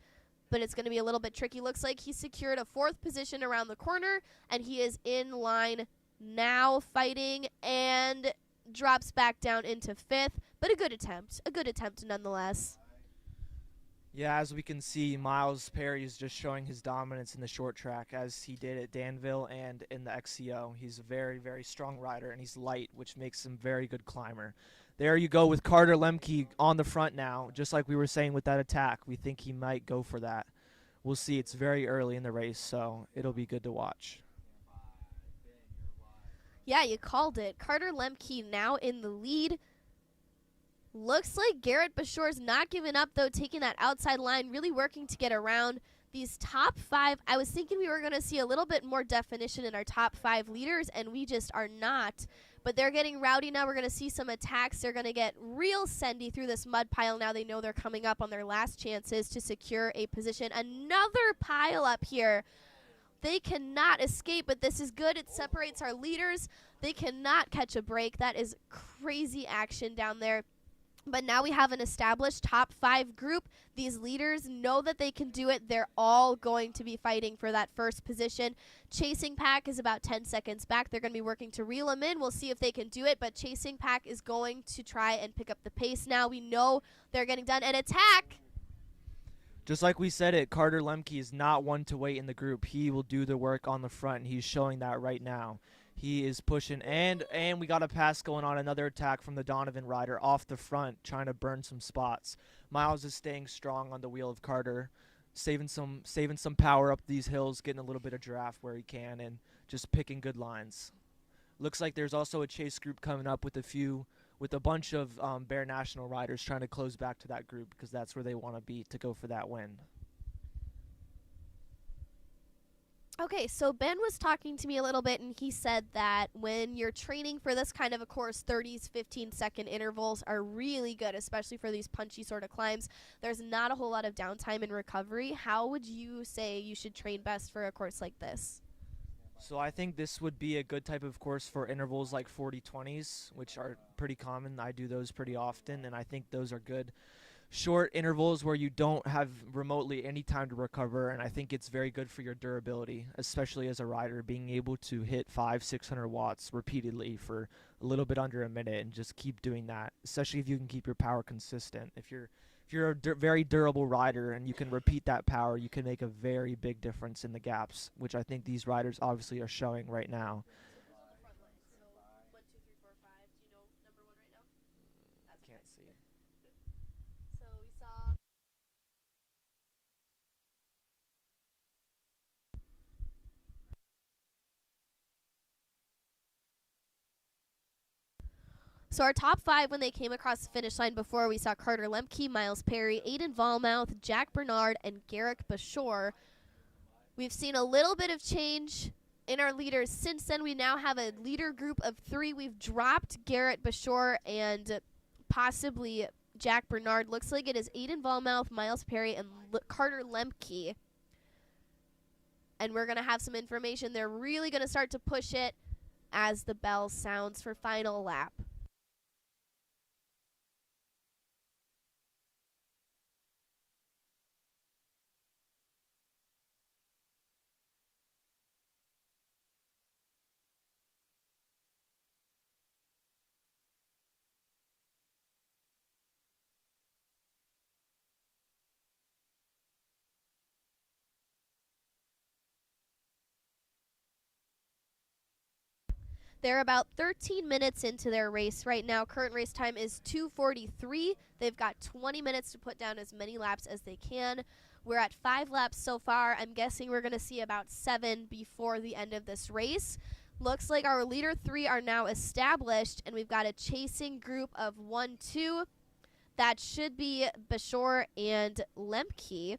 But it's going to be a little bit tricky. Looks like he secured a fourth position around the corner, and he is in line now fighting and drops back down into 5th, but a good attempt nonetheless. Yeah, as we can see, Miles Perry is just showing his dominance in the short track as he did at Danville and in the XCO. He's a very, very strong rider, and he's light, which makes him a very good climber. There you go with Carter Lemke on the front now, just like we were saying with that attack. We think he might go for that. We'll see. It's very early in the race, so it'll be good to watch. Yeah, you called it. Carter Lemke now in the lead. Looks like Garrett Bashore's not giving up, though, taking that outside line, really working to get around these top 5. I was thinking we were going to see a little bit more definition in our top 5 leaders, and we just are not. But they're getting rowdy now. We're going to see some attacks. They're going to get real sendy through this mud pile now. They know they're coming up on their last chances to secure a position. Another pile up here. They cannot escape, but this is good. It separates our leaders. They cannot catch a break. That is crazy action down there. But now we have an established top 5 group. These leaders know that they can do it. They're all going to be fighting for that first position. Chasing Pack is about 10 seconds back. They're going to be working to reel them in. We'll see if they can do it, but Chasing Pack is going to try and pick up the pace now. We know they're getting done. And attack! Just like we said it, Carter Lemke is not one to wait in the group. He will do the work on the front, and he's showing that right now. He is pushing, and we got a pass going on, another attack from the Donovan rider off the front, trying to burn some spots. Miles is staying strong on the wheel of Carter, saving some power up these hills, getting a little bit of draft where he can, and just picking good lines. Looks like there's also a chase group coming up with a bunch of Bear National riders trying to close back to that group because that's where they want to be to go for that win. Okay, so Ben was talking to me a little bit, and he said that when you're training for this kind of a course, 30s, 15-second intervals are really good, especially for these punchy sort of climbs. There's not a whole lot of downtime in recovery. How would you say you should train best for a course like this? So I think this would be a good type of course for intervals like 40-20s, which are pretty common. I do those pretty often, and I think those are good short intervals where you don't have remotely any time to recover, and I think it's very good for your durability, especially as a rider, being able to hit 500-600 watts repeatedly for a little bit under a minute and just keep doing that, especially if you can keep your power consistent. If you're a very durable rider and you can repeat that power, you can make a very big difference in the gaps, which I think these riders obviously are showing right now. Can't see. So we saw So our top 5 when they came across the finish line before, we saw Carter Lemke, Miles Perry, Aiden Volmouth, Jack Bernard, and Garrick Bashore. We've seen a little bit of change in our leaders since then. We now have a leader group of 3. We've dropped Garrett Bashore and possibly Jack Bernard. Looks like it is Aiden Volmouth, Miles Perry, and Carter Lemke. And we're going to have some information. They're really going to start to push it as the bell sounds for final lap. They're about 13 minutes into their race right now. Current race time is 2:43. They've got 20 minutes to put down as many laps as they can. We're at 5 laps so far. I'm guessing we're going to see about 7 before the end of this race. Looks like our leader 3 are now established, and we've got a chasing group of 1, 2. That should be Bashore and Lemke.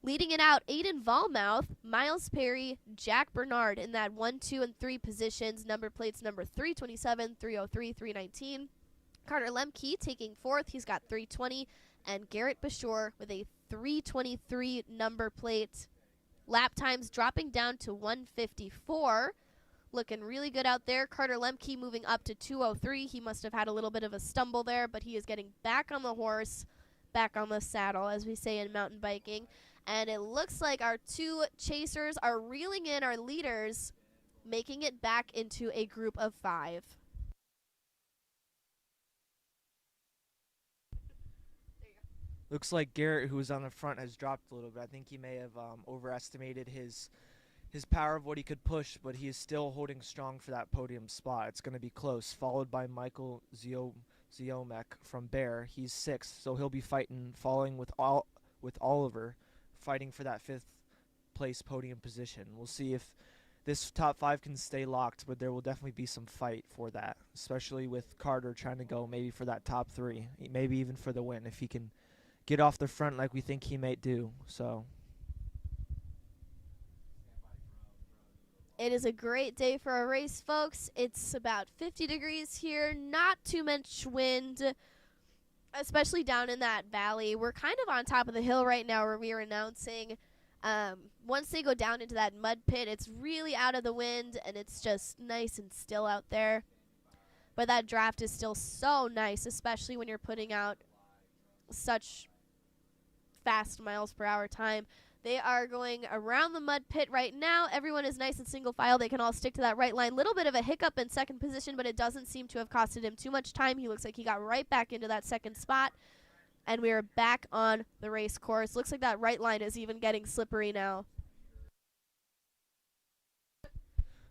Leading it out, Aiden Volmouth, Miles Perry, Jack Bernard in that 1, 2, and 3 positions. Number plates number 327, 303, 319. Carter Lemke taking 4th. He's got 320. And Garrett Bashore with a 323 number plate. Lap times dropping down to 154. Looking really good out there. Carter Lemke moving up to 203. He must have had a little bit of a stumble there, but he is getting back on the horse, back on the saddle, as we say in mountain biking. And it looks like our 2 chasers are reeling in our leaders making it back into a group of 5. Looks like Garrett, who was on the front, has dropped a little bit. I think he may have overestimated his power of what he could push, but he is still holding strong for that podium spot. It's going to be close, followed by Michael Ziomek from Bear. He's 6th, so he'll be following with Oliver, fighting for that 5th place podium position. We'll see if this top 5 can stay locked, but there will definitely be some fight for that, especially with Carter trying to go maybe for that top 3, maybe even for the win if he can get off the front like we think he might do. So it is a great day for a race, folks. It's about 50 degrees here, not too much wind, especially down in that valley. We're kind of on top of the hill right now where we are announcing. Once they go down into that mud pit, it's really out of the wind, and it's just nice and still out there. But that draft is still so nice, especially when you're putting out such fast miles per hour time. They are going around the mud pit right now. Everyone is nice and single file. They can all stick to that right line. Little bit of a hiccup in second position, but it doesn't seem to have costed him too much time. He looks like he got right back into that second spot, and we are back on the race course. Looks like that right line is even getting slippery now.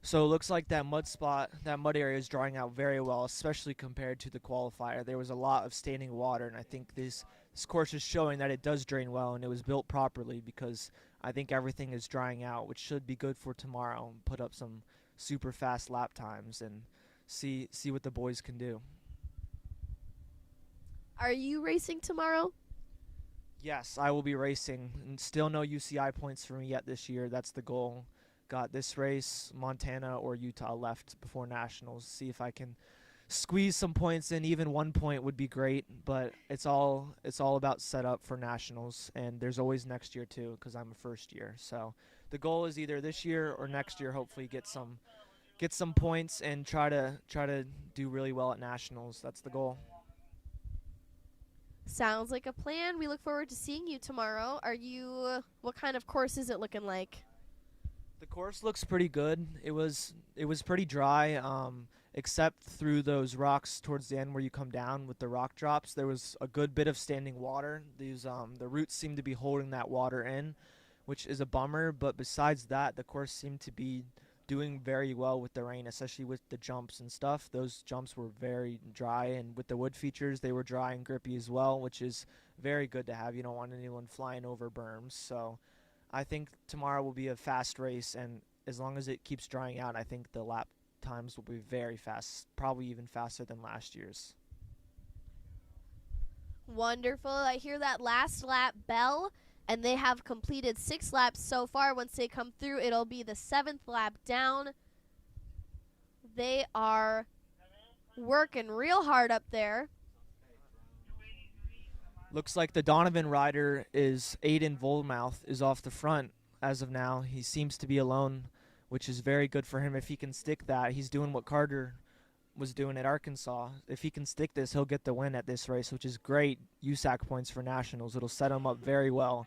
So it looks like that mud area is drying out very well, especially compared to the qualifier. There was a lot of standing water, and I think this course is showing that it does drain well, and it was built properly because I think everything is drying out, which should be good for tomorrow, and put up some super fast lap times and see what the boys can do. Are you racing tomorrow? Yes, I will be racing, and still no UCI points for me yet this year. That's the goal. Got this race, Montana or Utah left before nationals. See if I can squeeze some points in. Even 1 point would be great, but it's all about setup for nationals, and there's always next year too because I'm a first year. So the goal is either this year or next year. Hopefully get some points and try to do really well at nationals. That's the goal. Sounds like a plan. We look forward to seeing you tomorrow. What kind of course is it looking like? The course looks pretty good. It was pretty dry, except through those rocks towards the end where you come down with the rock drops. There was a good bit of standing water. The roots seem to be holding that water in, which is a bummer. But besides that, the course seemed to be doing very well with the rain, especially with the jumps and stuff. Those jumps were very dry, and with the wood features, they were dry and grippy as well, which is very good to have. You don't want anyone flying over berms. So I think tomorrow will be a fast race, and as long as it keeps drying out, I think the lap times will be very fast, probably even faster than last year's. Wonderful. I hear that last lap bell, and they have completed 6 laps so far. Once they come through, it'll be the 7th lap down. They are working real hard up there. Looks like the Donovan rider is Aiden Volmouth is off the front as of now. He seems to be alone, which is very good for him if he can stick that. He's doing what Carter was doing at Arkansas. If he can stick this, he'll get the win at this race, which is great USAC points for nationals. It'll set him up very well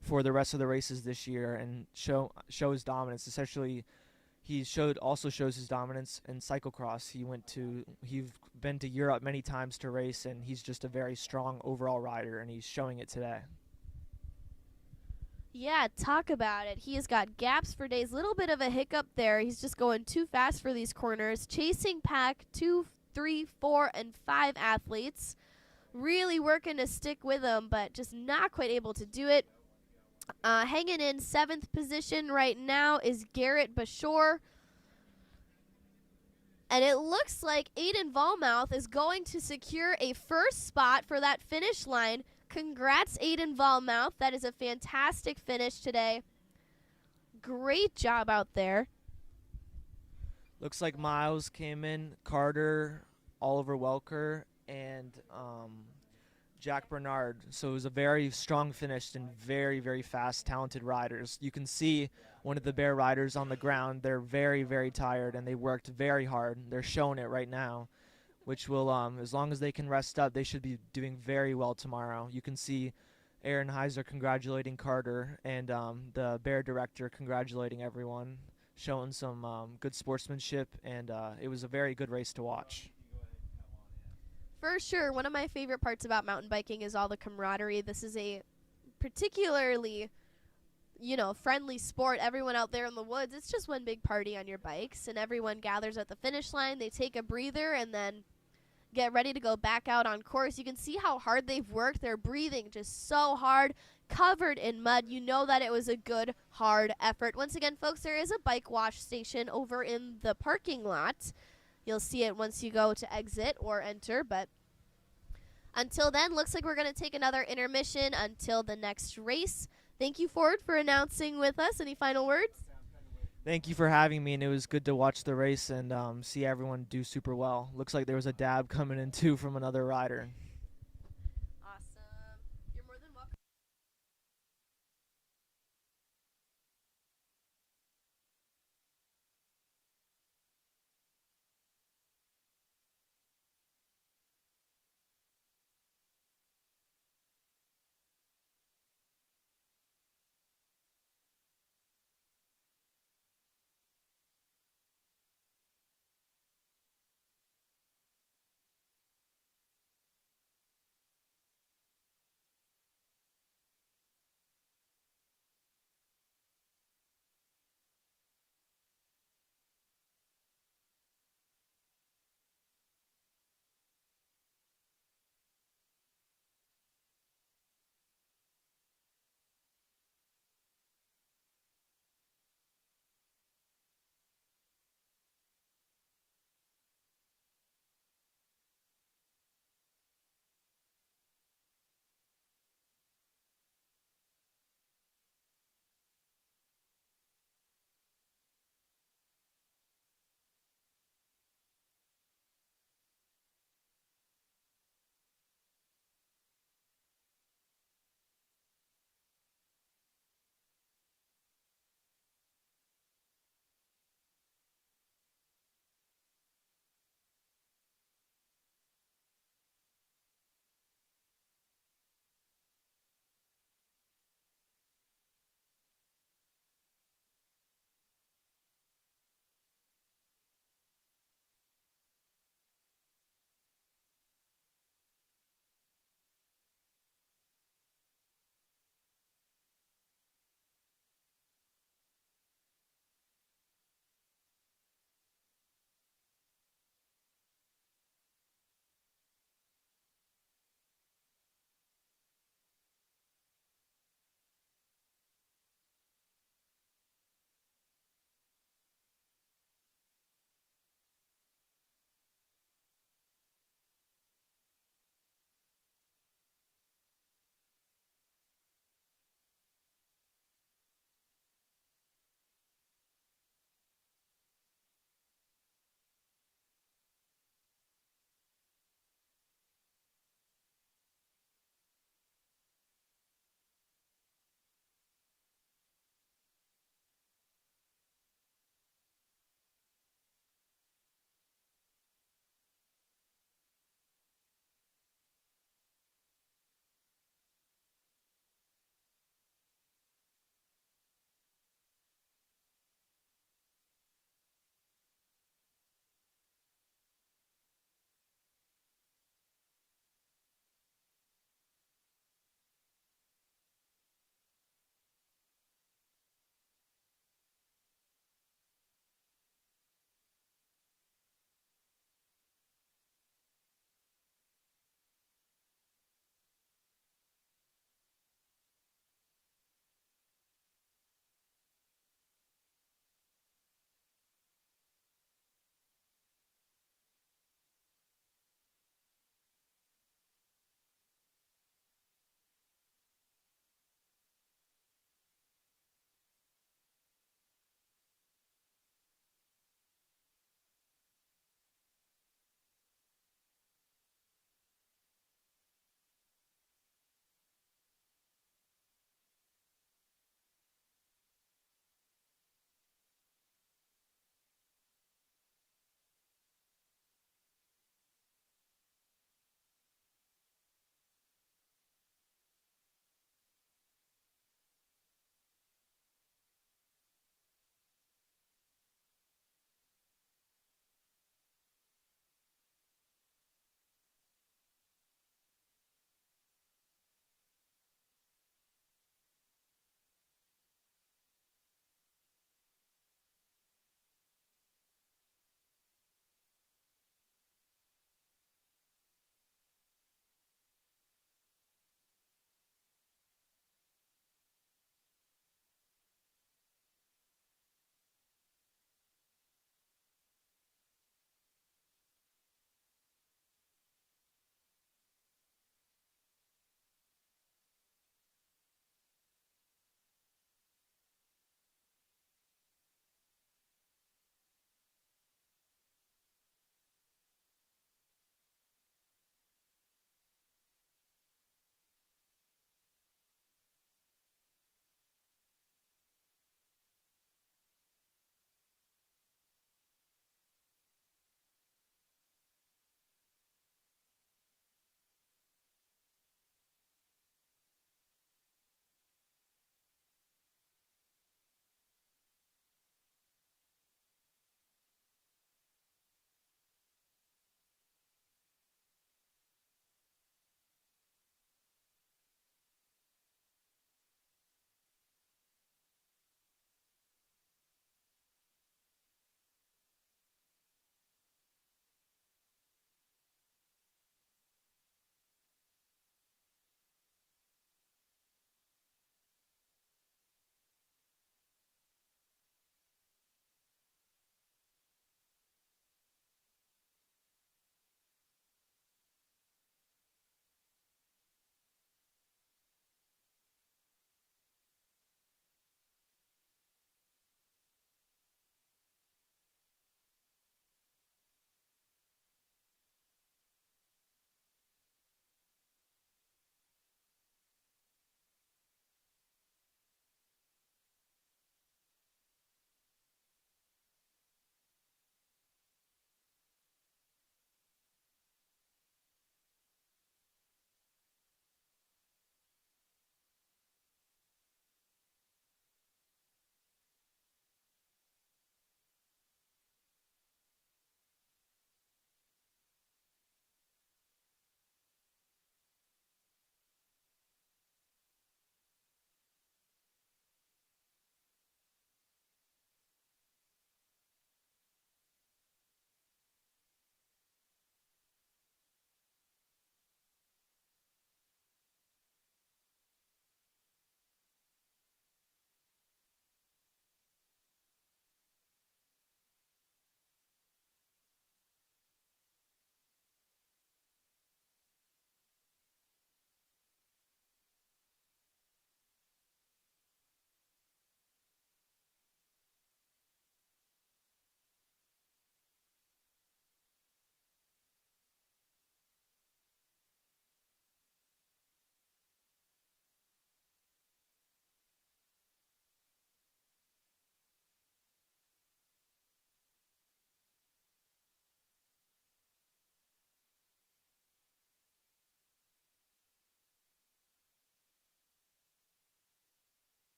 for the rest of the races this year and show his dominance. Essentially, he also shows his dominance in cyclocross. He's been to Europe many times to race, and he's just a very strong overall rider, and he's showing it today. Yeah, talk about it. He has got gaps for days. Little bit of a hiccup there. He's just going too fast for these corners. Chasing pack 2, 3, 4, and 5 athletes. Really working to stick with them, but just not quite able to do it. Hanging in 7th position right now is Garrett Bashore. And it looks like Aiden Volmouth is going to secure a first spot for that finish line. Congrats, Aiden Volmouth. That is a fantastic finish today. Great job out there. Looks like Miles came in, Carter, Oliver Welker, and Jack Bernard. So it was a very strong finish and very, very fast, talented riders. You can see one of the Bear riders on the ground. They're very, very tired, and they worked very hard. They're showing it right now, which will, as long as they can rest up, they should be doing very well tomorrow. You can see Aaron Heiser congratulating Carter and the Bear director congratulating everyone. showing some good sportsmanship, and it was a very good race to watch. For sure, one of my favorite parts about mountain biking is all the camaraderie. This is a particularly, friendly sport. Everyone out there in the woods, it's just one big party on your bikes, and everyone gathers at the finish line. They take a breather and then get ready to go back out on course. You can see how hard they've worked. They're breathing just so hard, covered in mud. You know that it was a good, hard effort. Once again, folks, there is a bike wash station over in the parking lot. You'll see it once you go to exit or enter, but until then, looks like we're going to take another intermission until the next race. Thank you, Ford, for announcing with us. Any final words? Thank you for having me, and it was good to watch the race and see everyone do super well. Looks like there was a dab coming in too from another rider.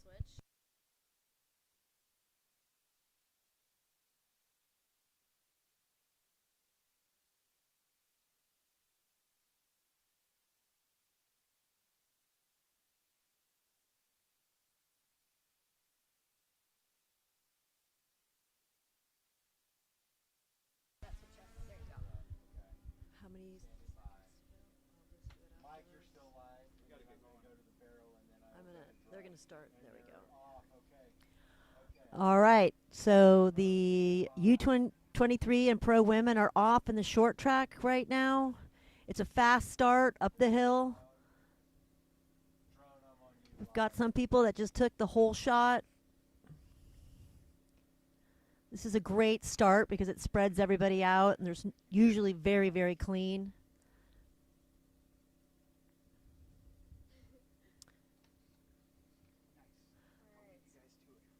switch. How many? Mike, you're still live. We gotta go to the barrel and then I'm gonna. They're gonna start. There we go. off. Okay. All right. So the U23 and pro women are off in the short track right now. It's a fast start up the hill. We've got some people that just took the whole shot. This is a great start because it spreads everybody out, and there's usually very, very clean.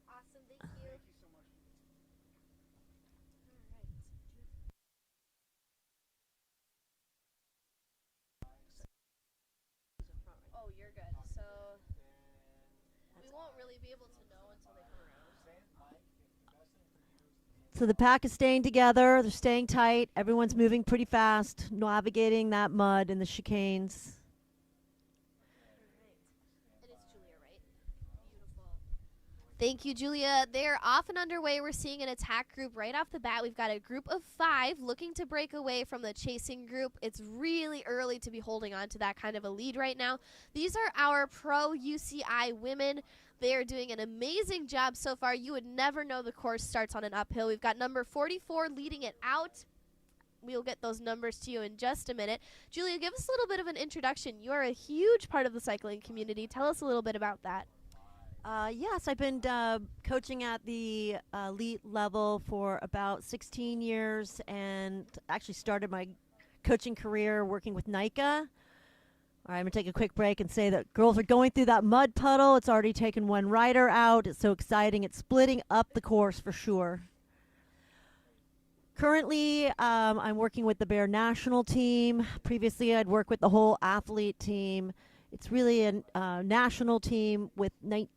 Awesome, thank you. Thank you so much. Oh, you're good. So we won't really be able to know until they come around. So the pack is staying together. They're staying tight. Everyone's moving pretty fast, navigating that mud and the chicanes. And it's Julia, right? Beautiful. Thank you, Julia. They're off and underway. We're seeing an attack group right off the bat. We've got a group of 5 looking to break away from the chasing group. It's really early to be holding on to that kind of a lead right now. These are our pro UCI women. They are doing an amazing job so far. You would never know the course starts on an uphill. We've got number 44 leading it out. We'll get those numbers to you in just a minute. Julia, give us a little bit of an introduction. You are a huge part of the cycling community. Tell us a little bit about that. Yes, I've been coaching at the elite level for about 16 years and actually started my coaching career working with NICA. All right, I'm going to take a quick break and say that girls are going through that mud puddle. It's already taken one rider out. It's so exciting. It's splitting up the course for sure. Currently, I'm working with the Bear national team. Previously, I'd worked with the whole athlete team. It's really a national team with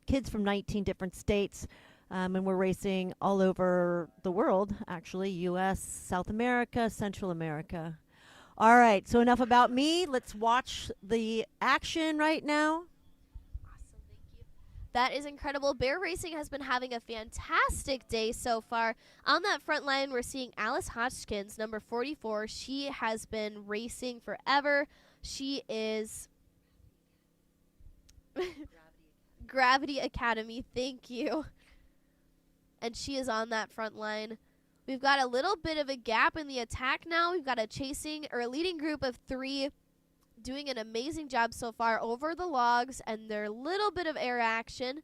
kids from 19 different states, and we're racing all over the world, actually, U.S., South America, Central America. All right, so enough about me. Let's watch the action right now. Awesome, thank you. That is incredible. Bear Racing has been having a fantastic day so far. On that front line, we're seeing Alice Hodgkins, number 44. She has been racing forever. She is Gravity Academy, thank you. And she is on that front line. We've got a little bit of a gap in the attack now. We've got a leading group of 3 doing an amazing job so far over the logs and their little bit of air action.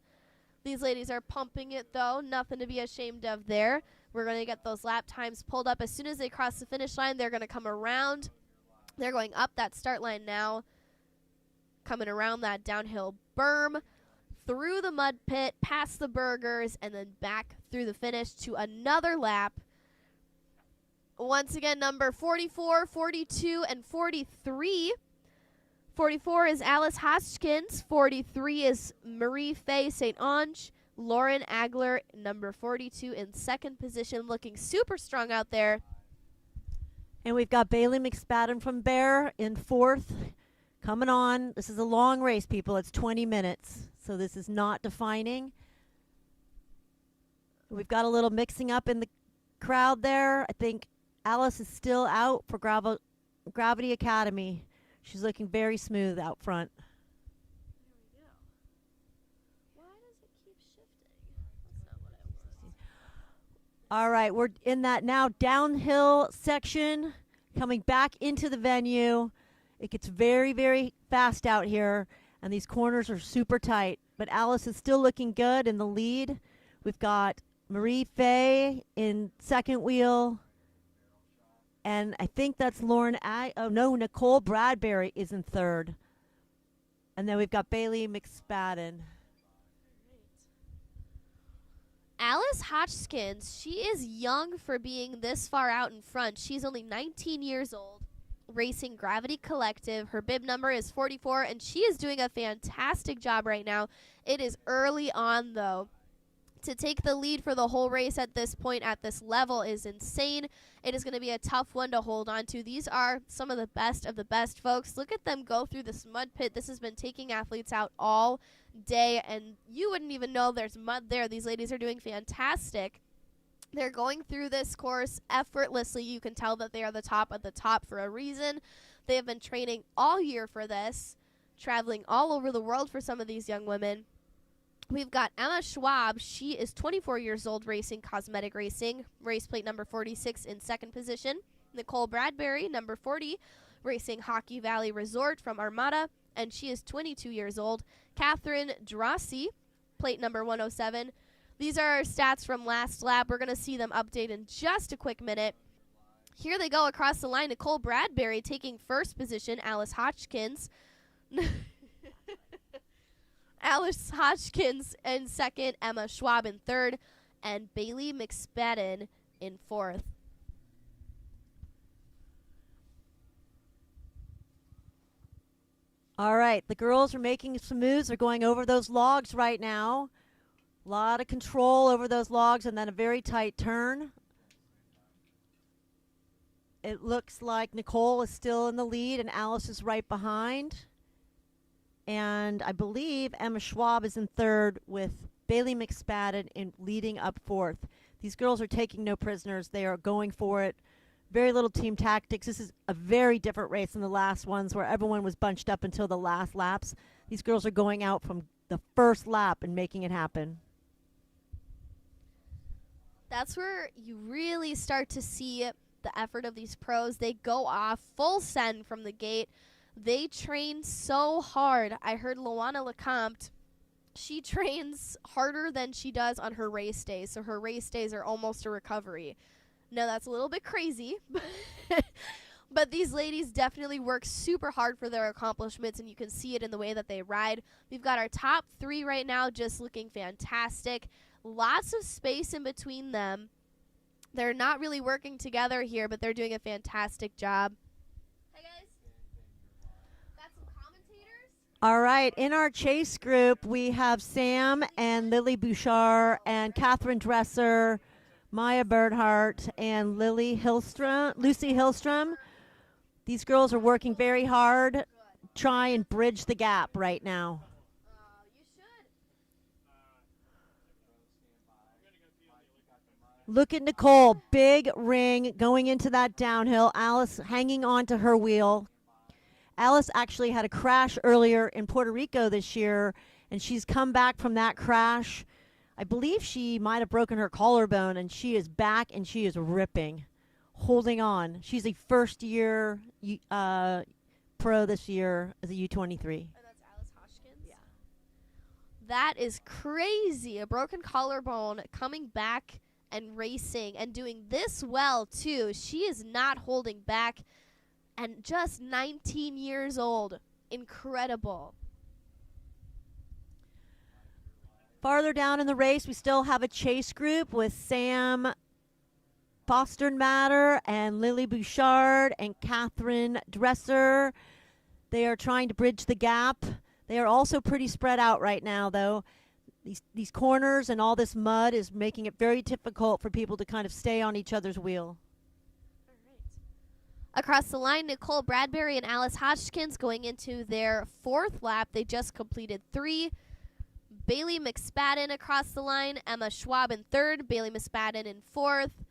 These ladies are pumping it though, nothing to be ashamed of there. We're going to get those lap times pulled up. As soon as they cross the finish line, they're going to come around. They're going up that start line now, coming around that downhill berm, through the mud pit, past the burgers, and then back through the finish to another lap. Once again, number 44, 42, and 43. 44 is Alice Hodgkins. 43 is Marie-Faye St. Ange. Lauren Agler, number 42, in second position, looking super strong out there. And we've got Bailey McSpadden from Bear in 4th. Coming on. This is a long race, people. It's 20 minutes, so this is not defining. We've got a little mixing up in the crowd there. I think Alice is still out for Gravity Academy. She's looking very smooth out front. There we go. Why does it keep shifting? That's not what I want. All right, we're in that now downhill section, coming back into the venue. It gets very, very fast out here, and these corners are super tight. But Alice is still looking good in the lead. We've got Marie-Faye in second wheel. And I think that's Nicole Bradbury is in third. And then we've got Bailey McSpadden. Alice Hodgkins, she is young for being this far out in front. She's only 19 years old. Racing Gravity Collective. Her bib number is 44, and she is doing a fantastic job right now. It is early on, though. To take the lead for the whole race at this point, at this level, is insane. It is going to be a tough one to hold on to. These are some of the best folks. Look at them go through this mud pit. This has been taking athletes out all day, and you wouldn't even know there's mud there. These ladies are doing fantastic. They're going through this course effortlessly. You can tell that they are the top of the top for a reason. They have been training all year for this, traveling all over the world for some of these young women. We've got Emma Schwab. She is 24 years old, racing cosmetic racing. Race plate number 46 in second position. Nicole Bradbury, number 40, racing Hockey Valley Resort from Armada, and she is 22 years old. Catherine Drossi, plate number 107. These are our stats from last lap. We're going to see them update in just a quick minute. Here they go across the line. Nicole Bradbury taking first position. Alice Hodgkins. Alice Hodgkins in second, Emma Schwab in third, and Bailey McSpadden in fourth. All right, the girls are making some moves. They're going over those logs right now. A lot of control over those logs and then a very tight turn. It looks like Nicole is still in the lead and Alice is right behind. And I believe Emma Schwab is in third with Bailey McSpadden in leading up fourth. These girls are taking no prisoners. They are going for it. Very little team tactics. This is a very different race than the last ones where everyone was bunched up until the last laps. These girls are going out from the first lap and making it happen. That's where you really start to see the effort of these pros. They go off full send from the gate. They train so hard. I heard Luana Lecomte, she trains harder than she does on her race days, so her race days are almost a recovery. Now, that's a little bit crazy, but these ladies definitely work super hard for their accomplishments, and you can see it in the way that they ride. We've got our top three right now just looking fantastic. Lots of space in between them. They're not really working together here, but they're doing a fantastic job. All right, in our chase group, we have Sam and Lily Bouchard and Catherine Dresser, Maya Bernhardt, and Lucy Hillstrom. These girls are working very hard, try and bridge the gap right now. Look at Nicole, big ring going into that downhill. Alice hanging on to her wheel. Alice actually had a crash earlier in Puerto Rico this year, and she's come back from that crash. I believe she might have broken her collarbone, and she is back, and she is ripping, holding on. She's a first-year pro this year as a U23. And that's Alice Hodgkins? Yeah. That is crazy. A broken collarbone, coming back and racing and doing this well, too. She is not holding back. And just 19 years old. Incredible. Farther down in the race, we still have a chase group with Sam Fostermatter and Lily Bouchard and Catherine Dresser. They are trying to bridge the gap. They are also pretty spread out right now, though. These corners and all this mud is making it very difficult for people to kind of stay on each other's wheel. Across the line, Nicole Bradbury and Alice Hodgkins going into their fourth lap. They just completed 3. Bailey McSpadden across the line. Emma Schwab in third. Bailey McSpadden in fourth.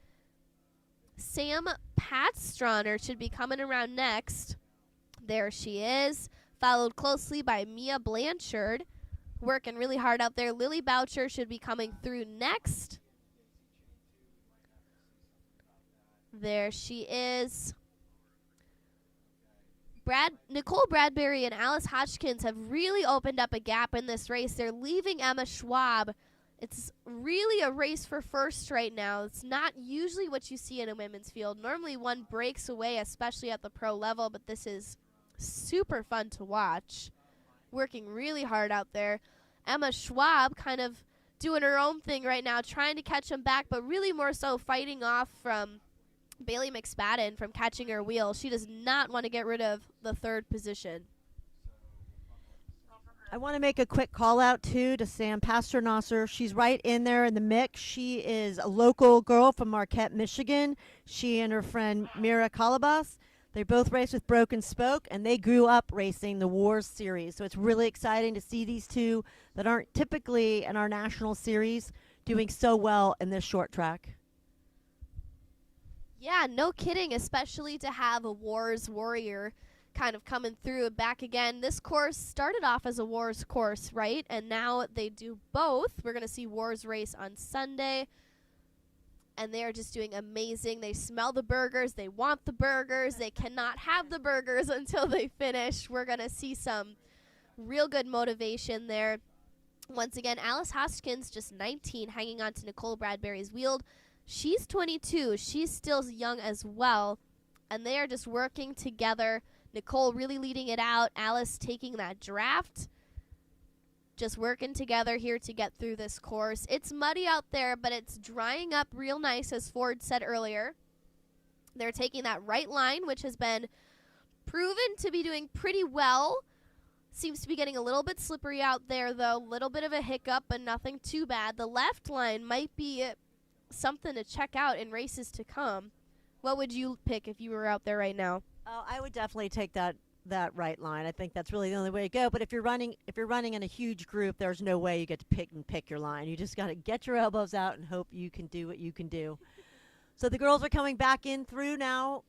Sam Patstroner should be coming around next. There she is. Followed closely by Mia Blanchard. Working really hard out there. Lily Boucher should be coming through next. There she is. Nicole Bradbury and Alice Hodgkins have really opened up a gap in this race. They're leaving Emma Schwab. It's really a race for first right now. It's not usually what you see in a women's field. Normally one breaks away, especially at the pro level, but this is super fun to watch. Working really hard out there. Emma Schwab kind of doing her own thing right now, trying to catch them back, but really more so fighting off from Bailey McSpadden from catching her wheel. She does not want to get rid of the third position. I want to make a quick call out too to Sam Pasternosser. She's right in there in the mix. She is a local girl from Marquette, Michigan. She and her friend Mira Calabas, they both race with Broken Spoke, and they grew up racing the Wars series. So it's really exciting to see these two that aren't typically in our national series doing so well in this short track. Yeah, no kidding, especially to have a Wars warrior kind of coming through back again. This course started off as a Wars course, right? And now they do both. We're going to see Wars race on Sunday. And they are just doing amazing. They smell the burgers. They want the burgers. They cannot have the burgers until they finish. We're going to see some real good motivation there. Once again, Alice Hoskins, just 19, hanging on to Nicole Bradbury's wheel. She's 22. She's still young as well. And they are just working together. Nicole really leading it out. Alice taking that draft. Just working together here to get through this course. It's muddy out there, but it's drying up real nice, as Ford said earlier. They're taking that right line, which has been proven to be doing pretty well. Seems to be getting a little bit slippery out there, though. A little bit of a hiccup, but nothing too bad. The left line might be something to check out in races to come. What would you pick if you were out there right now? Oh, I would definitely take that right line. I think that's really the only way to go. But if you're running in a huge group, there's no way you get to pick your line. You just got to get your elbows out and hope you can do what you can do. So the girls are coming back in through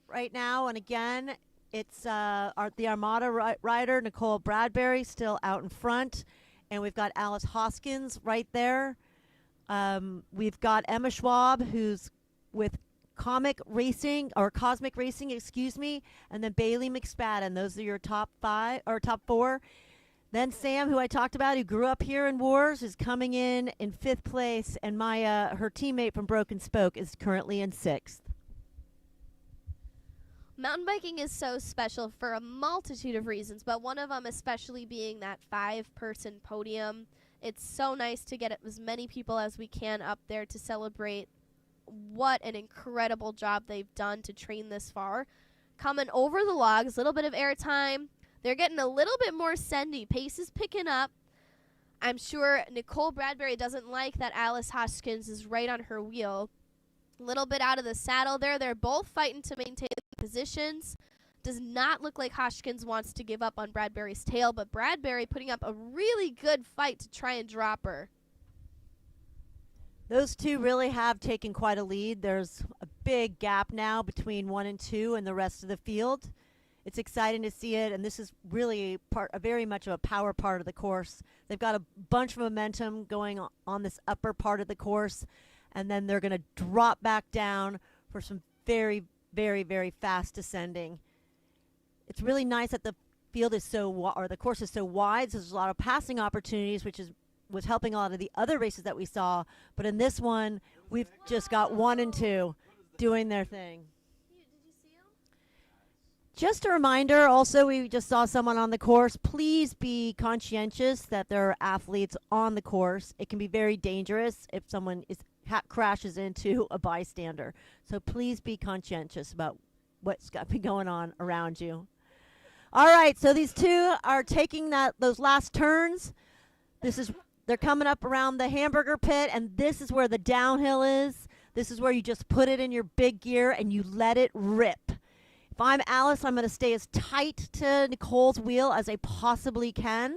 right now, and again, it's the Armada rider Nicole Bradbury still out in front, and we've got Alice Hoskins right there. We've got Emma Schwab, who's with Cosmic Racing, and then Bailey McSpadden. Those are your top four. Then Sam, who I talked about, who grew up here in Wars, is coming in 5th place, and Maya, her teammate from Broken Spoke, is currently in 6th. Mountain biking is so special for a multitude of reasons, but one of them especially being that 5-person podium. It's so nice to get as many people as we can up there to celebrate what an incredible job they've done to train this far. Coming over the logs, a little bit of airtime. They're getting a little bit more sendy. Pace is picking up. I'm sure Nicole Bradbury doesn't like that Alice Hoskins is right on her wheel. A little bit out of the saddle there. They're both fighting to maintain positions. Does not look like Hoskins wants to give up on Bradbury's tail, but Bradbury putting up a really good fight to try and drop her. Those two really have taken quite a lead. There's a big gap now between 1 and 2 and the rest of the field. It's exciting to see it, and this is really very much of a power part of the course. They've got a bunch of momentum going on this upper part of the course, and then they're going to drop back down for some very, very, very fast descending. It's really nice that the field is the course is so wide, so there's a lot of passing opportunities, which was helping a lot of the other races that we saw. But in this one, we've just got 1 and 2 doing their thing. Did you see him? Just a reminder, also, we just saw someone on the course. Please be conscientious that there are athletes on the course. It can be very dangerous if someone crashes into a bystander. So please be conscientious about what's got to be going on around you. All right, so these two are taking those last turns. They're coming up around the hamburger pit, and this is where the downhill is. This is where you just put it in your big gear and you let it rip. If I'm Alice, I'm going to stay as tight to Nicole's wheel as I possibly can,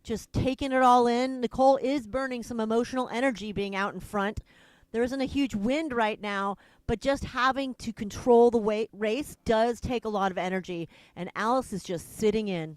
just taking it all in. Nicole is burning some emotional energy being out in front. There isn't a huge wind right now, but just having to control the race does take a lot of energy, and Alice is just sitting in.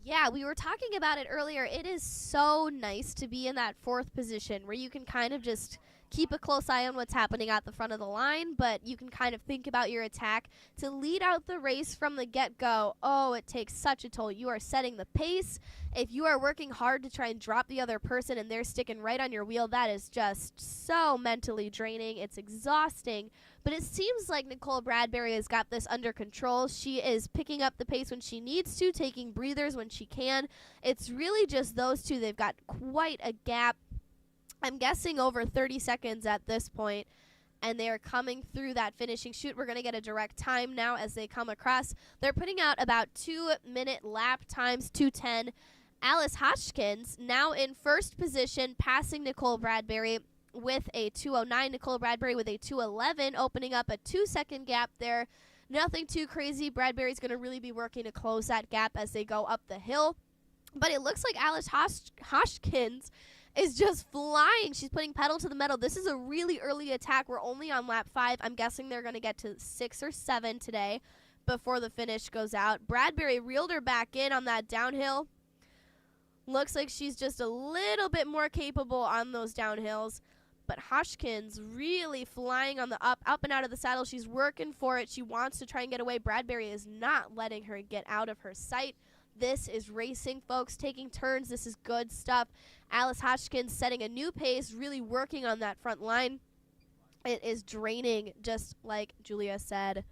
Yeah, we were talking about it earlier. It is so nice to be in that 4th position where you can kind of just keep a close eye on what's happening at the front of the line, but you can kind of think about your attack. To lead out the race from the get-go, it takes such a toll. You are setting the pace. If you are working hard to try and drop the other person and they're sticking right on your wheel, that is just so mentally draining. It's exhausting. But it seems like Nicole Bradbury has got this under control. She is picking up the pace when she needs to, taking breathers when she can. It's really just those two. They've got quite a gap. I'm guessing over 30 seconds at this point. and they are coming through that finishing chute. We're going to get a direct time now as they come across. They're putting out about 2-minute lap times, 2:10. Alice Hodgkins now in first position, passing Nicole Bradbury with a 2:09. Nicole Bradbury with a 2:11, opening up a 2-second gap there. Nothing too crazy. Bradbury's going to really be working to close that gap as they go up the hill. But it looks like Alice Hodgkins is just flying. She's putting pedal to the metal. This is a really early attack. We're only on lap 5. I'm guessing they're going to get to 6 or 7 today before the finish goes out. Bradbury reeled her back in on that downhill. Looks like she's just a little bit more capable on those downhills. But Hodgkins really flying on the up and out of the saddle. She's working for it. She wants to try and get away. Bradbury is not letting her get out of her sight. This is racing, folks, taking turns. This is good stuff. Alice Hodgkins setting a new pace, really working on that front line. It is draining, just like Julia said.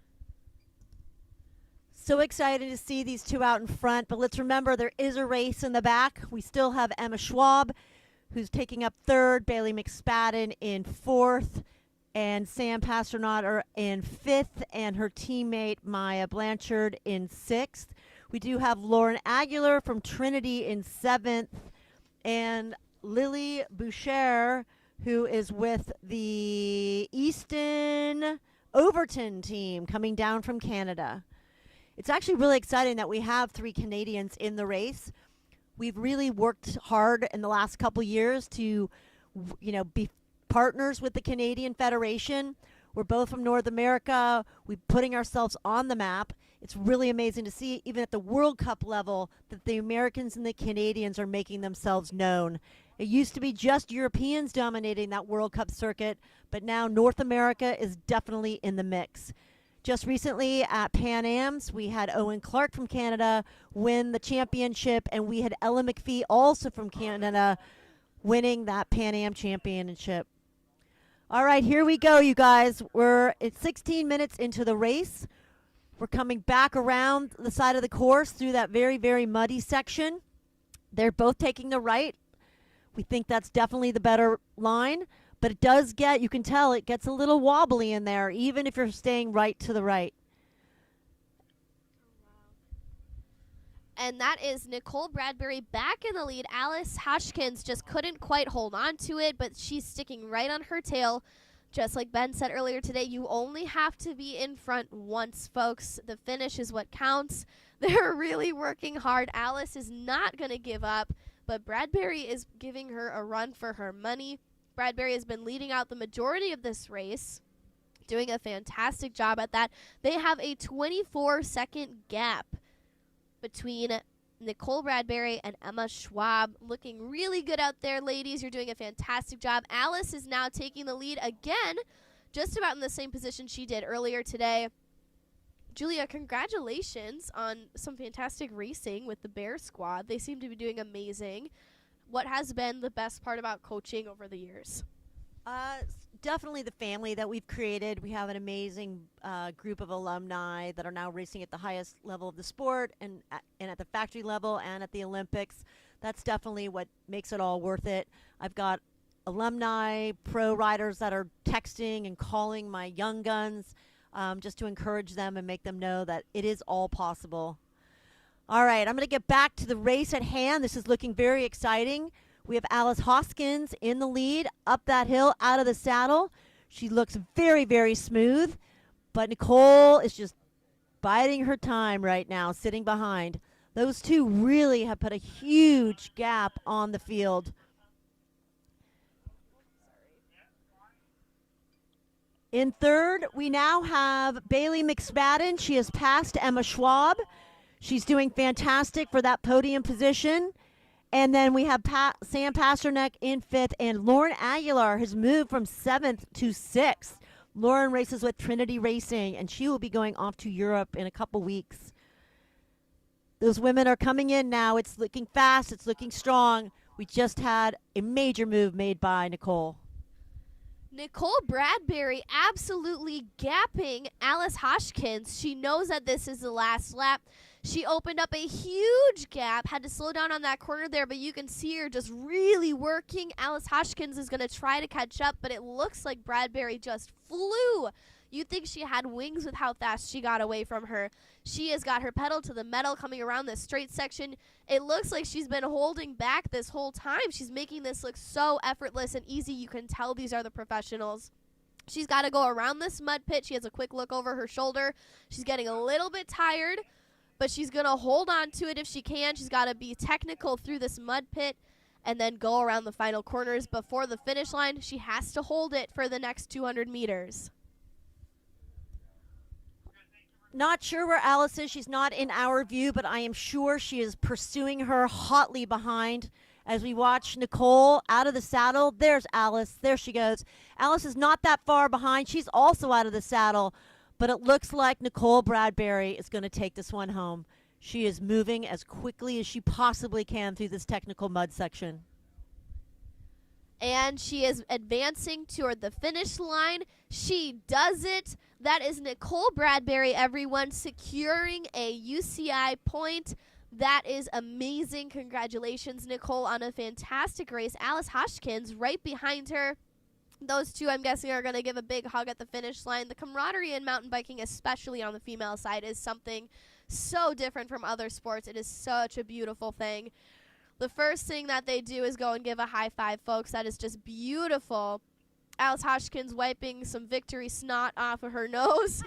So excited to see these two out in front, but let's remember there is a race in the back. We still have Emma Schwab, who's taking up third, Bailey McSpadden in fourth, and Sam Pasternaut are in fifth, and her teammate Maya Blanchard in sixth. We do have Lauren Aguilar from Trinity in seventh, and Lily Boucher, who is with the Easton Overton team coming down from Canada. It's actually really exciting that we have 3 Canadians in the race. We've really worked hard in the last couple years to, be partners with the Canadian Federation. We're both from North America. We're putting ourselves on the map. It's really amazing to see, even at the World Cup level, that the Americans and the Canadians are making themselves known. It used to be just Europeans dominating that World Cup circuit, but now North America is definitely in the mix. Just recently at Pan Am's, we had Owen Clark from Canada win the championship, and we had Ella McPhee also from Canada winning that Pan Am championship. All right, here we go, you guys. We're at 16 minutes into the race. We're coming back around the side of the course through that very, very muddy section. They're both taking the right. We think that's definitely the better line. But it does get, you can tell, it gets a little wobbly in there, even if you're staying right to the right. And that is Nicole Bradbury back in the lead. Alice Hodgkins just couldn't quite hold on to it, but she's sticking right on her tail. Just like Ben said earlier today, you only have to be in front once, folks. The finish is what counts. They're really working hard. Alice is not going to give up, but Bradbury is giving her a run for her money. Bradbury has been leading out the majority of this race, doing a fantastic job at that. They have a 24-second gap between Nicole Bradbury and Emma Schwab. Looking really good out there, ladies. You're doing a fantastic job. Alice is now taking the lead again, just about in the same position she did earlier today. Julia, congratulations on some fantastic racing with the Bear Squad. They seem to be doing amazing. What has been the best part about coaching over the years? Definitely the family that we've created. We have an amazing group of alumni that are now racing at the highest level of the sport and at the factory level and at the Olympics. That's definitely what makes it all worth it. I've got alumni, pro riders that are texting and calling my young guns just to encourage them and make them know that it is all possible. All right, I'm going to get back to the race at hand. This is looking very exciting. We have Alice Hoskins in the lead, up that hill, out of the saddle. She looks very, very smooth, but Nicole is just biding her time right now, sitting behind. Those two really have put a huge gap on the field. In third, we now have Bailey McSpadden. She has passed Emma Schwab. She's doing fantastic for that podium position. And then we have Sam Pasternak in fifth, and Lauren Aguilar has moved from 7th to 6th. Lauren races with Trinity Racing, and she will be going off to Europe in a couple weeks. Those women are coming in now. It's looking fast. It's looking strong. We just had a major move made by Nicole. Nicole Bradbury absolutely gapping Alice Hodgkins. She knows that this is the last lap. She opened up a huge gap, had to slow down on that corner there, but you can see her just really working. Alice Hoskins is going to try to catch up, but it looks like Bradbury just flew. You'd think she had wings with how fast she got away from her. She has got her pedal to the metal coming around this straight section. It looks like she's been holding back this whole time. She's making this look so effortless and easy. You can tell these are the professionals. She's got to go around this mud pit. She has a quick look over her shoulder. She's getting a little bit tired, but she's going to hold on to it if she can. She's got to be technical through this mud pit and then go around the final corners before the finish line. She has to hold it for the next 200 meters. Not sure where Alice is. She's not in our view, but I am sure she is pursuing her hotly behind as we watch Nicole out of the saddle. There's Alice. There she goes. Alice is not that far behind. She's also out of the saddle, but it looks like Nicole Bradbury is going to take this one home. She is moving as quickly as she possibly can through this technical mud section. And she is advancing toward the finish line. She does it. That is Nicole Bradbury, everyone, securing a UCI point. That is amazing. Congratulations, Nicole, on a fantastic race. Alice Hoskins right behind her. Those two, I'm guessing, are going to give a big hug at the finish line. The camaraderie in mountain biking, especially on the female side, is something so different from other sports. It is such a beautiful thing. The first thing that they do is go and give a high five, folks. That is just beautiful. Alice Hoskins wiping some victory snot off of her nose.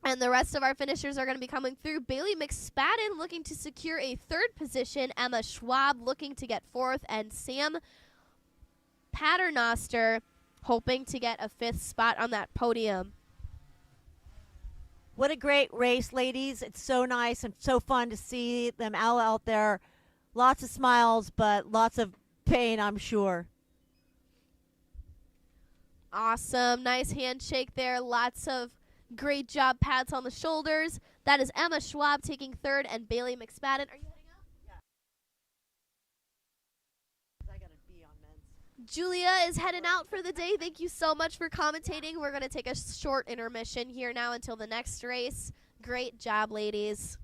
And the rest of our finishers are going to be coming through. Bailey McSpadden looking to secure a third position. Emma Schwab looking to get fourth. And Sam Paternoster hoping to get a fifth spot on that podium. What a great race, ladies. It's so nice and so fun to see them all out there. Lots of smiles, but lots of pain, I'm sure. Awesome. Nice handshake there. Lots of great job pats on the shoulders. That is Emma Schwab taking third and Bailey McSpadden. Are you heading out? Yeah. I got to be on men's. Julia is heading out for the day. Thank you so much for commentating. We're going to take a short intermission here now until the next race. Great job, ladies.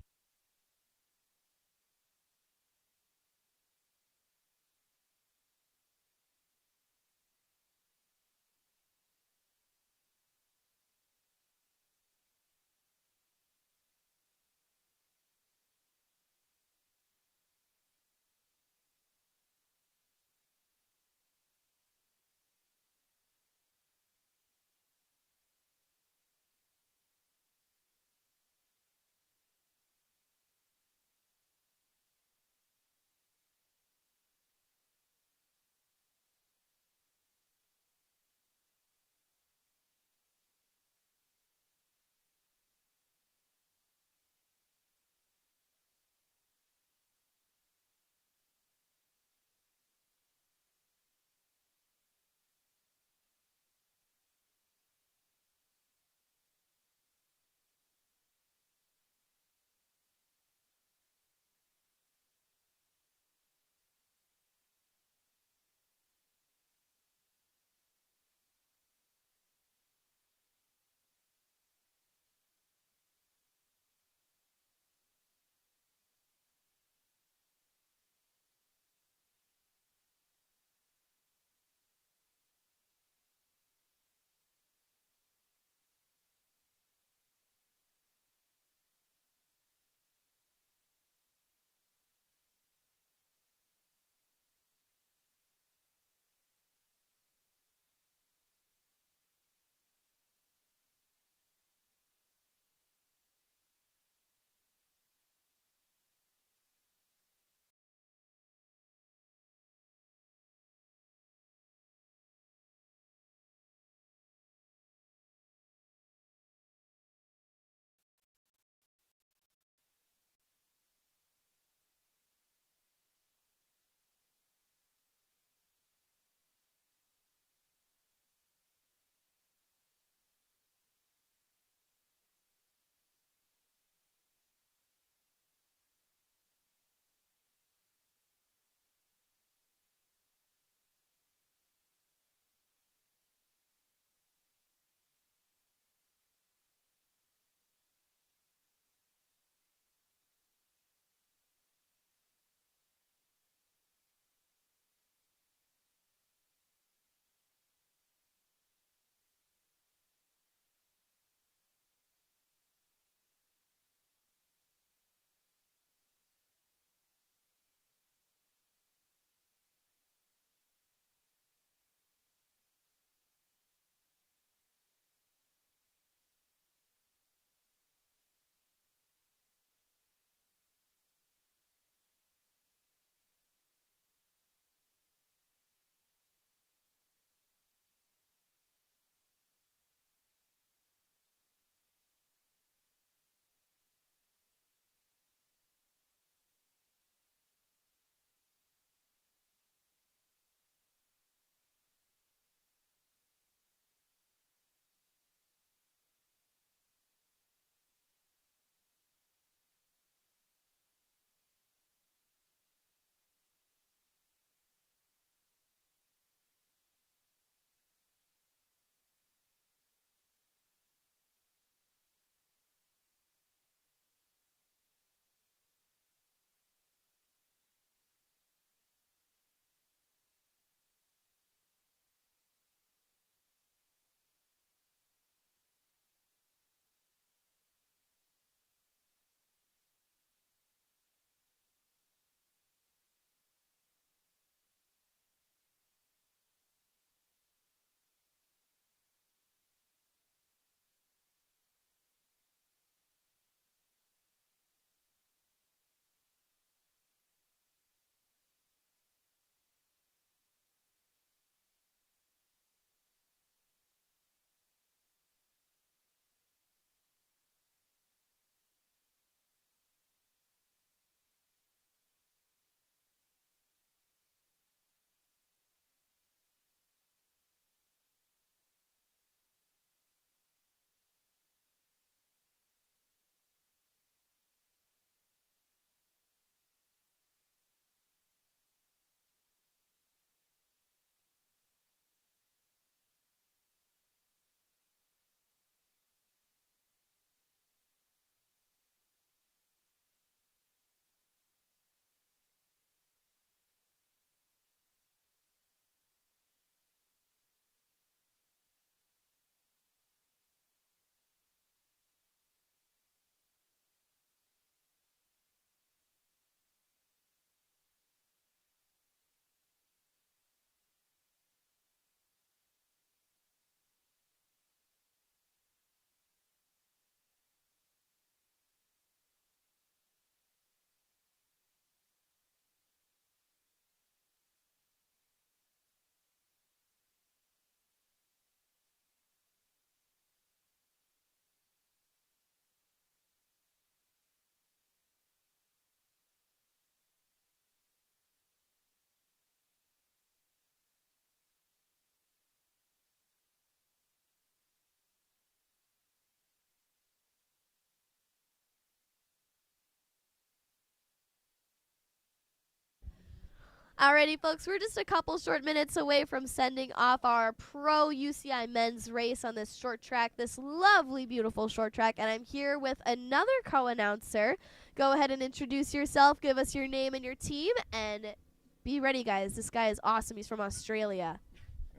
Alrighty, folks, we're just a couple short minutes away from sending off our pro UCI men's race on this short track, this lovely, beautiful short track, and I'm here with another co-announcer. Go ahead and introduce yourself, give us your name and your team, and be ready, guys. This guy is awesome. He's from Australia.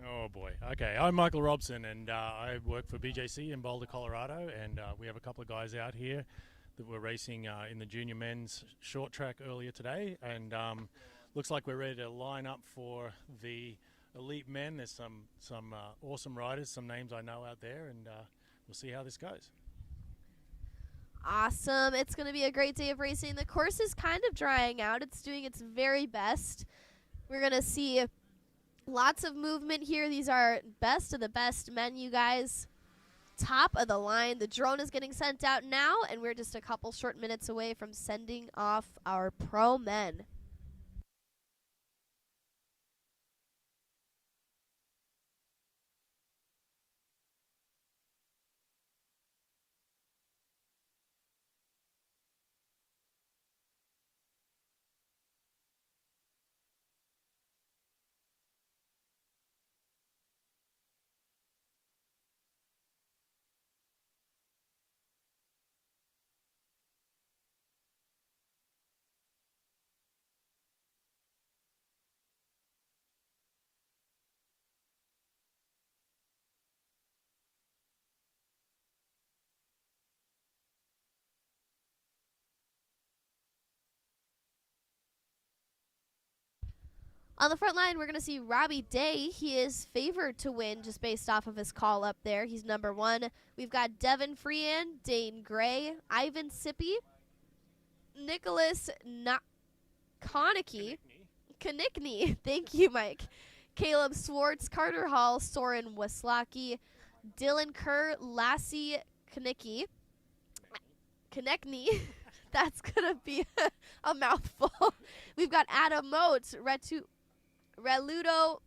Oh boy. Okay, I'm Michael Robson, and I work for BJC in Boulder, Colorado, and we have a couple of guys out here that were racing in the junior men's short track earlier today, and looks like we're ready to line up for the elite men. There's some awesome riders, some names I know out there, and we'll see how this goes. Awesome. It's going to be a great day of racing. The course is kind of drying out. It's doing its very best. We're going to see lots of movement here. These are best of the best men, you guys. Top of the line. The drone is getting sent out now, and we're just a couple short minutes away from sending off our pro men. On the front line, we're going to see Robbie Day. He is favored to win just based off of his call up there. He's number one. We've got Devin Freehan, Dane Gray, Ivan Sippy, Nicholas Konecki. Thank you, Mike. Caleb Swartz, Carter Hall, Soren Waslaki, Dylan Kerr, Lassie Konecki. That's going to be a mouthful. We've got Adam Motes, Reludo.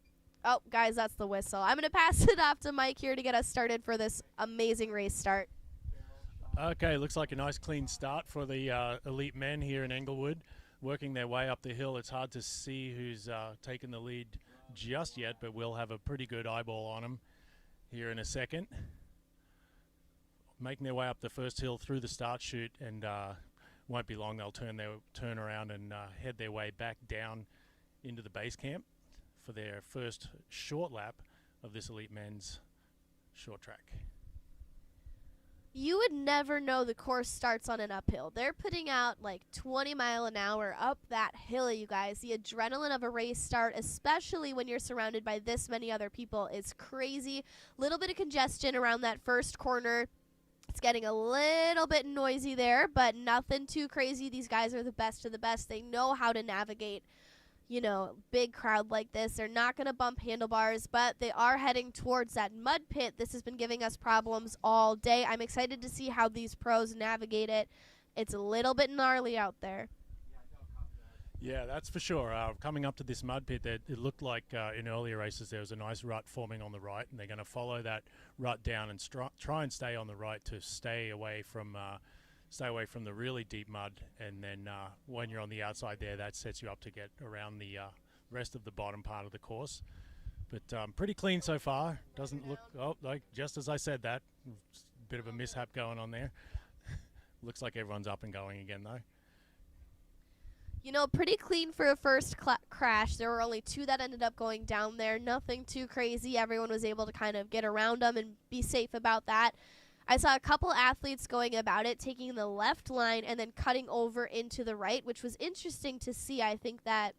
Oh, guys, that's the whistle. I'm going to pass it off to Mike here to get us started for this amazing race start. Okay, looks like a nice clean start for the elite men here in Englewood, working their way up the hill. It's hard to see who's taken the lead just yet, but we'll have a pretty good eyeball on them here in a second. Making their way up the first hill through the start chute, and won't be long. They'll turn around and head their way back down into the base camp for their first short lap of this elite men's short track. You would never know the course starts on an uphill. They're putting out like 20 mile an hour up that hill, you guys. The adrenaline of a race start, especially when you're surrounded by this many other people, is crazy. Little bit of congestion around that first corner. It's getting a little bit noisy there, but nothing too crazy. These guys are the best of the best. They know how to navigate, big crowd like this. They're not going to bump handlebars, but they are heading towards that mud pit. This has been giving us problems all day. I'm excited to see how these pros navigate it. It's a little bit gnarly out there. Yeah, that's for sure. Coming up to this mud pit, it looked like in earlier races there was a nice rut forming on the right, and they're going to follow that rut down and try and stay on the right to stay away from the really deep mud. And then when you're on the outside there, that sets you up to get around the rest of the bottom part of the course. But pretty clean so far. Doesn't look like just as I said that. Bit of a mishap going on there. Looks like everyone's up and going again though. Pretty clean for a first crash. There were only 2 that ended up going down there. Nothing too crazy. Everyone was able to kind of get around them and be safe about that. I saw a couple athletes going about it, taking the left line and then cutting over into the right, which was interesting to see. I think that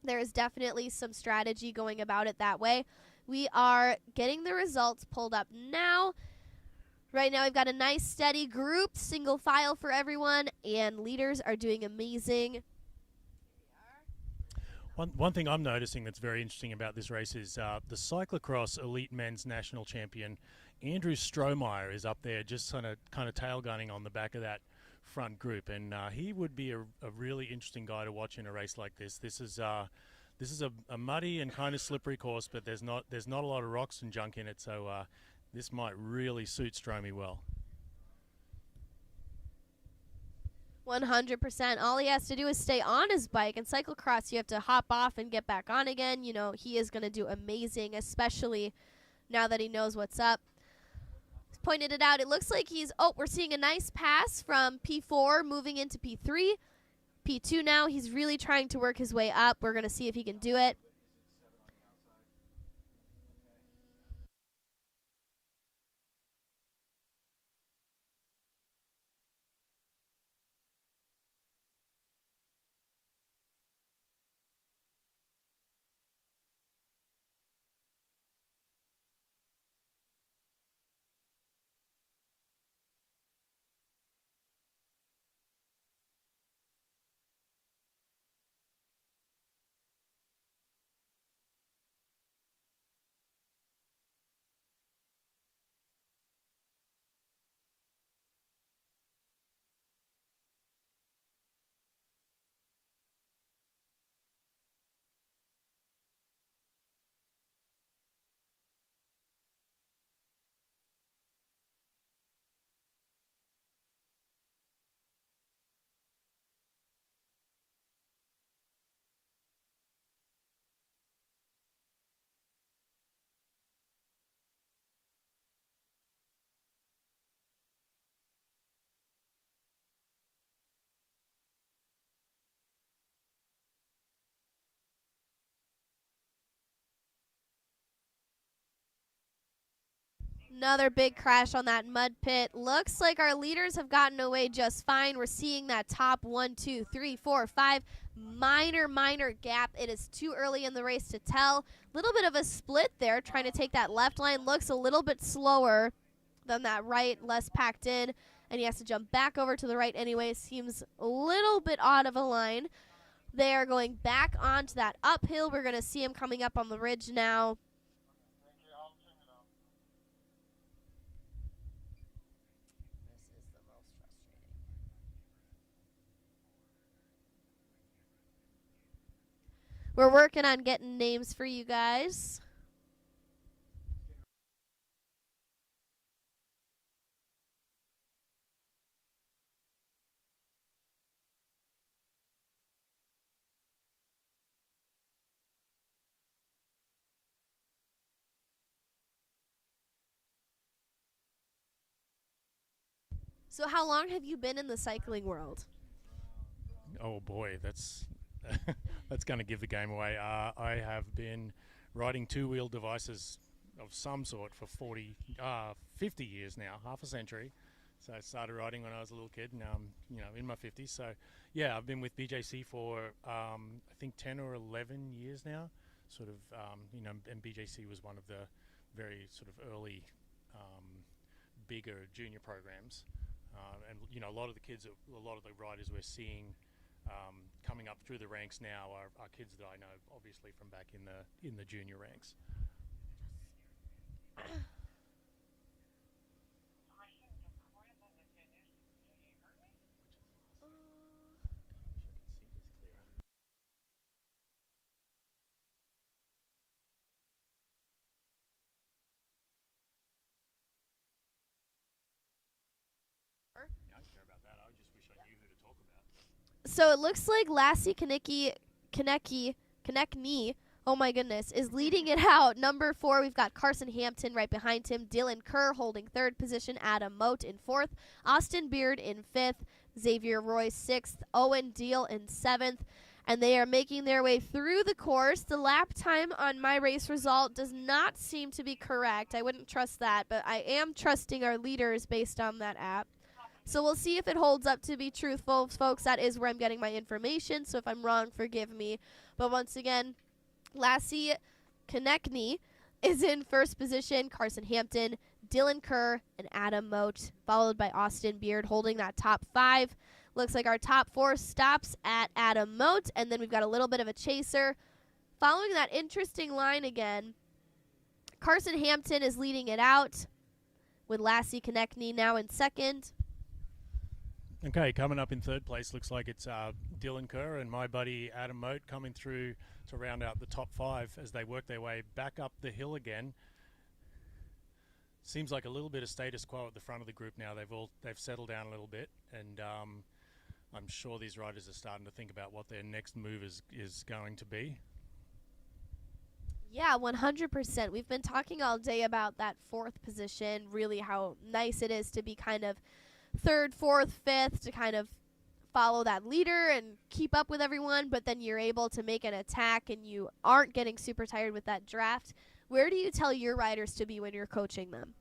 there is definitely some strategy going about it that way. We are getting the results pulled up now. Right now we've got a nice steady group, single file for everyone, and leaders are doing amazing. One thing I'm noticing that's very interesting about this race is the cyclocross elite men's national champion Andrew Strohmeyer is up there just kind of tail gunning on the back of that front group, and he would be a really interesting guy to watch in a race like this. This is a muddy and kind of slippery course, but there's not a lot of rocks and junk in it, so this might really suit Stromey well. 100%. All he has to do is stay on his bike. And cyclocross, you have to hop off and get back on again. You know, he is going to do amazing, especially now that he knows what's up. He's pointed it out. It looks like we're seeing a nice pass from P4 moving into P3. P2 now. He's really trying to work his way up. We're going to see if he can do it. Another big crash on that mud pit. Looks like our leaders have gotten away just fine. We're seeing that top 1, 2, 3, 4, 5 minor gap. It is too early in the race to tell. Little bit of a split there, trying to take that left line. Looks a little bit slower than that right, less packed in, and he has to jump back over to the right anyway. Seems a little bit odd of a line. They are going back onto that uphill. We're going to see him coming up on the ridge now. We're working on getting names for you guys. So how long have you been in the cycling world? Oh boy, that's that's going to give the game away. I have been riding two-wheel devices of some sort for 50 years now, half a century. So I started riding when I was a little kid. Now I'm, in my 50s. So yeah, I've been with BJC for I think 10 or 11 years now. Sort of, and BJC was one of the very sort of early, bigger junior programs. And a lot of the kids, a lot of the riders we're seeing coming up through the ranks now are kids that I know, obviously, from back in the junior ranks. I don't care about that. I just wish I knew who to talk about. So it looks like Lassie Konechny, oh my goodness, is leading it out. Number 4, we've got Carson Hampton right behind him. Dylan Kerr holding 3rd position. Adam Moat in 4th. Austin Beard in 5th. Xavier Roy 6th. Owen Deal in 7th. And they are making their way through the course. The lap time on my race result does not seem to be correct. I wouldn't trust that, but I am trusting our leaders based on that app. So we'll see if it holds up to be truthful, folks. That is where I'm getting my information. So if I'm wrong, forgive me. But once again, Lassie Konechny is in 1st position. Carson Hampton, Dylan Kerr, and Adam Moat, followed by Austin Beard holding that top 5. Looks like our top 4 stops at Adam Moat, and then we've got a little bit of a chaser. Following that interesting line again, Carson Hampton is leading it out with Lassie Konechny now in 2nd. Okay, coming up in 3rd place, looks like it's Dylan Kerr and my buddy Adam Moat coming through to round out the top 5 as they work their way back up the hill again. Seems like a little bit of status quo at the front of the group now. They've settled down a little bit, and I'm sure these riders are starting to think about what their next move is going to be. Yeah, 100%. We've been talking all day about that fourth position, really how nice it is to be kind of third, fourth, fifth, to kind of follow that leader and keep up with everyone, but then you're able to make an attack and you aren't getting super tired with that draft. Where do you tell your riders to be when you're coaching them?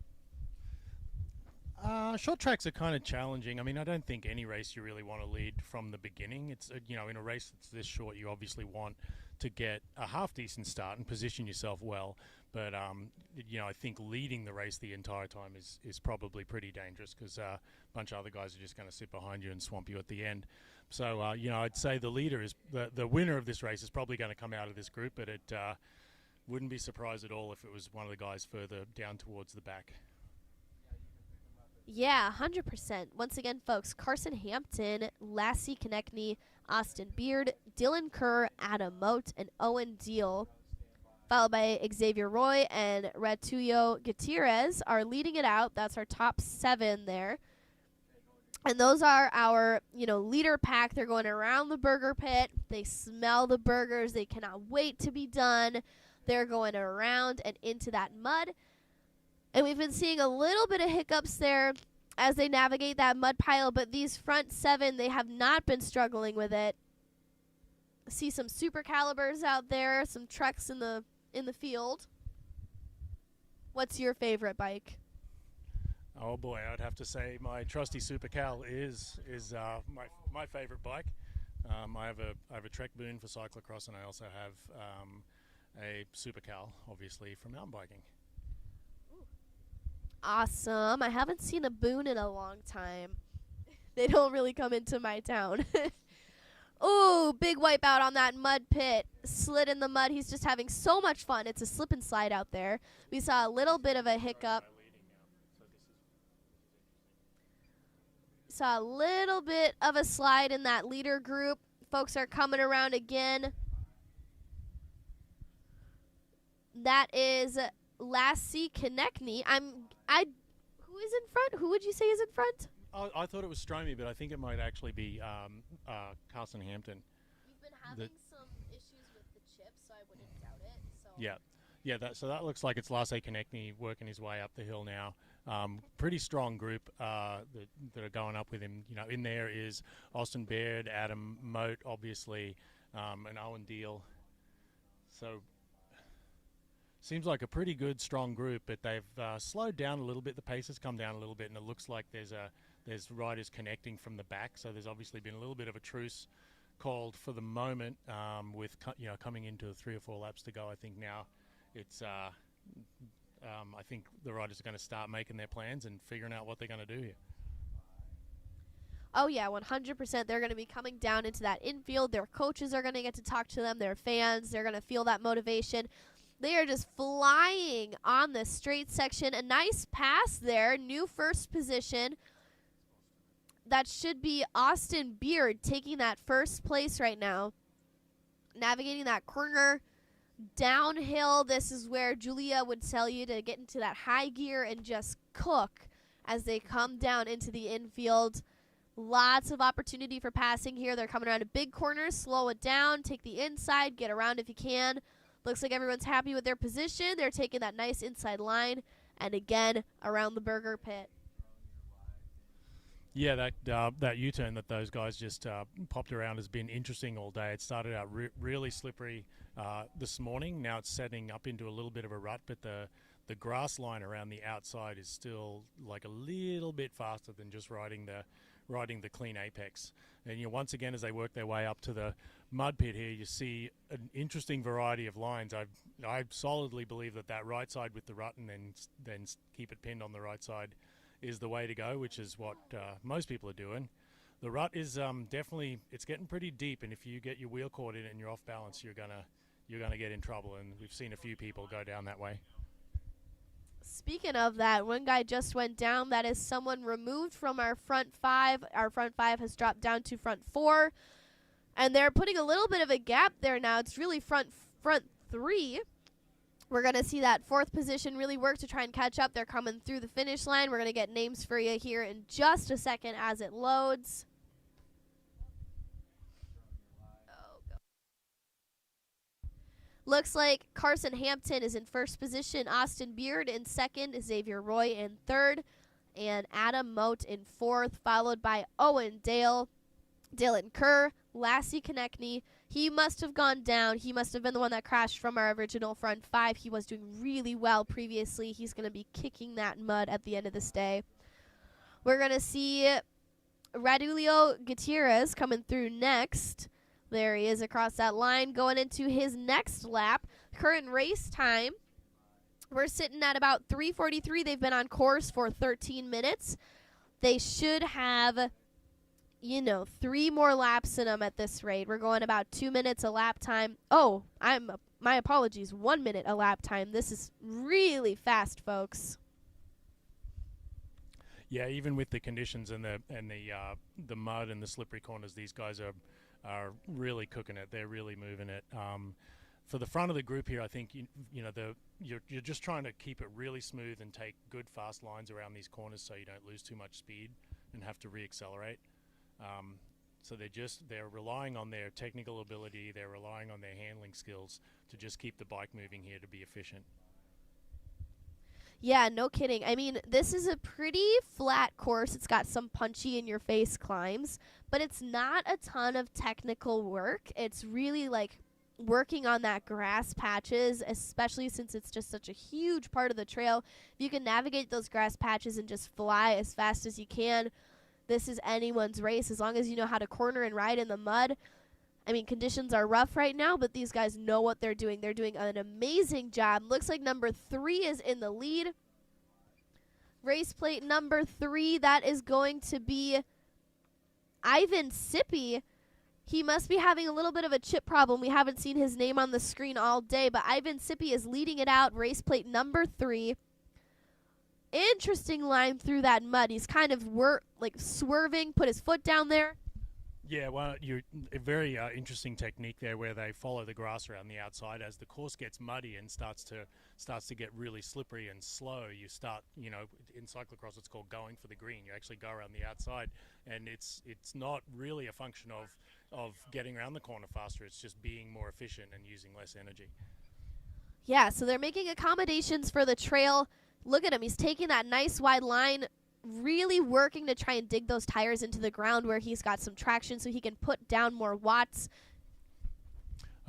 Short tracks are kind of challenging. I mean, I don't think any race you really want to lead from the beginning. It's in a race that's this short, you obviously want to get a half decent start and position yourself well. But I think leading the race the entire time is probably pretty dangerous, because a bunch of other guys are just going to sit behind you and swamp you at the end. So I'd say the leader is the winner of this race is probably going to come out of this group, but it wouldn't be surprised at all if it was one of the guys further down towards the back. Yeah, 100%. Once again, folks, Carson Hampton, Lassie Konechny, Austin Beard, Dylan Kerr, Adam Moat, and Owen Deal, followed by Xavier Roy and Ratuyo Gutierrez, are leading it out. That's our top 7 there. And those are our, leader pack. They're going around the burger pit. They smell the burgers. They cannot wait to be done. They're going around and into that mud. And we've been seeing a little bit of hiccups there as they navigate that mud pile, but these front 7, they have not been struggling with it. See some super calibers out there, some trucks in the field. What's your favorite bike? Oh boy, I'd have to say my trusty Super Cal is my favorite bike. I have a Trek Boon for cyclocross, and I also have a Super Cal, obviously, for mountain biking. Awesome. I haven't seen a Boon in a long time. They don't really come into my town. Ooh, big wipeout on that mud pit. Slid in the mud. He's just having so much fun. It's a slip and slide out there. We saw a little bit of a hiccup. Saw a little bit of a slide in that leader group. Folks are coming around again. That is Lassie Konechny. Who is in front? Who would you say is in front? I thought it was Stromey, but I think it might actually be Carson Hampton. You've been having some issues with the chip, so I wouldn't doubt it. So. So that looks like it's Lassie Konechny working his way up the hill now. Pretty strong group that are going up with him. In there is Austin Baird, Adam Moat, obviously, and Owen Deal. So seems like a pretty good, strong group, but they've slowed down a little bit. The pace has come down a little bit, and it looks like there's riders connecting from the back. So there's obviously been a little bit of a truce called for the moment, with coming into 3 or 4 laps to go. I think now it's I think the riders are going to start making their plans and figuring out what they're going to do here. Oh, yeah, 100%. They're going to be coming down into that infield. Their coaches are going to get to talk to them. Their fans, they're going to feel that motivation. They are just flying on the straight section. A nice pass there. New first position. That should be Austin Beard taking that first place right now. Navigating that corner. Downhill, this is where Julia would tell you to get into that high gear and just cook as they come down into the infield. Lots of opportunity for passing here. They're coming around a big corner. Slow it down. Take the inside. Get around if you can. Looks like everyone's happy with their position. They're taking that nice inside line. And again, around the burger pit. Yeah, that U-turn that those guys just popped around has been interesting all day. It started out really slippery this morning. Now it's setting up into a little bit of a rut, but the grass line around the outside is still like a little bit faster than just riding the clean apex. And once again, as they work their way up to the mud pit here, you see an interesting variety of lines. I solidly believe that right side with the rut and then keep it pinned on the right side is the way to go, which is what most people are doing. The rut is definitely, it's getting pretty deep, and if you get your wheel caught in it and you're off balance, you're gonna get in trouble, and we've seen a few people go down that way. Speaking of that, one guy just went down. That is someone removed from our front 5. Our front 5 has dropped down to front 4, and they're putting a little bit of a gap there now. It's really front 3. We're going to see that 4th position really work to try and catch up. They're coming through the finish line. We're going to get names for you here in just a second as it loads. Looks like Carson Hampton is in first position, Austin Beard in second, Xavier Roy in third, and Adam Moat in fourth, followed by Owen Dale, Dylan Kerr, Lassie Konechny. He must have gone down. He must have been the one that crashed from our original front five. He was doing really well previously. He's going to be kicking that mud at the end of this day. We're going to see Radulio Gutierrez coming through next. There he is across that line going into his next lap. Current race time, we're sitting at about 3:43. They've been on course for 13 minutes. They should have, 3 more laps in them at this rate. We're going about 2 minutes a lap time. Oh, my apologies, 1 minute a lap time. This is really fast, folks. Yeah, even with the conditions and the mud and the slippery corners, these guys are really cooking it. They're really moving it. For the front of the group here, I think you're just trying to keep it really smooth and take good fast lines around these corners so you don't lose too much speed and have to reaccelerate. So they're relying on their technical ability. They're relying on their handling skills to just keep the bike moving here to be efficient. Yeah, no kidding. I mean, this is a pretty flat course. It's got some punchy-in-your-face climbs, but it's not a ton of technical work. It's really, working on that grass patches, especially since it's just such a huge part of the trail. If you can navigate those grass patches and just fly as fast as you can, this is anyone's race, as long as you know how to corner and ride in the mud. I mean, conditions are rough right now, but these guys know what they're doing. They're doing an amazing job. Looks like number 3 is in the lead. Race plate number 3, that is going to be Ivan Sippy. He must be having a little bit of a chip problem. We haven't seen his name on the screen all day, but Ivan Sippy is leading it out. Race plate number 3. Interesting line through that mud. He's kind of swerving, put his foot down there. Yeah, well, a very interesting technique there where they follow the grass around the outside. As the course gets muddy and starts to get really slippery and slow, you start, in cyclocross it's called going for the green. You actually go around the outside, and it's not really a function of getting around the corner faster. It's just being more efficient and using less energy. Yeah, so they're making accommodations for the trail. Look at him. He's taking that nice wide line, really working to try and dig those tires into the ground where he's got some traction so he can put down more watts.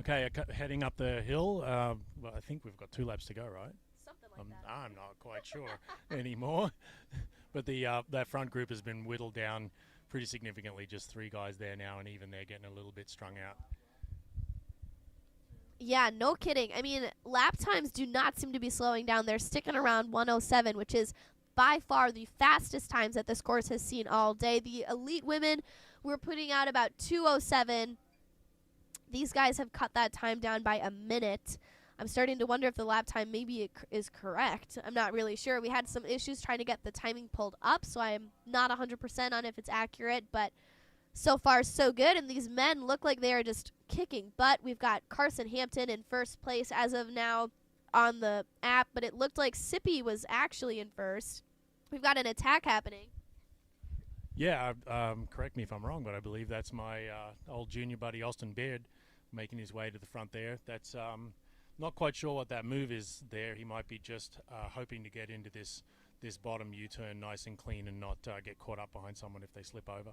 Okay, heading up the hill. Well, I think we've got 2 laps to go, right? Something like that. I'm not quite sure anymore. But that front group has been whittled down pretty significantly. Just 3 guys there now, and even they're getting a little bit strung out. Yeah, no kidding. I mean, lap times do not seem to be slowing down. They're sticking around 1:07, which is by far the fastest times that this course has seen all day. The elite women were putting out about 2:07. These guys have cut that time down by a minute. I'm starting to wonder if the lap time maybe is correct. I'm not really sure. We had some issues trying to get the timing pulled up, so I'm not 100% on if it's accurate, but so far so good. And these men look like they are just kicking butt. We've got Carson Hampton in first place as of now on the app, but it looked like Sippy was actually in first. We've got an attack happening. Yeah, correct me if I'm wrong, but I believe that's my old junior buddy Austin Beard making his way to the front there. That's not quite sure what that move is there. He might be just hoping to get into this bottom U-turn nice and clean and not get caught up behind someone if they slip over.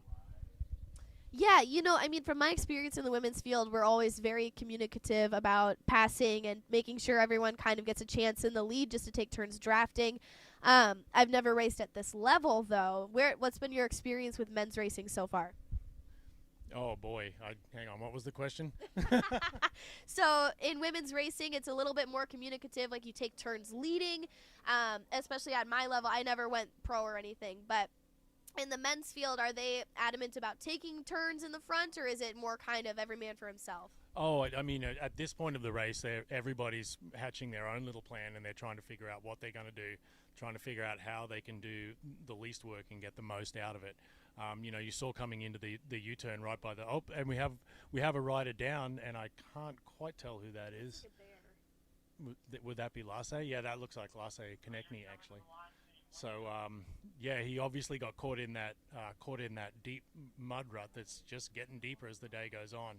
Yeah, I mean, from my experience in the women's field, we're always very communicative about passing and making sure everyone kind of gets a chance in the lead just to take turns drafting. I've never raced at this level, though. What's been your experience with men's racing so far? Oh, boy. Hang on. What was the question? So in women's racing, it's a little bit more communicative. Like, you take turns leading, especially at my level. I never went pro or anything, but in the men's field, are they adamant about taking turns in the front, or is it more kind of every man for himself? Oh, I mean, at this point of the race, everybody's hatching their own little plan, and they're trying to figure out what they're going to do, trying to figure out how they can do the least work and get the most out of it. You saw coming into the U-turn right by and we have a rider down, and I can't quite tell who that is. Would that be Lasse? Yeah, that looks like Lasse Konechny, actually. So yeah, he obviously got caught in that deep mud rut that's just getting deeper as the day goes on,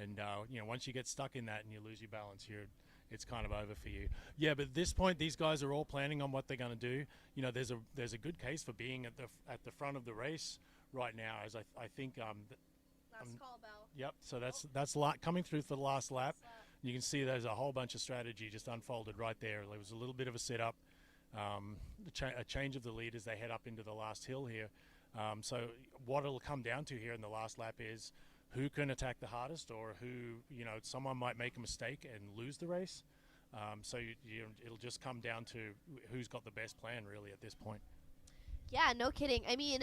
and once you get stuck in that and you lose your balance, it's kind of over for you. Yeah, but at this point, these guys are all planning on what they're going to do. You know, there's a good case for being at the front of the race right now, as I think. Last call bell. Yep. So that's coming through for the last lap. You can see there's a whole bunch of strategy just unfolded right there. There was a little bit of a setup, a change of the lead as they head up into the last hill here. So what it'll come down to here in the last lap is who can attack the hardest, or who, someone might make a mistake and lose the race. So it'll just come down to who's got the best plan really at this point. Yeah, no kidding. I mean,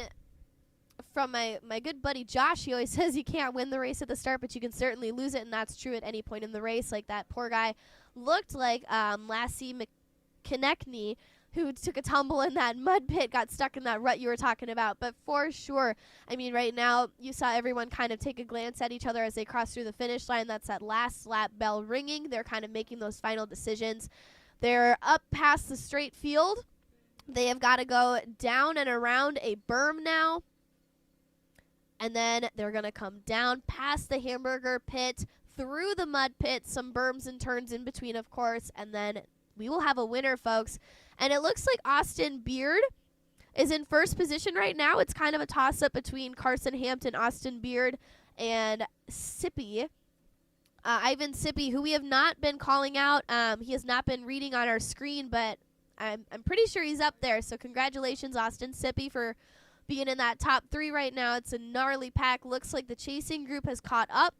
from my good buddy Josh, he always says you can't win the race at the start, but you can certainly lose it, and that's true at any point in the race. Like that poor guy looked like Lassie McConnechny, who took a tumble in that mud pit, got stuck in that rut you were talking about. But for sure, I mean, right now you saw everyone kind of take a glance at each other as they cross through the finish line. That's that last lap bell ringing. They're kind of making those final decisions. They're up past the straight field. They have got to go down and around a berm now. And then they're going to come down past the hamburger pit, through the mud pit, some berms and turns in between, of course, and then we will have a winner, folks. And it looks like Austin Beard is in first position right now. It's kind of a toss-up between Carson Hampton, Austin Beard, and Sippy. Ivan Sippy, who we have not been calling out. He has not been reading on our screen, but I'm pretty sure he's up there. So congratulations, Austin Sippy, for being in that top 3 right now. It's a gnarly pack. Looks like the chasing group has caught up.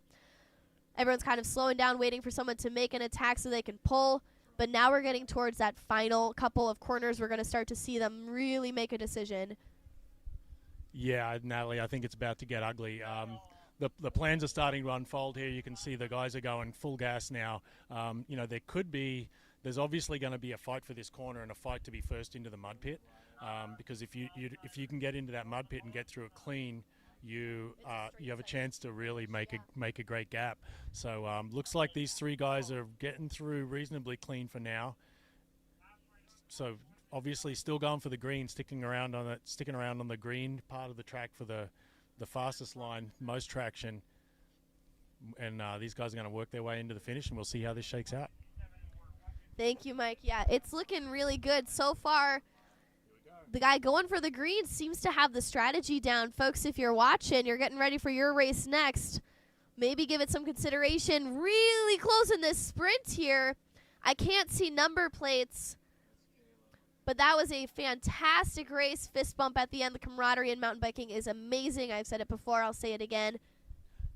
Everyone's kind of slowing down, waiting for someone to make an attack so they can pull. But now we're getting towards that final couple of corners. We're going to start to see them really make a decision. Yeah, Natalie, I think it's about to get ugly. The plans are starting to unfold here. You can see the guys are going full gas now. There's obviously going to be a fight for this corner and a fight to be first into the mud pit. Because if you can get into that mud pit and get through it clean, you have a chance to really make a great gap. So looks like these 3 guys are getting through reasonably clean for now. So obviously still going for the green, sticking around on the green part of the track for the fastest line, most traction. And these guys are going to work their way into the finish, and we'll see how this shakes out. Thank you, Mike. Yeah, it's looking really good so far. The guy going for the green seems to have the strategy down. Folks, if you're watching, you're getting ready for your race next, maybe give it some consideration. Really close in this sprint here. I can't see number plates, but that was a fantastic race. Fist bump at the end. The camaraderie in mountain biking is amazing. I've said it before. I'll say it again.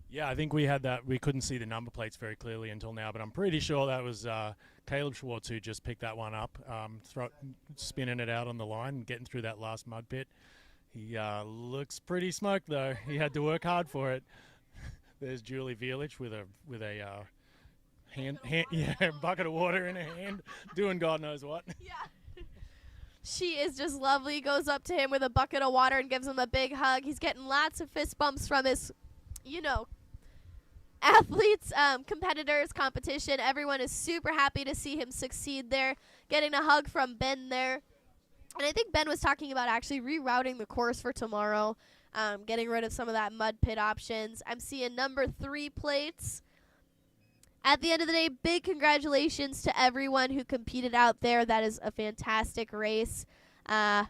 Yeah, I think we had that. We couldn't see the number plates very clearly until now, but I'm pretty sure that was Caleb Schwartz who just picked that one up, spinning it out on the line and getting through that last mud pit. He looks pretty smoked though. He had to work hard for it. There's Julie Vielich with a bucket of water in her hand, doing God knows what. Yeah. She is just lovely. Goes up to him with a bucket of water and gives him a big hug. He's getting lots of fist bumps from his, athletes, competitors, competition. Everyone is super happy to see him succeed there. Getting a hug from Ben there. And I think Ben was talking about actually rerouting the course for tomorrow, getting rid of some of that mud pit options. I'm seeing number 3 plates. At the end of the day, big congratulations to everyone who competed out there. That is a fantastic race. Yeah,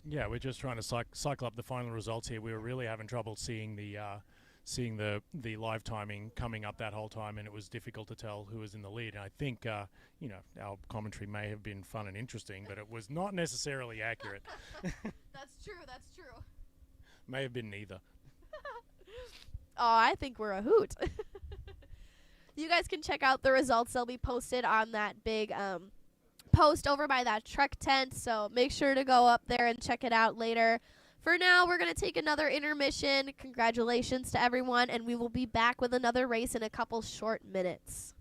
we're just trying to cycle up the final results here. We were really having trouble seeing the live timing coming up that whole time, and it was difficult to tell who was in the lead. And I think our commentary may have been fun and interesting, but it was not necessarily accurate. That's true. May have been neither. Oh, I think we're a hoot. You guys can check out the results. They'll be posted on that big post over by that truck tent, so make sure to go up there and check it out later. For now, we're going to take another intermission. Congratulations to everyone, and we will be back with another race in a couple short minutes.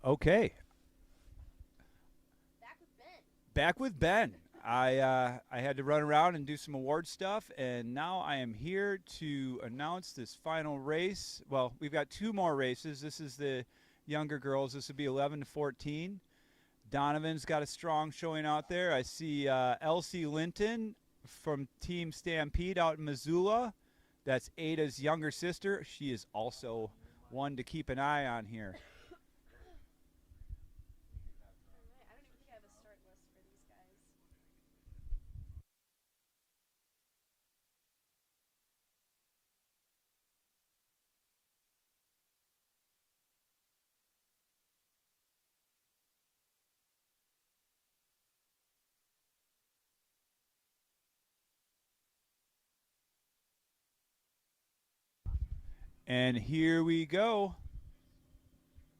Okay. Back with Ben. Back with Ben. I had to run around and do some award stuff, and now I am here to announce this final race. Well, we've got 2 more races. This is the younger girls. This would be 11 to 14. Donovan's got a strong showing out there. I see Elsie Linton from Team Stampede out in Missoula. That's Ada's younger sister. She is also one to keep an eye on here. I don't even think I have a start list for these guys. And here we go.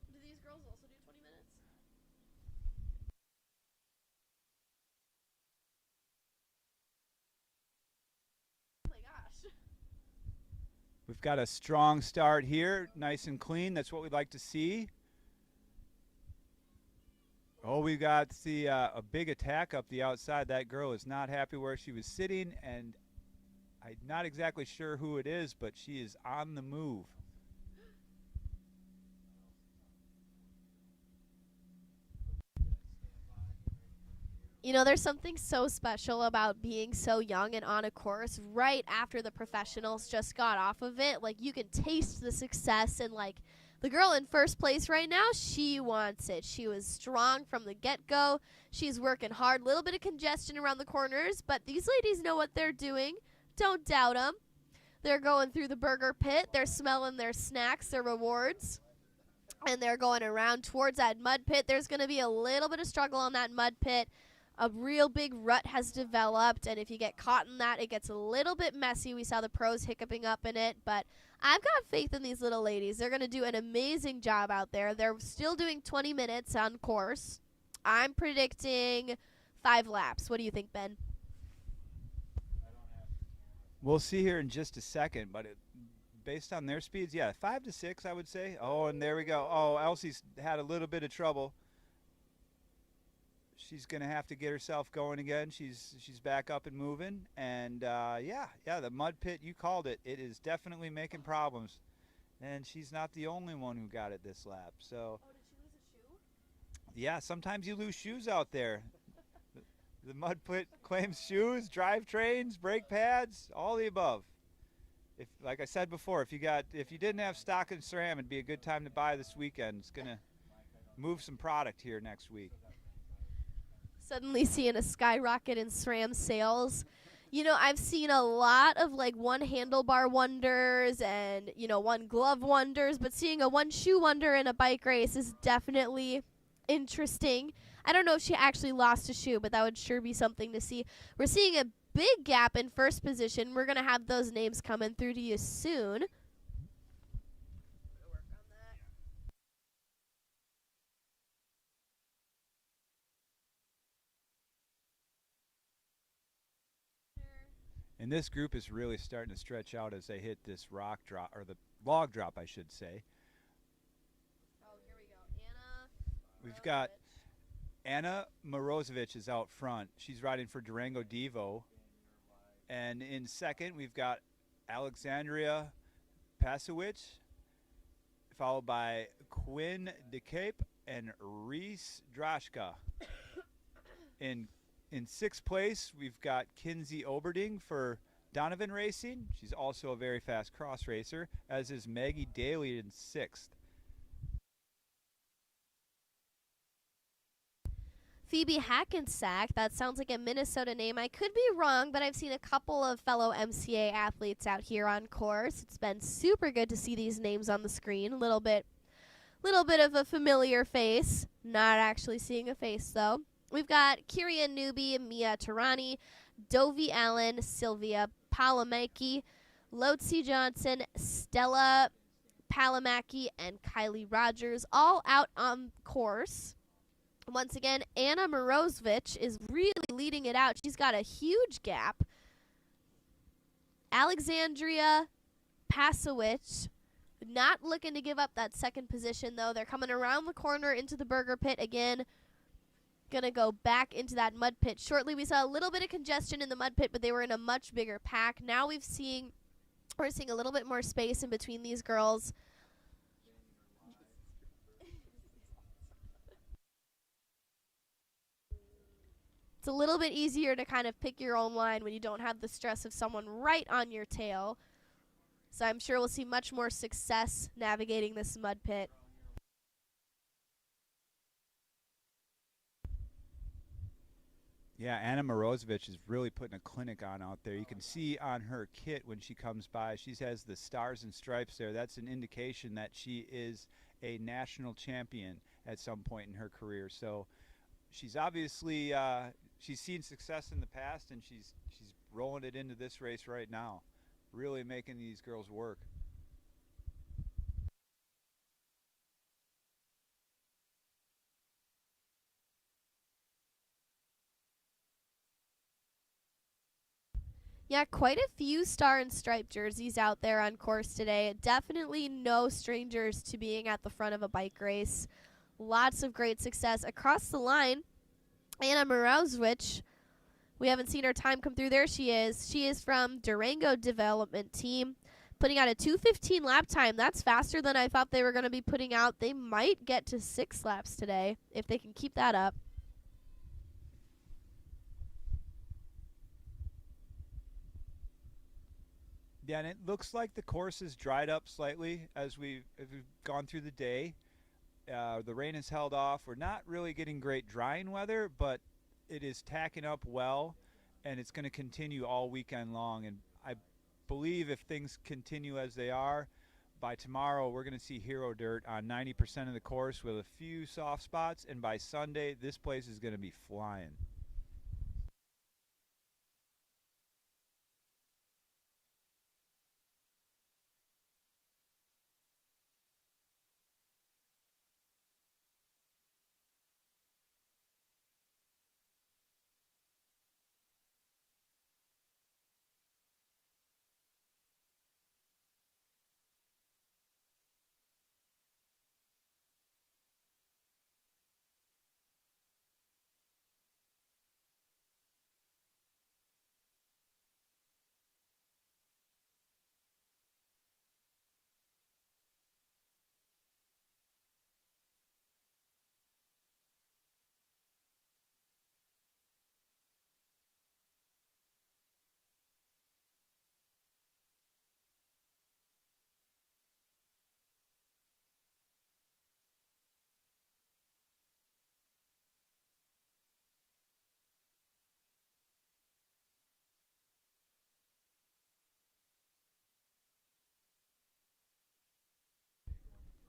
Do these girls also do 20 minutes? Oh my gosh. We've got a strong start here, nice and clean. That's what we'd like to see. Oh, we got a big attack up the outside. That girl is not happy where she was sitting, and I'm not exactly sure who it is, but she is on the move. You know, there's something so special about being so young and on a course right after the professionals just got off of it. Like, you can taste the success, and like the girl in first place right now, she wants it. She was strong from the get-go. She's working hard. Little bit of congestion around the corners, but these ladies know what they're doing. Don't doubt them. They're going through the burger pit. They're smelling their snacks, their rewards, and they're going around towards that mud pit. There's going to be a little bit of struggle on that mud pit. A real big rut has developed, and if you get caught in that, it gets a little bit messy. We saw the pros hiccuping up in it, but I've got faith in these little ladies. They're going to do an amazing job out there. They're still doing 20 minutes on course. I'm predicting 5 laps. What do you think, Ben? We'll see here in just a second, but based on their speeds, yeah, 5 to 6, I would say. Oh, and there we go. Oh, Elsie's had a little bit of trouble. She's going to have to get herself going again. She's back up and moving. And, yeah, the mud pit, you called it. It is definitely making problems. And she's not the only one who got it this lap. So, Oh, did she lose a shoe? yeah, sometimes you lose shoes out there. The mud pit claims shoes, drivetrains, brake pads, all the above. If, like I said before, if you didn't have stock in SRAM, it'd be a good time to buy this weekend. It's going to move some product here next week. Suddenly seeing a skyrocket in SRAM sales. You know, I've seen a lot of like 1 handlebar wonders and, you know, 1 glove wonders, but seeing a 1 shoe wonder in a bike race is definitely interesting. I don't know if she actually lost a shoe, but that would sure be something to see. We're seeing a big gap in first position. We're going to have those names coming through to you soon. And this group is really starting to stretch out as they hit this rock drop, or the log drop, I should say. Oh, here we go. Anna. We've got Anna Morozovich is out front. She's riding for Durango Devo. And in second, we've got Alexandria Pasowicz, followed by Quinn DeCape and Reese Drashka. In sixth place, we've got Kinsey Oberding for Donovan Racing. She's also a very fast cross racer, as is Maggie Daly in sixth. Phoebe Hackensack, that sounds like a Minnesota name. I could be wrong, but I've seen a couple of fellow MCA athletes out here on course. It's been super good to see these names on the screen. A little bit of a familiar face. Not actually seeing a face, though. We've got Kyria Newby, Mia Tarani, Dovie Allen, Sylvia Palamaki, Lotzi Johnson, Stella Palamaki, and Kylie Rogers, all out on course. Once again, Anna Morozovich is really leading it out. She's got a huge gap. Alexandria Pasowicz Not looking to give up that second position, though. They're coming around the corner into the burger pit again. Gonna go back into that mud pit shortly. We saw a little bit of congestion in the mud pit, but they were in a much bigger pack. Now we're seeing a little bit more space in between these girls. It's a little bit easier to kind of pick your own line when you don't have the stress of someone right on your tail. So I'm sure we'll see much more success navigating this mud pit. Yeah, Anna Morozevich is really putting a clinic on out there. You can see on her kit when she comes by, she has the stars and stripes there. That's an indication that she is a national champion at some point in her career. So she's obviously she's seen success in the past, and she's rolling it into this race right now, really making these girls work. Yeah, quite a few star and stripe jerseys out there on course today. Definitely no strangers to being at the front of a bike race. Lots of great success across the line. Anna Morozevich, we haven't seen her time come through. There she is. She is from Durango Development Team, putting out a 2:15 lap time. That's faster than I thought they were going to be putting out. They might get to 6 laps today if they can keep that up. Yeah, and it looks like the course has dried up slightly as we've gone through the day. The rain has held off. We're not really getting great drying weather, but it is tacking up well, and it's going to continue all weekend long. And I believe if things continue as they are, by tomorrow we're going to see hero dirt on 90% of the course with a few soft spots, and by Sunday this place is going to be flying.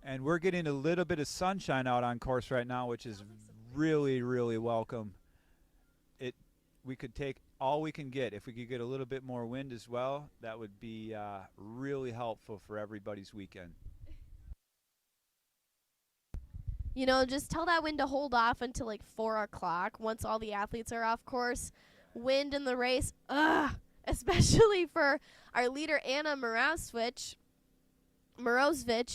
And we're getting a little bit of sunshine out on course right now, which is really, really welcome. We could take all we can get. If we could get a little bit more wind as well, that would be really helpful for everybody's weekend. You know, just tell that wind to hold off until like 4 o'clock once all the athletes are off course. Wind in the race, especially for our leader, Anna Morozevich,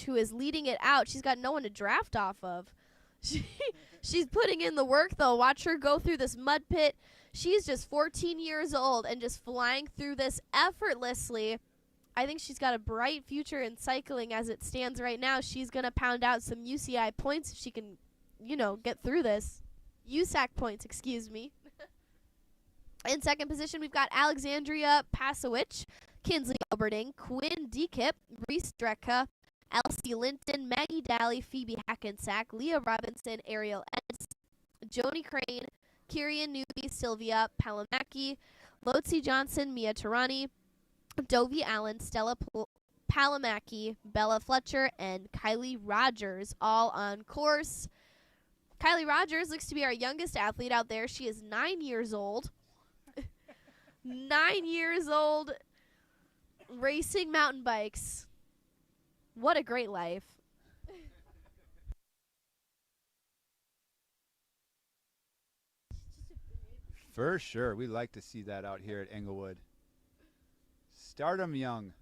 who is leading it out. She's got no one to draft off of. She's putting in the work, though. Watch her go through this mud pit. She's just 14 years old and just flying through this effortlessly. I think she's got a bright future in cycling as it stands right now. She's going to pound out some UCI points if she can, get through this. USAC points, excuse me. In second position, we've got Alexandria Pasowicz, Kinsley Alberding, Quinn Dekip, Reese Drecka, Elsie Linton, Maggie Daly, Phoebe Hackensack, Leah Robinson, Ariel Eds, Joni Crane, Kirian Newby, Sylvia Palamaki, Lotzi Johnson, Mia Tarani, Dovie Allen, Stella Palamaki, Bella Fletcher, and Kylie Rogers, all on course. Kylie Rogers looks to be our youngest athlete out there. She is 9 years old. 9 years old, racing mountain bikes. What a great life. For sure. We like to see that out here at Englewood. Start 'em young.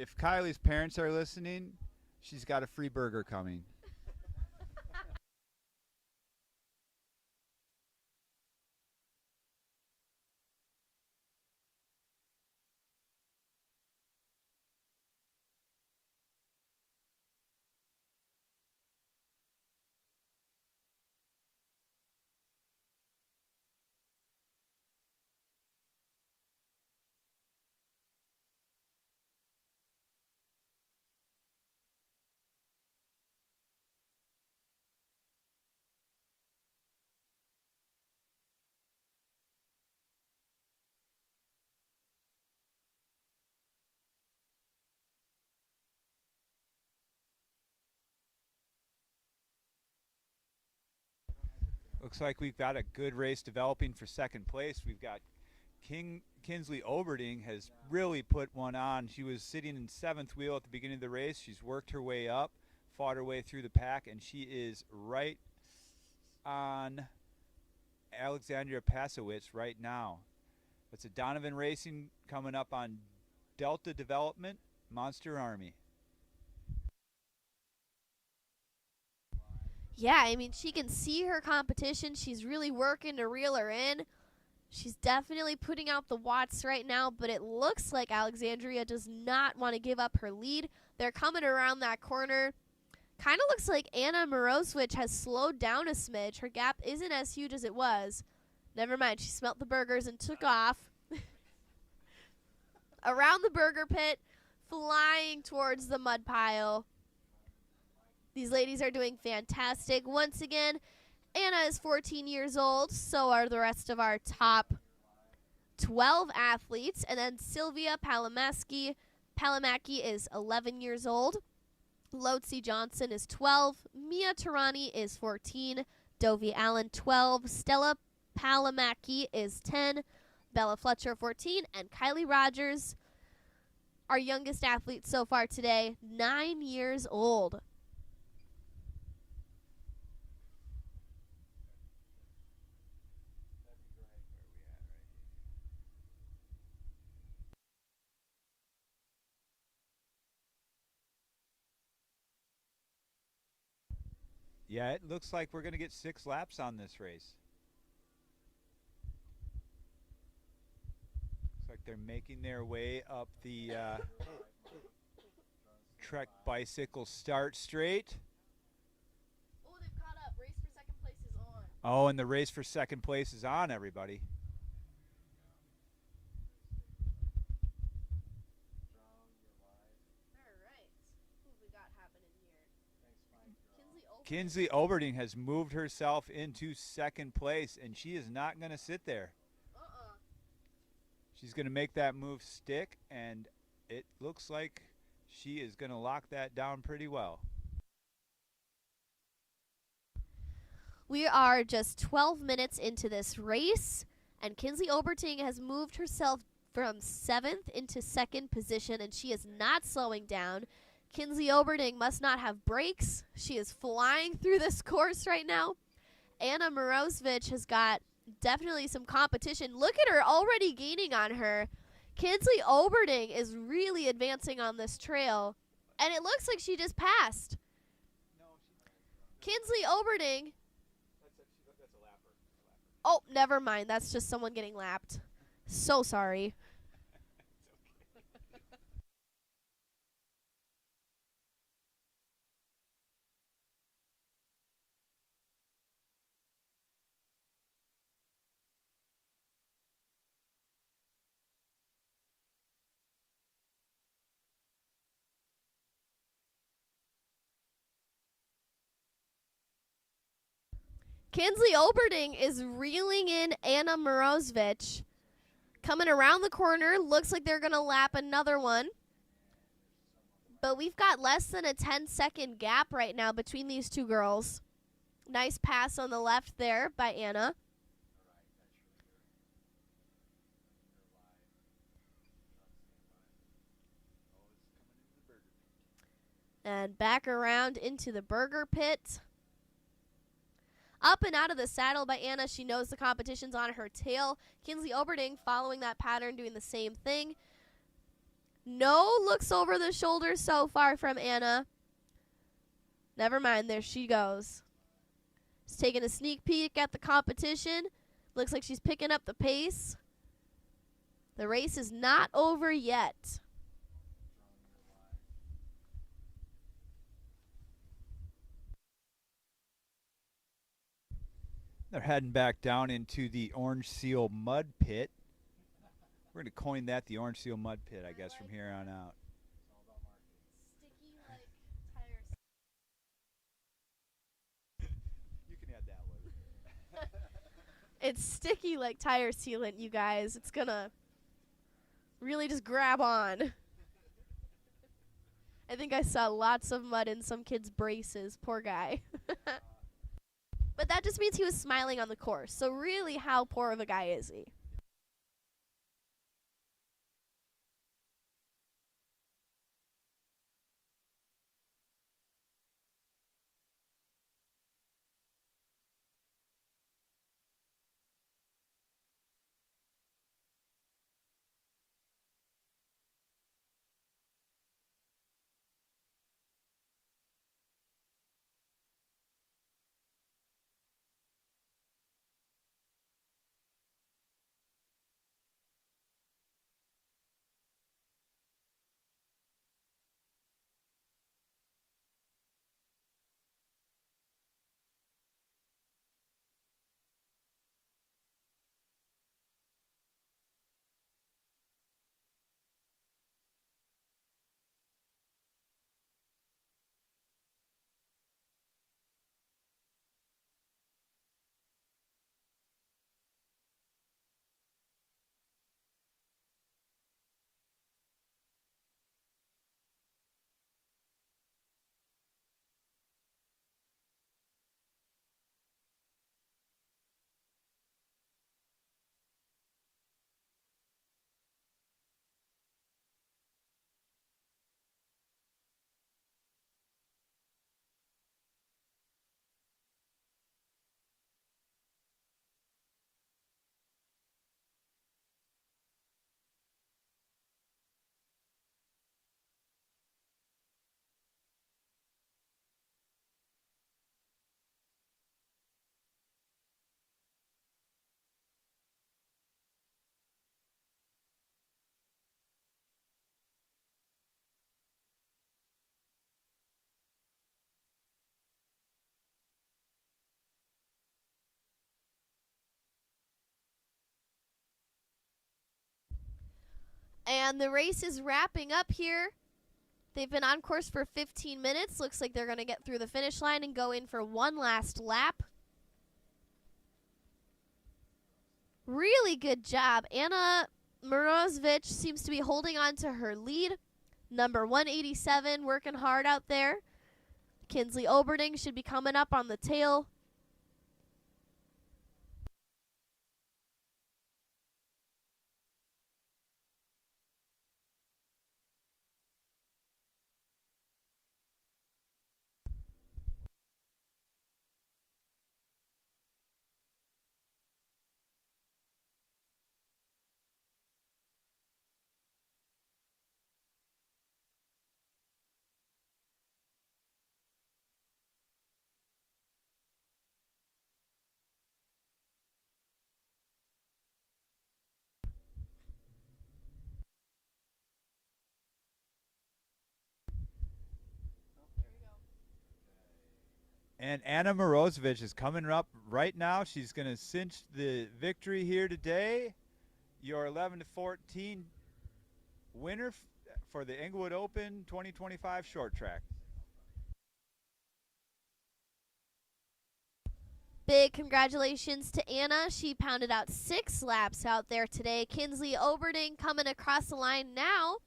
If Kylie's parents are listening, she's got a free burger coming. Looks like we've got a good race developing for second place. We've got Kinsley Oberding has really put one on. She was sitting in 7th wheel at the beginning of the race. She's worked her way up, fought her way through the pack, and she is right on Alexandria Pasowitz right now. It's a Donovan Racing coming up on Delta Development, Monster Army. Yeah, I mean, she can see her competition. She's really working to reel her in. She's definitely putting out the watts right now, but it looks like Alexandria does not want to give up her lead. They're coming around that corner. Kind of looks like Anna Morozewicz has slowed down a smidge. Her gap isn't as huge as it was. Never mind, she smelt the burgers and took off. Around the burger pit, flying towards the mud pile. These ladies are doing fantastic. Once again, Anna is 14 years old. So are the rest of our top 12 athletes. And then Sylvia Palamaki is 11 years old. Lotzi Johnson is 12. Mia Tarani is 14. Dovie Allen, 12. Stella Palamaki is 10. Bella Fletcher, 14. And Kylie Rogers, our youngest athlete so far today, 9 years old. Yeah, it looks like we're going to get 6 laps on this race. Looks like they're making their way up the Trek Bicycle start straight. Oh, they've caught up. Race for second place is on. Oh, and the race for second place is on, everybody. Kinsley Oberding has moved herself into second place, and she is not going to sit there. She's going to make that move stick, and it looks like she is going to lock that down pretty well. We are just 12 minutes into this race, and Kinsley Oberding has moved herself from 7th into 2nd position, and she is not slowing down. Kinsley Oberding must not have brakes. She is flying through this course right now. Anna Morozewicz has got definitely some competition. Look at her already gaining on her. Kinsley Oberding is really advancing on this trail, and it looks like she just passed. Kinsley Oberding. That's a lapper. Oh, never mind. That's just someone getting lapped. So sorry. Kinsley Oberding is reeling in Anna Morozewicz. Coming around the corner, looks like they're going to lap another one. But we've got less than a 10-second gap right now between these two girls. Nice pass on the left there by Anna. And back around into the burger pit. Up and out of the saddle by Anna. She knows the competition's on her tail. Kinsley Oberding following that pattern, doing the same thing. No looks over the shoulder so far from Anna. Never mind, there she goes. She's taking a sneak peek at the competition. Looks like she's picking up the pace. The race is not over yet. They're heading back down into the Orange Seal Mud Pit. We're going to coin that the Orange Seal Mud Pit, I guess, from here on out. Sticky like tires. You can add that one. It's sticky like tire sealant, you guys. It's gonna really just grab on. I think I saw lots of mud in some kid's braces. Poor guy. But that just means he was smiling on the course. So really, how poor of a guy is he? And the race is wrapping up here. They've been on course for 15 minutes. Looks like they're going to get through the finish line and go in for one last lap. Really good job. Anna Morozovic seems to be holding on to her lead. Number 187 working hard out there. Kinsley Oberding should be coming up on the tail. And Anna Morozovic is coming up right now. She's going to cinch the victory here today. Your 11-14 winner for the Englewood Open 2025 short track. Big congratulations to Anna. She pounded out 6 laps out there today. Kinsley Oberding coming across the line now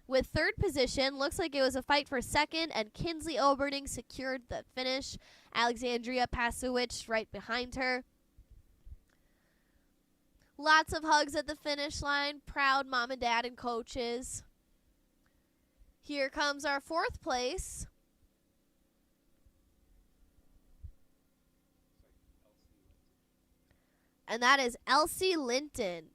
with third position. Looks like it was a fight for second, and Kinsley Oberding secured the finish. Alexandria Pasowicz right behind her. Lots of hugs at the finish line. Proud mom and dad and coaches. Here comes our fourth place. And that is Elsie Linton.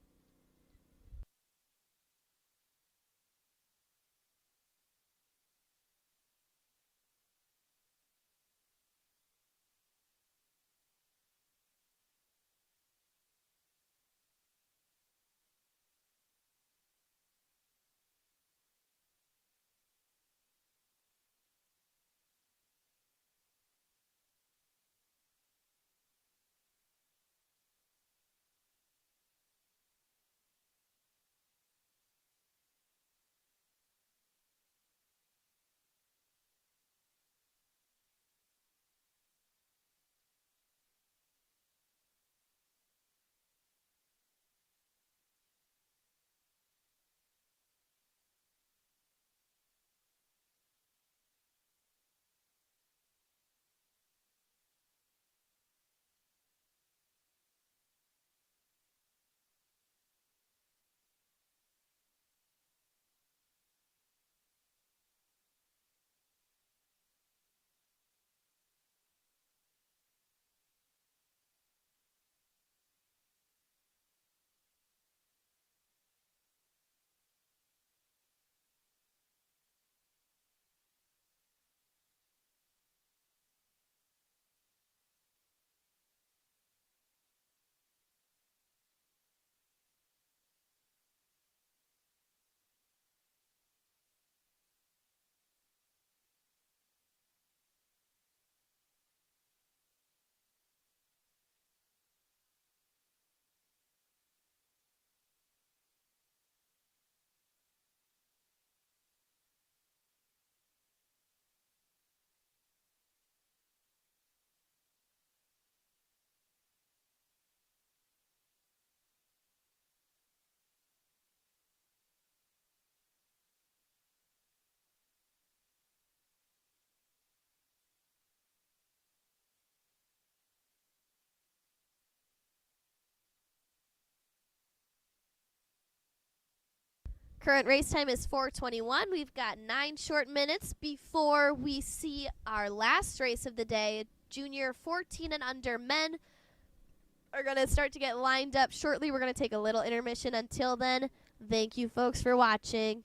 Current race time is 4:21. We've got 9 short minutes before we see our last race of the day. Junior 14 and under men are going to start to get lined up shortly. We're going to take a little intermission. Until then, thank you folks for watching.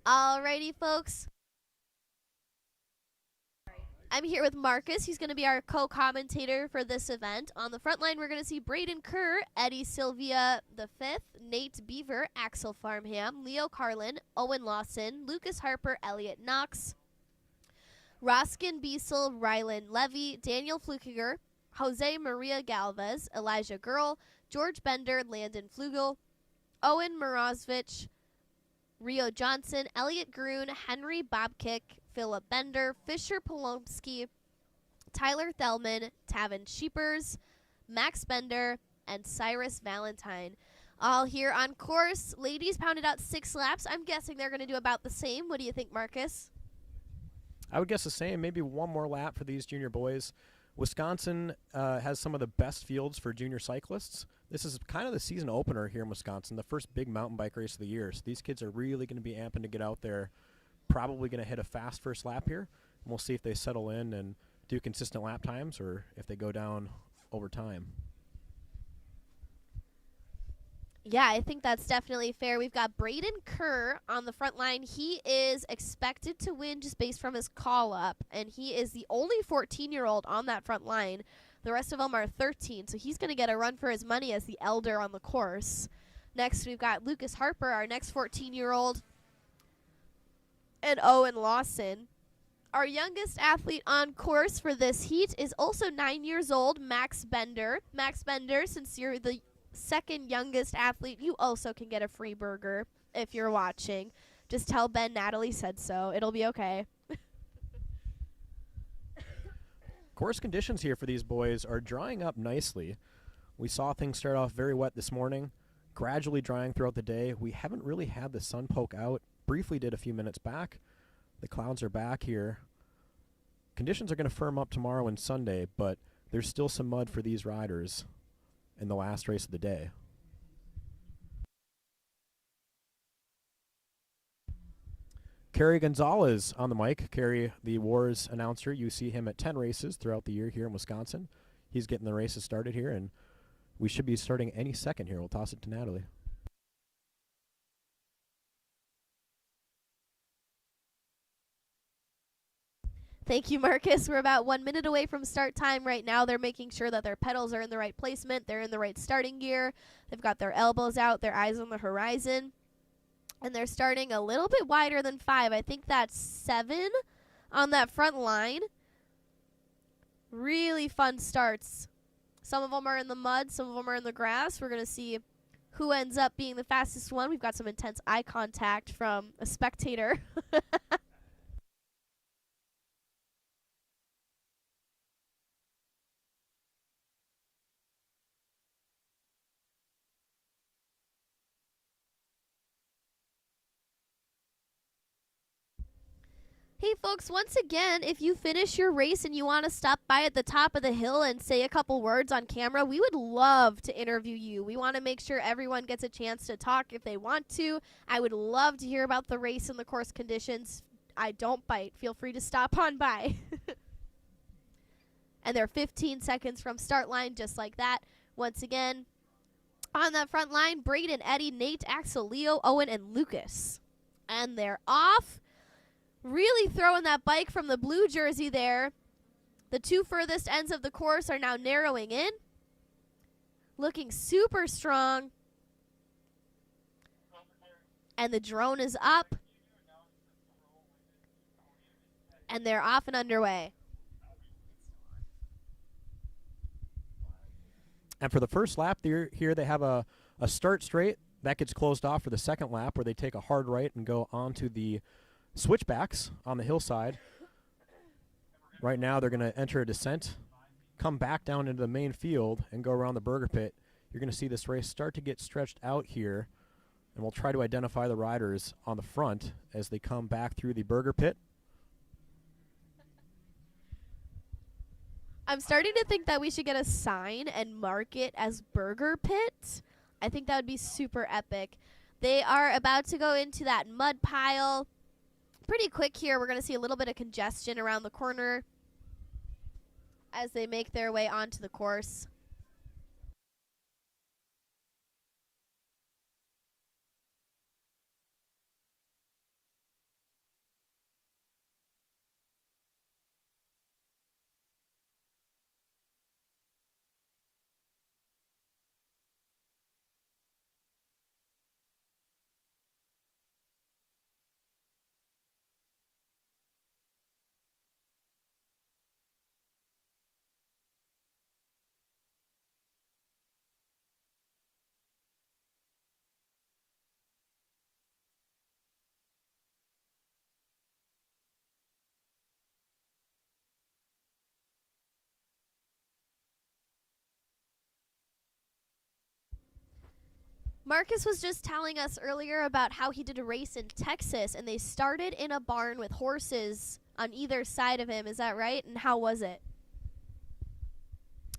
Alrighty, folks. I'm here with Marcus. He's going to be our co-commentator for this event. On the front line, we're going to see Braden Kerr, Eddie Sylvia V, Nate Beaver, Axel Farmham, Leo Carlin, Owen Lawson, Lucas Harper, Elliot Knox, Roskin Biesel, Rylan Levy, Daniel Flukiger, Jose Maria Galvez, Elijah Girl, George Bender, Landon Flugel, Owen Morozovich, Rio Johnson, Elliot Groon, Henry Bobkick, Philip Bender, Fisher Polomsky, Tyler Thelman, Tavin Sheepers, Max Bender, and Cyrus Valentine. All here on course. Ladies pounded out 6 laps. I'm guessing they're going to do about the same. What do you think, Marcus? I would guess the same, maybe one more lap for these junior boys. Wisconsin has some of the best fields for junior cyclists. This is kind of the season opener here in Wisconsin, the first big mountain bike race of the year. So these kids are really going to be amping to get out there, probably going to hit a fast first lap here. And we'll see if they settle in and do consistent lap times or if they go down over time. Yeah, I think that's definitely fair. We've got Braden Kerr on the front line. He is expected to win just based from his call-up, and he is the only 14-year-old on that front line. The rest of them are 13, so he's going to get a run for his money as the elder on the course. Next, we've got Lucas Harper, our next 14-year-old, and Owen Lawson. Our youngest athlete on course for this heat is also 9 years old, Max Bender. Max Bender, since you're the second youngest athlete, you also can get a free burger if you're watching. Just tell Ben Natalie said so. It'll be okay. Course conditions here for these boys are drying up nicely. We saw things start off very wet this morning, gradually drying throughout the day. We haven't really had the sun poke out. Briefly did a few minutes back. The clouds are back here. Conditions are going to firm up tomorrow and Sunday, but there's still some mud for these riders in the last race of the day. Kerry Gonzalez on the mic. Kerry, the WARS announcer. You see him at 10 races throughout the year here in Wisconsin. He's getting the races started here, and we should be starting any second here. We'll toss it to Natalie. Thank you, Marcus. We're about 1 minute away from start time right now. They're making sure that their pedals are in the right placement. They're in the right starting gear. They've got their elbows out, their eyes on the horizon. And they're starting a little bit wider than 5. I think that's 7 on that front line. Really fun starts. Some of them are in the mud. Some of them are in the grass. We're going to see who ends up being the fastest one. We've got some intense eye contact from a spectator. Hey folks, once again, if you finish your race and you want to stop by at the top of the hill and say a couple words on camera, we would love to interview you. We want to make sure everyone gets a chance to talk if they want to. I would love to hear about the race and the course conditions. I don't bite. Feel free to stop on by. And they're 15 seconds from start line, just like that. Once again, on that front line, Braden, Eddie, Nate, Axel, Leo, Owen, and Lucas. And they're off. Really throwing that bike from the blue jersey there. The 2 furthest ends of the course are now narrowing in. Looking super strong. And the drone is up. And they're off and underway. And for the first lap here, they have a start straight. That gets closed off for the second lap where they take a hard right and go onto the switchbacks on the hillside. Right now they're going to enter a descent, come back down into the main field, and go around the burger pit. You're going to see this race start to get stretched out here, and we'll try to identify the riders on the front as they come back through the burger pit. I'm starting to think that we should get a sign and mark it as Burger Pit. I think that would be super epic. They are about to go into that mud pile. Pretty quick here. We're going to see a little bit of congestion around the corner as they make their way onto the course. Marcus was just telling us earlier about how he did a race in Texas, and they started in a barn with horses on either side of him. Is that right? And how was it?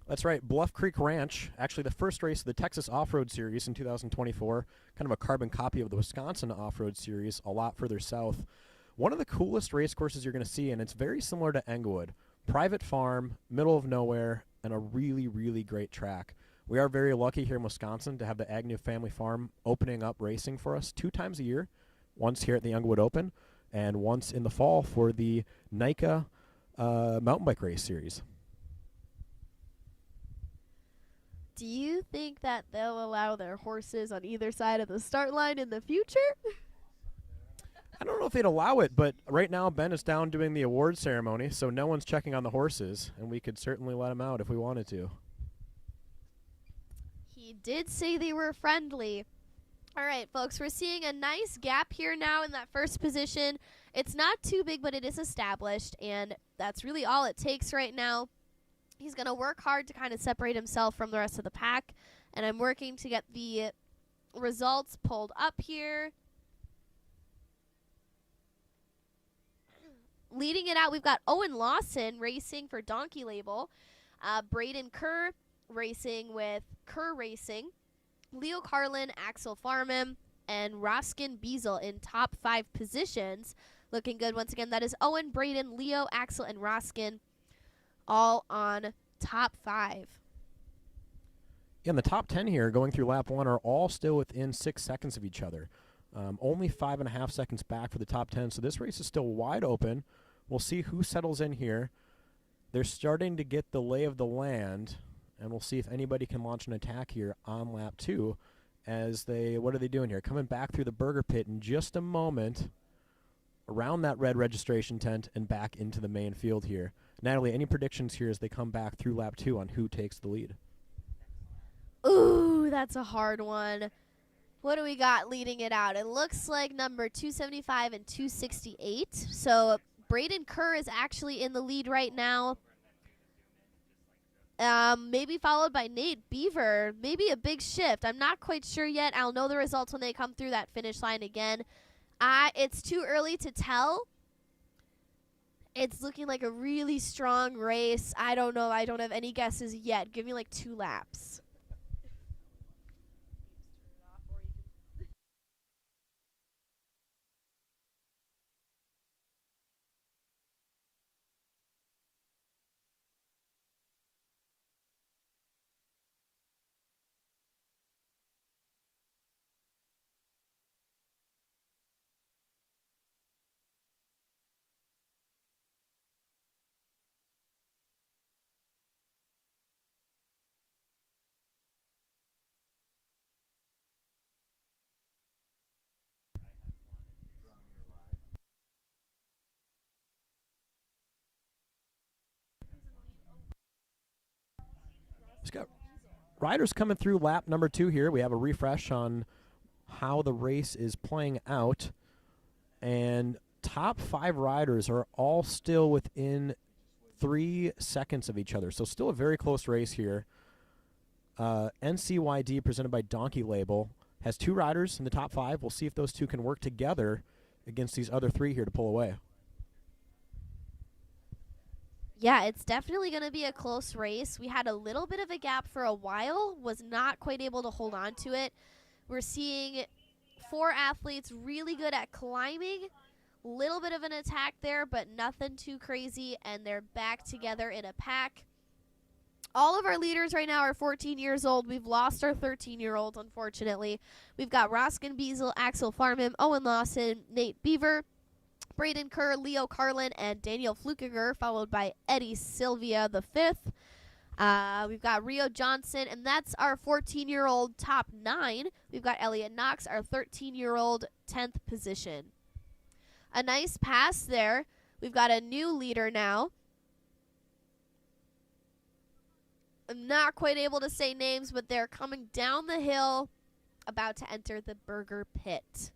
That's right. Bluff Creek Ranch, actually the first race of the Texas Off-Road Series in 2024, kind of a carbon copy of the Wisconsin Off-Road Series, a lot further south. One of the coolest race courses you're going to see, and it's very similar to Englewood. Private farm, middle of nowhere, and a really, really great track. We are very lucky here in Wisconsin to have the Agnew Family Farm opening up racing for us 2 times a year, once here at the Englewood Open and once in the fall for the NICA mountain bike race series. Do you think that they'll allow their horses on either side of the start line in the future? I don't know if they'd allow it, but right now Ben is down doing the award ceremony, so no one's checking on the horses, and we could certainly let him out if we wanted to. He did say they were friendly. All right, folks, we're seeing a nice gap here now in that first position. It's not too big, but it is established, and that's really all it takes right now. He's going to work hard to kind of separate himself from the rest of the pack, and I'm working to get the results pulled up here. Leading it out, we've got Owen Lawson racing for Donkey Label, Braden Kerr racing with Kerr Racing, Leo Carlin, Axel Farman, and Roskin Beazle in top 5 positions. Looking good once again. That is Owen, Braden, Leo, Axel, and Roskin, all on top 5. In the top 10 here, going through lap 1, are all still within 6 seconds of each other. Only 5.5 seconds back for the top 10, so this race is still wide open. We'll see who settles in here. They're starting to get the lay of the land, and we'll see if anybody can launch an attack here on lap 2 as they, what are they doing here? Coming back through the burger pit in just a moment, around that red registration tent and back into the main field here. Natalie, any predictions here as they come back through lap 2 on who takes the lead? Ooh, that's a hard one. What do we got leading it out? It looks like number 275 and 268. So Braden Kerr is actually in the lead right now. Maybe followed by Nate Beaver. Maybe a big shift. I'm not quite sure yet. I'll know the results when they come through that finish line again. It's too early to tell. It's looking like a really strong race. I don't know. I don't have any guesses yet. Give me like 2 laps. Let's go. Riders coming through lap number 2 here. We have a refresh on how the race is playing out. And top 5 riders are all still within 3 seconds of each other. So still a very close race here. NCYD, presented by Donkey Label, has 2 riders in the top 5. We'll see if those 2 can work together against these other 3 here to pull away. Yeah, it's definitely going to be a close race. We had a little bit of a gap for a while, was not quite able to hold on to it. We're seeing 4 athletes really good at climbing. Little bit of an attack there, but nothing too crazy, and they're back together in a pack. All of our leaders right now are 14 years old. We've lost our 13-year-old, unfortunately. We've got Roskin Beazle, Axel Farman, Owen Lawson, Nate Beaver, Braden Kerr, Leo Carlin, and Daniel Flukiger, followed by Eddie Sylvia the 5th. We've got Rio Johnson, and that's our 14-year-old top 9. We've got Elliot Knox, our 13-year-old 10th position. A nice pass there. We've got a new leader now. I'm not quite able to say names, but they're coming down the hill, about to enter the burger pit.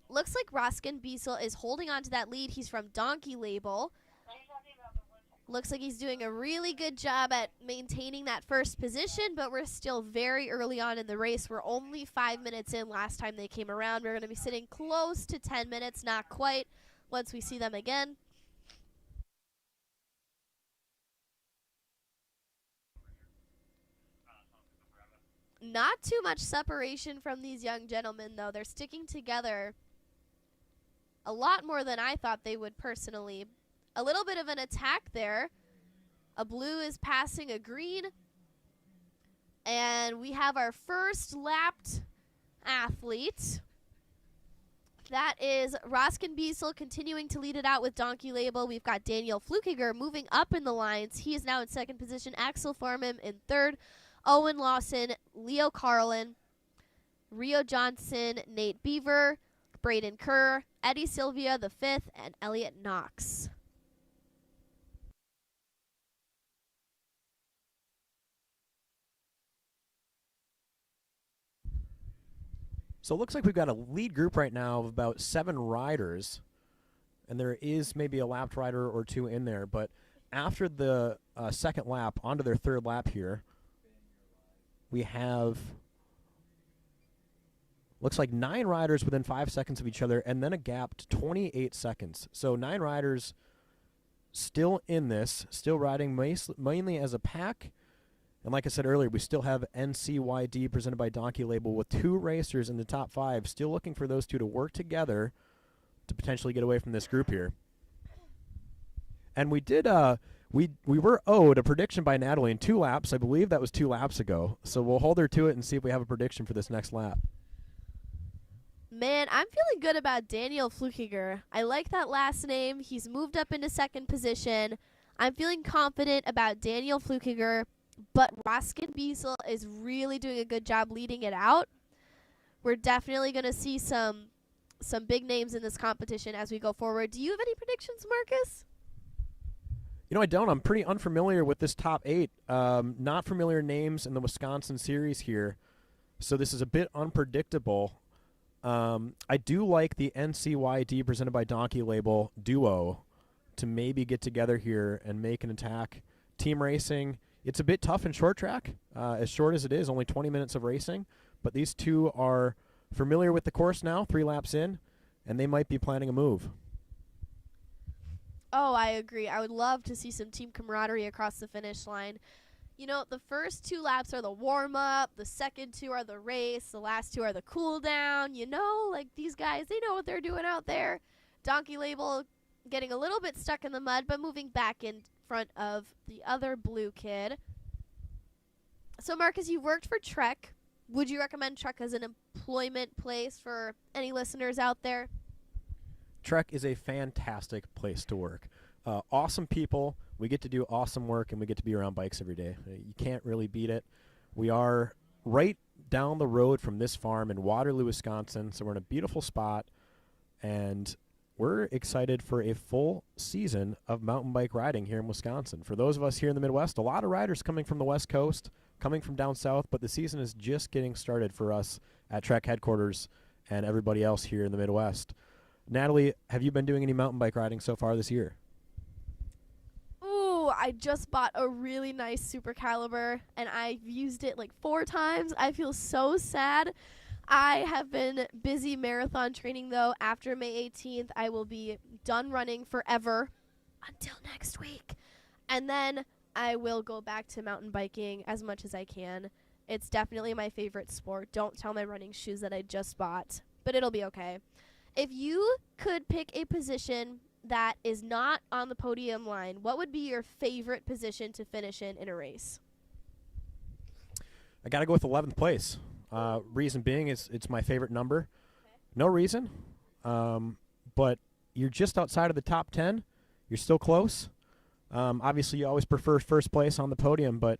looks like Roskin Biesel is holding on to that lead. He's from Donkey Label. Looks like he's doing a really good job at maintaining that first position, but we're still very early on in the race. We're only 5 minutes in last time they came around. We're going to be sitting close to 10 minutes, not quite, once we see them again. Not too much separation from these young gentlemen, though. They're sticking together a lot more than I thought they would personally. A little bit of an attack there. A blue is passing a green. And we have our first lapped athlete. That is Roskin Biesel continuing to lead it out with Donkey Label. We've got Daniel Flukiger moving up in the lines. He is now in second position. Axel Farman in third. Owen Lawson, Leo Carlin, Rio Johnson, Nate Beaver, Braden Kerr, Eddie Sylvia the fifth, and Elliot Knox. So it looks like we've got a lead group right now of about 7 riders, and there is maybe a lapped rider or 2 in there, but after the second lap, onto their third lap here, we have, looks like 9 riders within 5 seconds of each other, and then a gap to 28 seconds. So 9 riders still in this, still riding mainly as a pack. And like I said earlier, we still have NCYD presented by Donkey Label with 2 racers in the top 5, still looking for those 2 to work together to potentially get away from this group here. And we did, we were owed a prediction by Natalie in 2 laps. I believe that was 2 laps ago. So we'll hold her to it and see if we have a prediction for this next lap. Man, I'm feeling good about Daniel Flukiger. I like that last name. He's moved up into second position. I'm feeling confident about Daniel Flukiger, but Roskin Biesel is really doing a good job leading it out. We're definitely going to see some big names in this competition as we go forward. Do you have any predictions, Marcus? You know, I don't. I'm pretty unfamiliar with this top 8. Not familiar names in the Wisconsin series here, so this is a bit unpredictable. I do like the NCYD presented by Donkey Label duo to maybe get together here and make an attack. Team racing, it's a bit tough in short track, as short as it is, only 20 minutes of racing, but these 2 are familiar with the course now, 3 laps in, and they might be planning a move. Oh, I agree. I would love to see some team camaraderie across the finish line. You know, the first 2 laps are the warm-up, the second 2 are the race, the last 2 are the cool-down. You know, like these guys, they know what they're doing out there. Donkey Label getting a little bit stuck in the mud, but moving back in front of the other blue kid. So, Marcus, you worked for Trek. Would you recommend Trek as an employment place for any listeners out there? Trek is a fantastic place to work. Awesome people. We get to do awesome work, and we get to be around bikes every day. You can't really beat it. We are right down the road from this farm in Waterloo, Wisconsin, so we're in a beautiful spot, and we're excited for a full season of mountain bike riding here in Wisconsin. For those of us here in the Midwest, a lot of riders coming from the West Coast, coming from down south, but the season is just getting started for us at Trek headquarters and everybody else here in the Midwest. Natalie, have you been doing any mountain bike riding so far this year? Ooh, I just bought a really nice Super Caliber, and I've used it like 4 times. I feel so sad. I have been busy marathon training, though. After May 18th, I will be done running forever until next week. And then I will go back to mountain biking as much as I can. It's definitely my favorite sport. Don't tell my running shoes that I just bought, but it'll be okay. If you could pick a position that is not on the podium line, what would be your favorite position to finish in a race? I got to go with 11th place. Reason being is it's my favorite number. Okay. No reason, but you're just outside of the top 10. You're still close. Obviously, you always prefer first place on the podium, but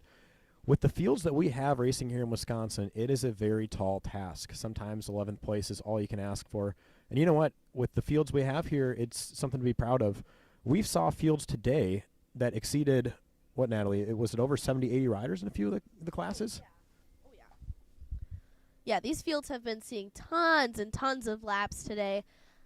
with the fields that we have racing here in Wisconsin, it is a very tall task. Sometimes 11th place is all you can ask for. And you know what? With the fields we have here, it's something to be proud of. We saw fields today that exceeded, what, Natalie? Was it over 70, 80 riders in a few of the classes? Oh, yeah. Yeah, these fields have been seeing tons and tons of laps today.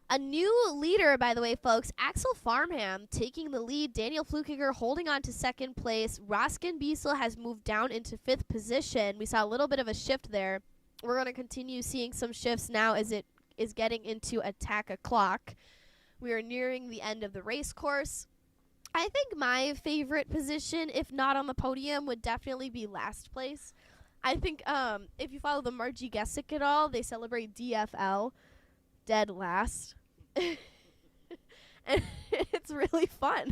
A new leader, by the way, folks. Axel Farnham taking the lead. Daniel Flukiger holding on to second place. Roskin Biesel has moved down into 5th position. We saw a little bit of a shift there. We're going to continue seeing some shifts now as it is getting into attack o'clock. We are nearing the end of the race course. I think my favorite position, if not on the podium, would definitely be last place. I think if you follow the Margie Gessick at all, they celebrate DFL, dead last. And it's really fun.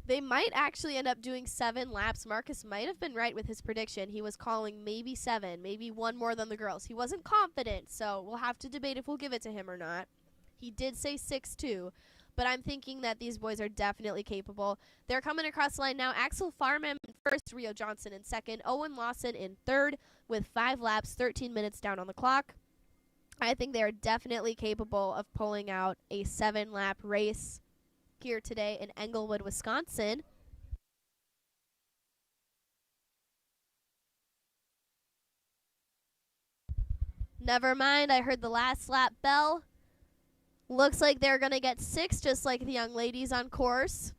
They might actually end up doing 7 laps. Marcus might have been right with his prediction. He was calling maybe 7, maybe 1 more than the girls. He wasn't confident, so we'll have to debate if we'll give it to him or not. He did say 6 too, but I'm thinking that these boys are definitely capable. They're coming across the line now. Axel Farnham in first, Rio Johnson in second, Owen Lawson in third with 5 laps, 13 minutes down on the clock. I think they're definitely capable of pulling out a 7-lap race here today in Englewood, Wisconsin. Never mind, I heard the last lap bell. Looks like they're going to get 6, just like the young ladies on course.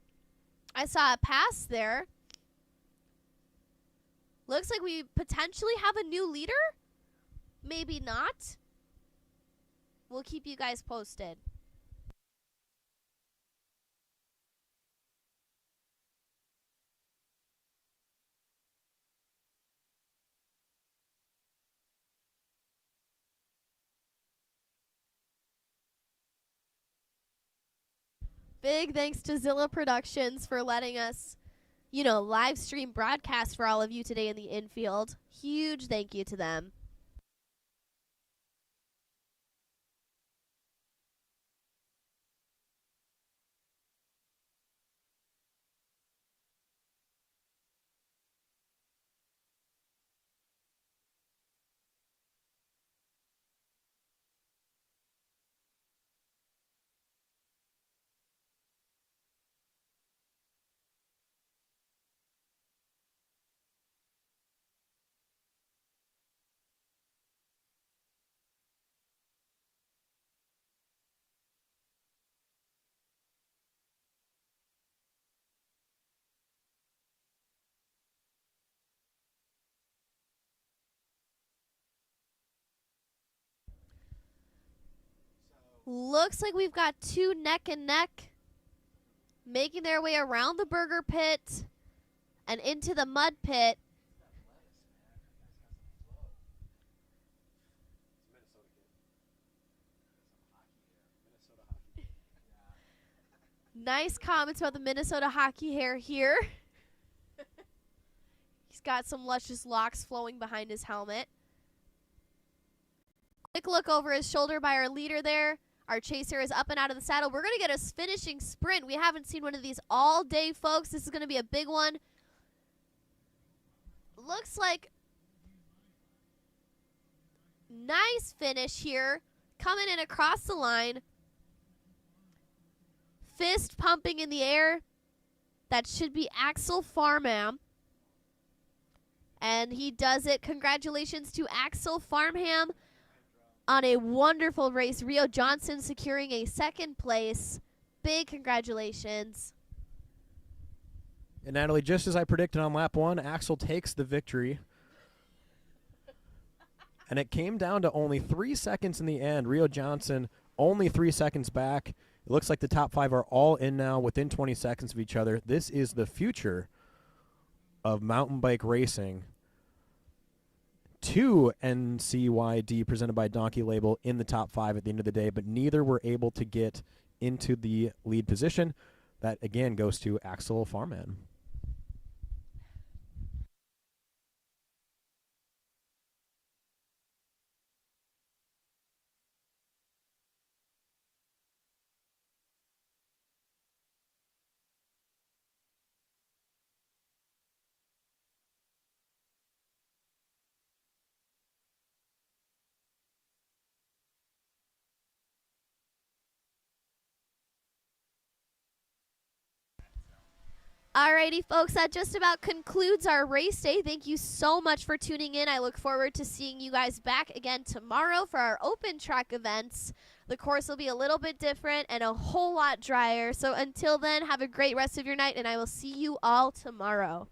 I saw a pass there. Looks like we potentially have a new leader. Maybe not. We'll keep you guys posted. Big thanks to Zilla Productions for letting us, live stream broadcast for all of you today in the infield. Huge thank you to them. Looks like we've got 2 neck and neck making their way around the burger pit and into the mud pit. Nice comments about the Minnesota hockey hair here. He's got some luscious locks flowing behind his helmet. Quick look over his shoulder by our leader there. Our chaser is up and out of the saddle. We're going to get a finishing sprint. We haven't seen one of these all day, folks. This is going to be a big one. Looks like nice finish here. Coming in across the line. Fist pumping in the air. That should be Axel Farnham. And he does it. Congratulations to Axel Farnham on a wonderful race. Rio Johnson securing a 2nd place. Big congratulations. And Natalie, just as I predicted on lap 1, Axel takes the victory. And it came down to only 3 seconds in the end. Rio Johnson only 3 seconds back. It looks like the top 5 are all in now within 20 seconds of each other. This is the future of mountain bike racing. 2 NCYD presented by Donkey Label in the top 5 at the end of the day, but neither were able to get into the lead position. That, again, goes to Axel Farman. Alrighty, folks, that just about concludes our race day. Thank you so much for tuning in. I look forward to seeing you guys back again tomorrow for our open track events. The course will be a little bit different and a whole lot drier. So until then, have a great rest of your night, and I will see you all tomorrow.